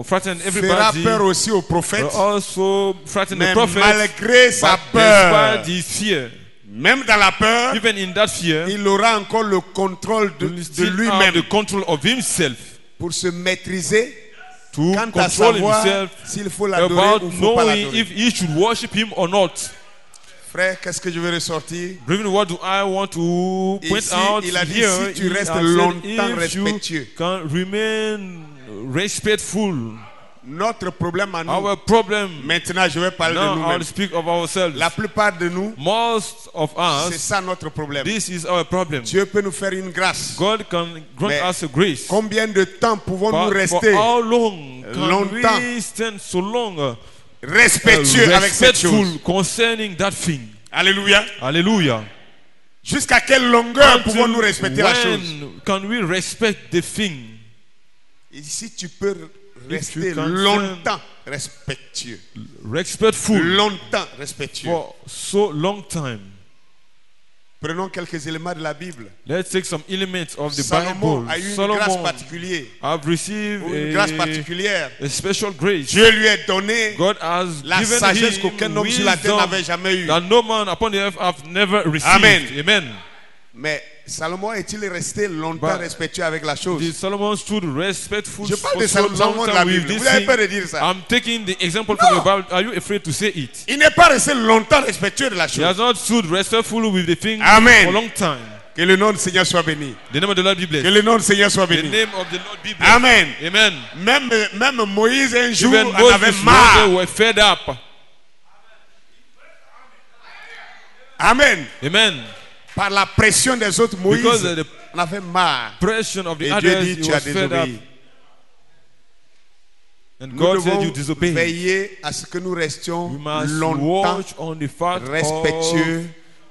frighten fera everybody, peur aussi aux but prophètes. also frighten the Mais prophets. malgré sa But peur, despite his fear, même dans la peur, even in that fear, il aura encore le contrôle he will de still have lui-même the control of himself pour se maîtriser to quant à control savoir himself s'il faut l'adorer about ou il ne faut pas knowing l'adorer. if he should worship him or not. Frère, qu'est-ce que je veux ressortir? Brethren, what do I want to point Ici, out il a dit, here? si tu He restes has said, longtemps if you respectueux. can remain respectful. Notre problème à nous, Our problem, maintenant je vais parler de now nous-mêmes. I'll speak of ourselves. La plupart de nous, Most of c'est us, ça notre problème. this is our problem. Dieu peut nous faire une grâce. God can grant Mais us a grace. combien de temps pouvons-nous But for rester how long can longtemps we stand so long respectueux avec cette chose? respectful concerning that thing? Alléluia. Hallelujah. Jusqu'à quelle longueur Until pouvons-nous respecter la chose? when can we respect the thing? Et si tu peux rester you can longtemps respectueux, Respectful longtemps respectueux. for so long time. Prenons quelques éléments de la Bible. Let's take some elements of the Salomon Bible. a eu une grâce Solomon particulière, have received ou une grâce particulière. a special grace. Dieu lui a donné God has la given sagesse him qu'aucun homme sur la terre wisdom n'avait jamais eue. that no man upon the earth have never received. Amen. Amen. Mais Salomon est-il resté longtemps But respectueux avec la chose? Did Solomon stood respectful Je parle for de so Salomon long de la time with Bible. this Vous avez thing? peur de dire ça? I'm taking the example from the Bible. Are you afraid to say it? Il n'est pas resté longtemps respectueux de la He has chose. not stood respectful with the thing Amen. for a long time. Que le nom du Seigneur soit béni. The name of the Lord be Que blessed. le nom du Seigneur soit The béni. name of the Lord be blessed. Amen. Amen. Même Moïse un jour Even en avait Moses marre. were fed up. Amen. Amen. Par la pression des autres, Moïse Because of the en avait marre. pression of the Et Dieu others, dit, he tu as was fed up. désobéi. And Nous God said, devons you disobeyed. veiller à ce que nous restions We must longtemps watch on the fact respectueux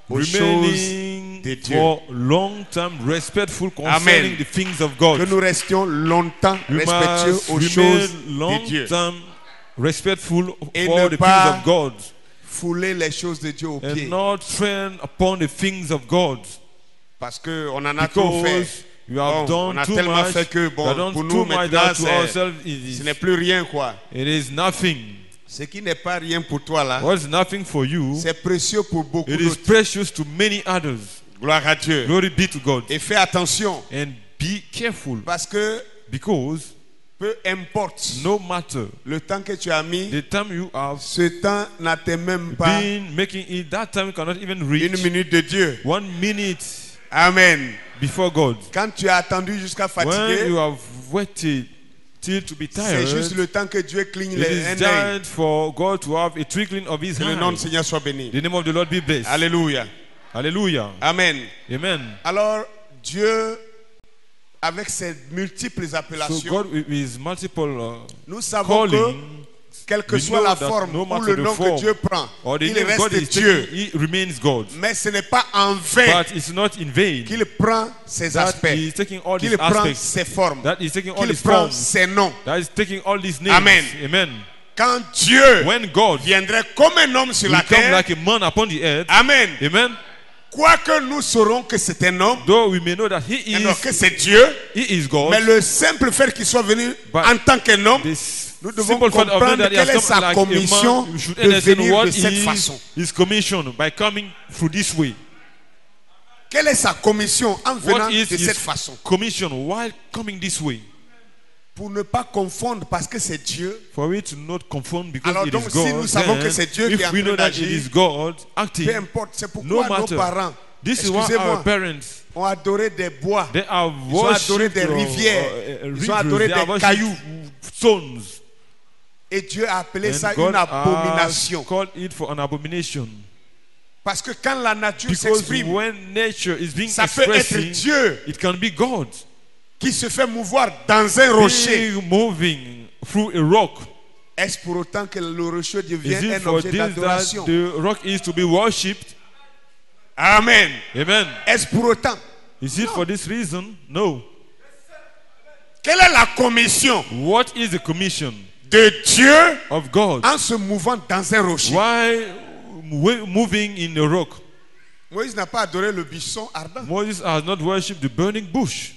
of aux choses remaining de Dieu. for long time respectful concerning Amen. the things of God. Que nous restions longtemps We respectueux must aux remain choses long de Dieu. time respectful Et for ne the pas things of God Fouler les choses de Dieu aux pieds. and not train upon the things of God. Parce qu'on en a trop fait. Because you have Bon, on done a too tellement much, fait que, bon, you have done pour too nous, much maintenant, that to ourselves ce n'est plus rien, quoi. it is nothing. Ce qui n'est pas rien pour toi, là, What is nothing for you, c'est précieux pour beaucoup it is d'autres. precious to many others. Gloire à Dieu. Glory be to God. Et fais attention, And be careful, parce que because peu importe no matter le temps que tu as mis, the time you have ce temps n'atteint même pas been making it, that time cannot even reach une minute de Dieu. 1 minute Amen. before God. Quand tu as attendu jusqu'à When you fatiguer, have waited till to be c'est tired, juste le temps que Dieu cligne it les is un œil. time for God to have a trickling of His Que le nom hand. du Seigneur soit béni. The name of the Lord be blessed. Alléluia. Hallelujah. Amen. Amen. Alors, Dieu, avec ses multiples So appellations, God with His multiple nous savons que calling, quelle que we soit know la that forme no ou matter le the nom form que Dieu prend, or the il name God reste is Dieu. taking, he remains God. Mais ce n'est pas en vain But it's not in vain qu'il prend ses that aspects, he is taking all qu'il these prend aspects, ses formes, that he is taking all qu'il these prend forms, ses noms. that is taking all these names. Amen. Amen. Quand Dieu When God viendrait comme un homme sur will la come terre, like a man upon the earth, Amen. amen, Quoique nous saurons que c'est un homme, though we may know that he alors is, que c'est Dieu, he is God, mais le simple fait qu'il soit venu But en tant qu'un homme, this nous devons simple fact of comprendre knowing that he quelle has est come sa like commission a man, you should de understand venir what de cette is façon. his commission by coming through this way. Quelle est sa commission en venant What is de his cette façon? commission while coming this way? Pour ne pas confondre parce que c'est Dieu. For we to not conform because Alors it donc, is si nous God, savons que then c'est Dieu qui est en if we train know that d'agir, it is God acting, peu importe, c'est no pourquoi nos matter. parents, This is why our excusez-moi, parents, ont adoré des bois, they are ils ont adoré worshipped des rivières, ils ont adoré they are des worshipped cailloux. stones. Et Dieu a appelé And ça God une abomination. has called it for an abomination. Parce que quand la nature Because s'exprime, when nature is being ça peut être expressing, Dieu it can be God qui se fait mouvoir dans un rocher. being moving through a rock. Est-ce pour autant que le rocher Is devient it un for objet this that d'adoration? the rock is to be worshipped? Amen. Amen. Est-ce pour autant? Is it for this reason? No. Quelle est la commission What is the commission de Dieu of God? en se mouvant dans un rocher? Why moving in a rock? Moïse n'a pas adoré le buisson ardent. Moses has not worshipped the burning bush.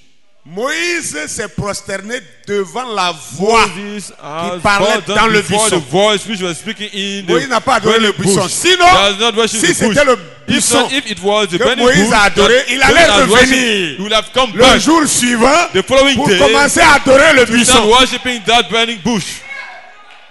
Moïse s'est prosterné devant la voix. Moses has parlait bowed down dans le before buisson. the voice which was speaking in Moïse the n'a pas adoré le burning buisson. bush. Sinon, He has not worshipped si the bush. c'était le If buisson not, if it was the que burning Moïse bush a adoré, that il allait Moses has worshipped, revenir he would have come le back jour suivant the following pour day commencer à adorer le to start buisson. worshipping that burning bush.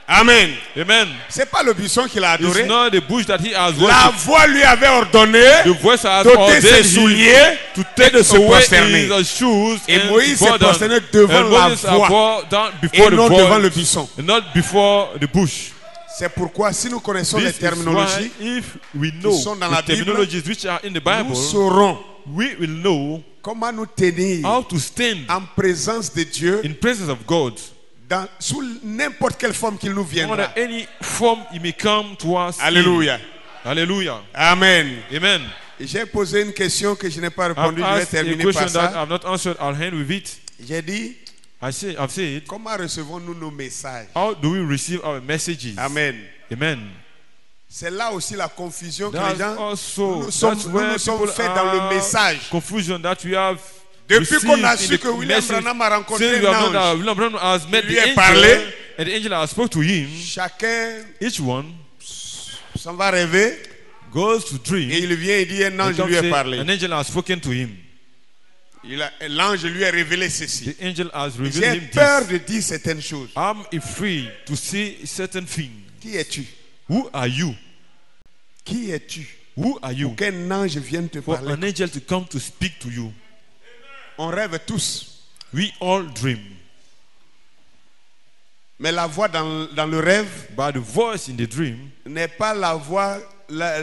Amen. Amen. C'est pas le buisson qu'il a adoré. It's not the bush that he has La worshipped. voix lui avait ordonné The voice has d'ôter ses ordained him souliers to et take de se away prosterner. his shoes Et and Moïse bow s'est down. prosterné devant And la Moses voix bowed down et before the non devant le voice buisson. and not before the bush. C'est pourquoi si nous connaissons les This is terminologies, why if we know sont dans la the Bible, terminologies which are in the Bible, nous saurons we will know comment nous tenir how to stand en présence de Dieu in presence of God. sous n'importe quelle forme qu'il nous viendra. Under any form he may come to us. Alléluia. In. Hallelujah. Amen. Amen. J'ai posé une question que je n'ai pas I've répondu. Je vais asked a terminer par question that ça. I've not answered. I'll end with it. J'ai dit, I've said, comment recevons-nous nos messages? how do we receive our messages? Amen. Amen. C'est là aussi la confusion que That's les gens also nous sommes people faits dans le are message. confusion that we have. Depuis qu'on a received su in que the William message. Branham a rencontré Since we un have known that ange, William Branham has met lui the a angel, parlé. and the angel has spoke to him, chacun each one s'en va rêver goes to dream. et il vient et dit un and ange comes lui a say, parlé. an angel has spoken to him. L'ange lui a révélé ceci. The angel has revealed J'ai him peur this. de dire certaines choses. I'm afraid to say certain things. Qui es-tu? Who are you? Qui es-tu? Who are you? Pour qu'un ange vienne te For parler. an angel to come to speak to you. On rêve tous. We all dream. Mais la voix dans le rêve But the voice in the dream n'est pas la voix,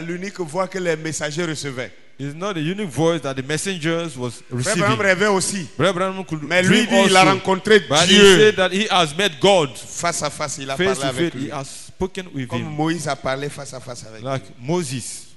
l'unique voix que les messagers recevaient. is not the unique voice that the messengers was Frère receiving. Branham rêvait aussi. Brother Branham could Mais lui dream dit il a also. rencontré But he Dieu. said that he has met God Face à face, il a face parlé to avec face. He lui. has spoken with Comme him Moïse a parlé face à face avec lui. like Moses.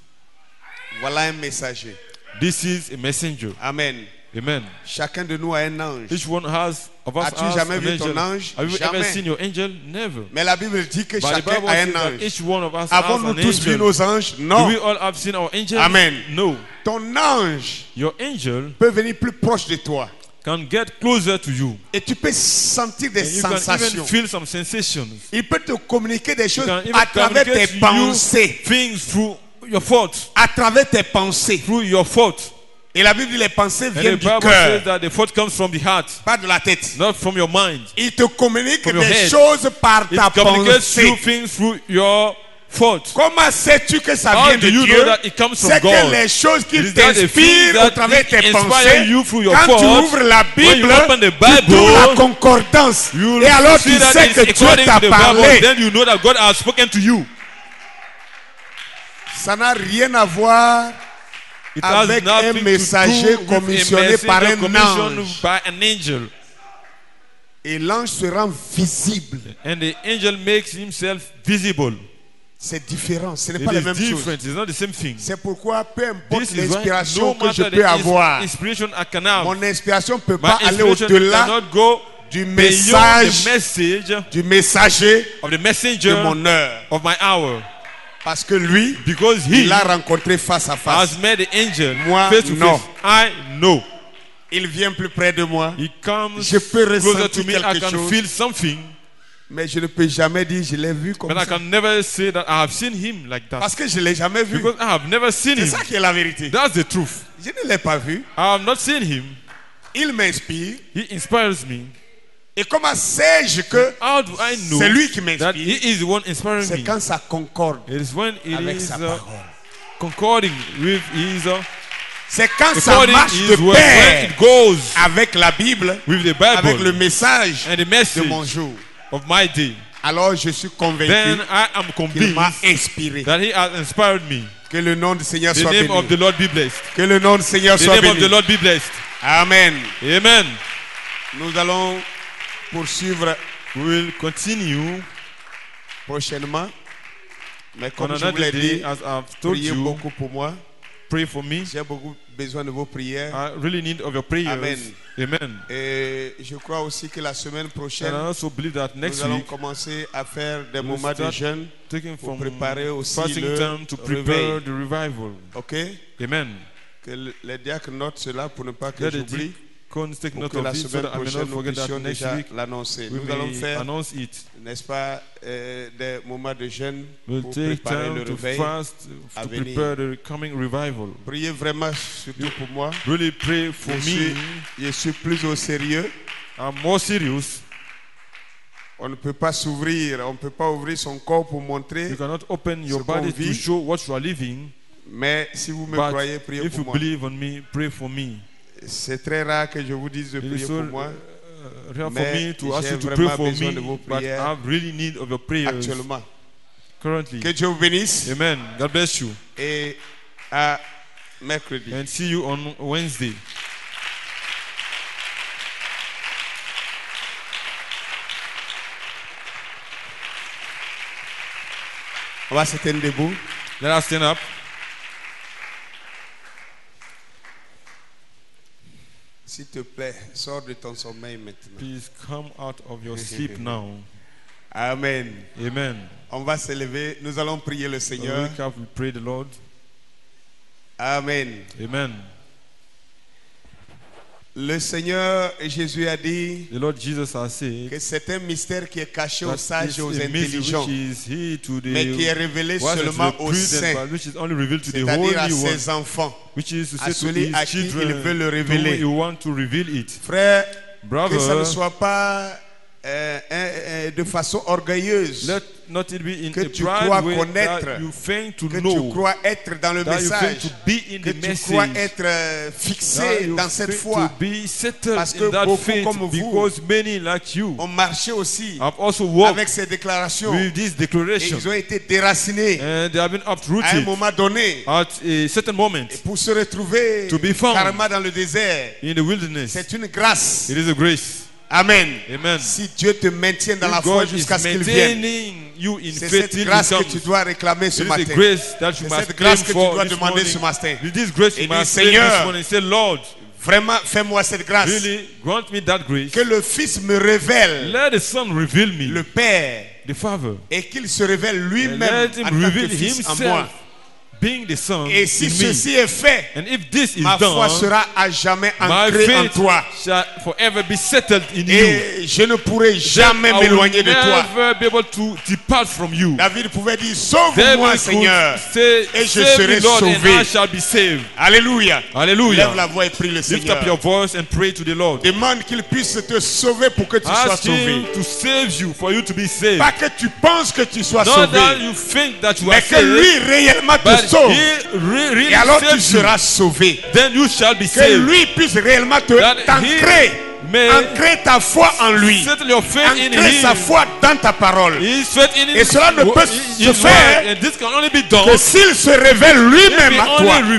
Voilà un messager. This is a messenger. Amen. Amen. Chacun de nous a un ange. Each one of us As-tu has jamais an vu ton angel. ange? Have you ever Jamais. seen your angel? Never. Mais la Bible dit que But the chacun Bible a says un that ange. each one of us has Avons-nous an tous vu angel. nos anges? Do Non. we all have seen our angels? Amen. No. Ton ange Your angel peut venir plus proche de toi. can get closer to you. Et tu peux sentir des And you can even sensations. feel some sensations. Il peut te communiquer des choses You can even à travers tes communicate to you pensées. things through your thoughts. À travers tes pensées. Through your thoughts. Et la Bible dit les pensées And the viennent du Bible says cœur, that the thought comes from the heart, pas de la tête. not from your mind. Il te communique From your des head. choses par It ta communicates you pensée. things through your thoughts. Comment sais-tu que ça How vient do de you Dieu? know that it comes from C'est que God? les choses It qui is that the things t'inspirent that au travers de tes inspire pensées, you through your quand tu thoughts, ouvres la when you Bible, open the tu trouves Bible, la concordance. you Et alors see tu that sais it's que Dieu according t'a to the Bible, parlé. then you know that God has spoken to you. Ça n'a rien à voir It has avec nothing un messager to do with commissionné a par messenger un commissioned ange. by an angel. Et l'ange se rend visible. And the angel makes himself visible. C'est différent, ce n'est It pas la is même chose. different. It's not the same thing. C'est pourquoi peu importe This is why l'inspiration no que je matter peux the avoir, inspiration I can have, mon inspiration ne peut my pas aller inspiration au-delà cannot go du beyond message the message du messager of the de messenger mon heure. of my hour. Parce que lui, Because he il l'a rencontré face à face. has met the angel Moi, face to non. face. I know. Il vient plus près de moi, He comes Je peux closer ressentir to me. I quelque can chose. feel something. mais je ne peux jamais dire je l'ai vu comme But I ça. can never say that I have seen him like that. Parce que je ne l'ai jamais vu. Because I have never seen C'est him. ça qui est la vérité. That's the truth. Je ne l'ai pas vu. I have not seen him. Il m'inspire. He inspires me. Et comment sais-je que How do I know c'est lui qui that m'inspire? he is the one inspiring C'est me? quand ça concorde It is when it avec is sa parole. concording with his C'est quand ça according marche his de word, when pair it goes avec la Bible, with the avec le Bible message and the de message mon jour. of my day. Alors je suis convaincu Then I am qu'il m'a convinced inspiré. that he has inspired me. Que le nom du Seigneur The soit name of béni. the Lord be blessed. Que le nom du Seigneur The soit name of the béni. Lord be blessed. Amen. Amen. Nous allons poursuivre We will continue prochainement. Mais on comme je vous another l'ai day, dit, as I've told priez you. beaucoup pour moi. Pray for me. J'ai beaucoup besoin de vos prières. I really need of your prayers. Amen. Amen. Et je crois aussi que la semaine And prochaine, I also believe that next nous allons week, commencer à faire des we'll moments de start jeûne taking pour from préparer aussi fasting le time to prepare réveil. the revival. Ok? Amen. Que les diacres notent cela pour ne pas que Let the j'oublie. deacons take Pour note que la of it so semaine that I may prochaine, not nous forget that puissions next déjà week l'annoncer. we Nous allons may faire, announce it. n'est-ce pas, des moments de jeûne We'll pour take préparer le time to réveil. fast à to venir. prepare the coming revival. Priez vraiment surtout pour moi. Really pray for Je suis plus au sérieux. I'm more serious. On ne peut pas s'ouvrir, on ne peut pas ouvrir son corps pour montrer. You cannot open your Ce qu'on body to vit. show what you are living. Mais si vous me But croyez, priez if you pour moi. believe on me, pray for me. C'est très rare que je vous dise de It is prier so pour moi rare for Mais me to ask j'ai you to pray vraiment for besoin de me, vos but I prières have really need of your prayers actuellement. currently. Que Dieu vous bénisse Amen. God bless you. et à mercredi. And see you on Wednesday. On va se tenir debout. Let us stand up. S'il te plaît, sors de ton sommeil maintenant. Please come out of your sleep now. Amen. Amen. On va se lever. Nous allons prier le Seigneur. Wake up, we pray the Lord. Amen. Amen. Le Seigneur Jésus a dit The Lord Jesus has said que c'est un mystère qui est caché aux that sages is et aux a mystery intelligents, which is hid to mais qui est the révélé wise and to seulement the aux prudent, saints, but which is only revealed to the c'est-à-dire à holy one, ses enfants, which is to à say to celui his à qui il children, veut le to whom révéler. you want to reveal it. Frère, que Brother, ça ne soit pas de façon orgueilleuse, let not it be in que a tu crois pride way connaître, that you feign to que tu know, crois être dans le that you feign message, to be in que the tu crois message, être that fixé you dans cette feign foi. to be settled Parce que in that beaucoup faith, comme vous because many like you ont marché aussi have also walked avec ces déclarations with this et declaration, ils ont été déracinés and they have been à un uprooted moment donné at a certain moment et pour se retrouver to be found carrément dans le désert. in the wilderness. C'est une grâce. It is a grace. Amen. Amen. Si Dieu te maintient dans la If foi God is jusqu'à ce qu'il vienne, maintaining you in c'est faith cette till he grâce que comes. tu dois réclamer ce It is a matin. grace that you C'est must cette claim grâce que tu for dois this demander morning. ce matin. With this grace Et you dis, must claim Seigneur, this morning. Say, Lord, Vraiment, fais-moi cette grâce. really grant me that grace. Que le Fils me révèle Let the Son reveal me, le Père the Father. et qu'il se révèle And lui-même let en him tant que reveal Fils en moi. himself, being the Son Et si in me. ceci est fait, And if this is ma foi done, sera à jamais my ancrée en faith toi. shall forever be settled in you. Et je ne pourrai jamais I will m'éloigner de toi. never be able to depart from you. David pouvait dire, sauve-moi David Seigneur, could say, et je save serai me, Lord, sauvé. and I shall be saved. Alléluia. Hallelujah. Lève la voix et prie le Lift Seigneur. up your voice and pray to the Lord. Demande qu'il puisse te sauver pour que tu sois Ask sauvé. him to save you, for you to be saved. Pas que tu penses que tu sois Not that sauvé, you think that you mais are que saved, lui réellement te but sauve. he really Et alors tu saves you. seras sauvé. Then you shall be Que saved. lui puisse réellement That t'ancrer may ancrer ta foi en lui. settle your faith in Ancrer sa him. foi dans ta parole. His faith in Et cela ne peut se faire and this can only be done que s'il se révèle if lui-même he à toi. only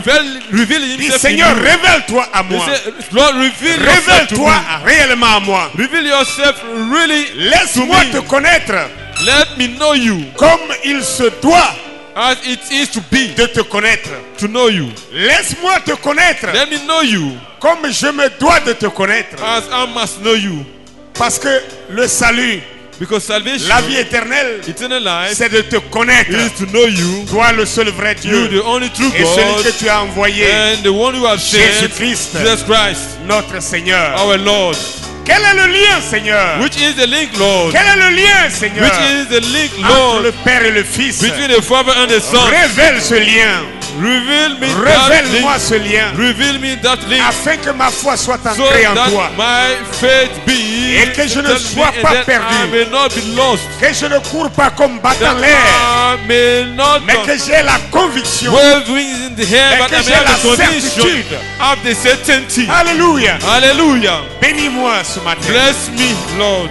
reveal Dis himself in Seigneur, you. révèle-toi à He moi. said, Lord, reveal yourself to Révèle-toi me. réellement à moi. Reveal yourself really Laisse-moi to te me. connaître Let me know you comme il se doit as it is to be, de te connaître. to know you. Laisse-moi te connaître Let me know you comme je me dois de te connaître. as I must know you. Parce que le salut, Because salvation, la vie éternelle, eternal life, c'est de te connaître. is to know you, Toi, le seul vrai you, Dieu, the only true et celui God, que tu as envoyé, and the one who has sent, Jésus-Christ, Jesus Christ, notre Seigneur. our Lord. Quel est le lien, Seigneur? Which is the link, Lord? Quel est le lien, Seigneur, Which is the link, entre Lord, le Père et le Fils? between the Father and the Son? Révèle ce lien. Reveal me that Révèle-moi link. ce lien, Reveal me that link, afin que ma foi soit so ancrée en toi, that my faith be et que je ne settled sois me, pas and that perdu. I may not be lost, que je ne cours pas comme battant that l'air, I may not mais que j'ai la conviction. wave wings in the air, Mais but que I may j'ai have la the conviction, certitude. have the certainty. Alléluia. Hallelujah. Bénis-moi ce matin. Bless me, Lord.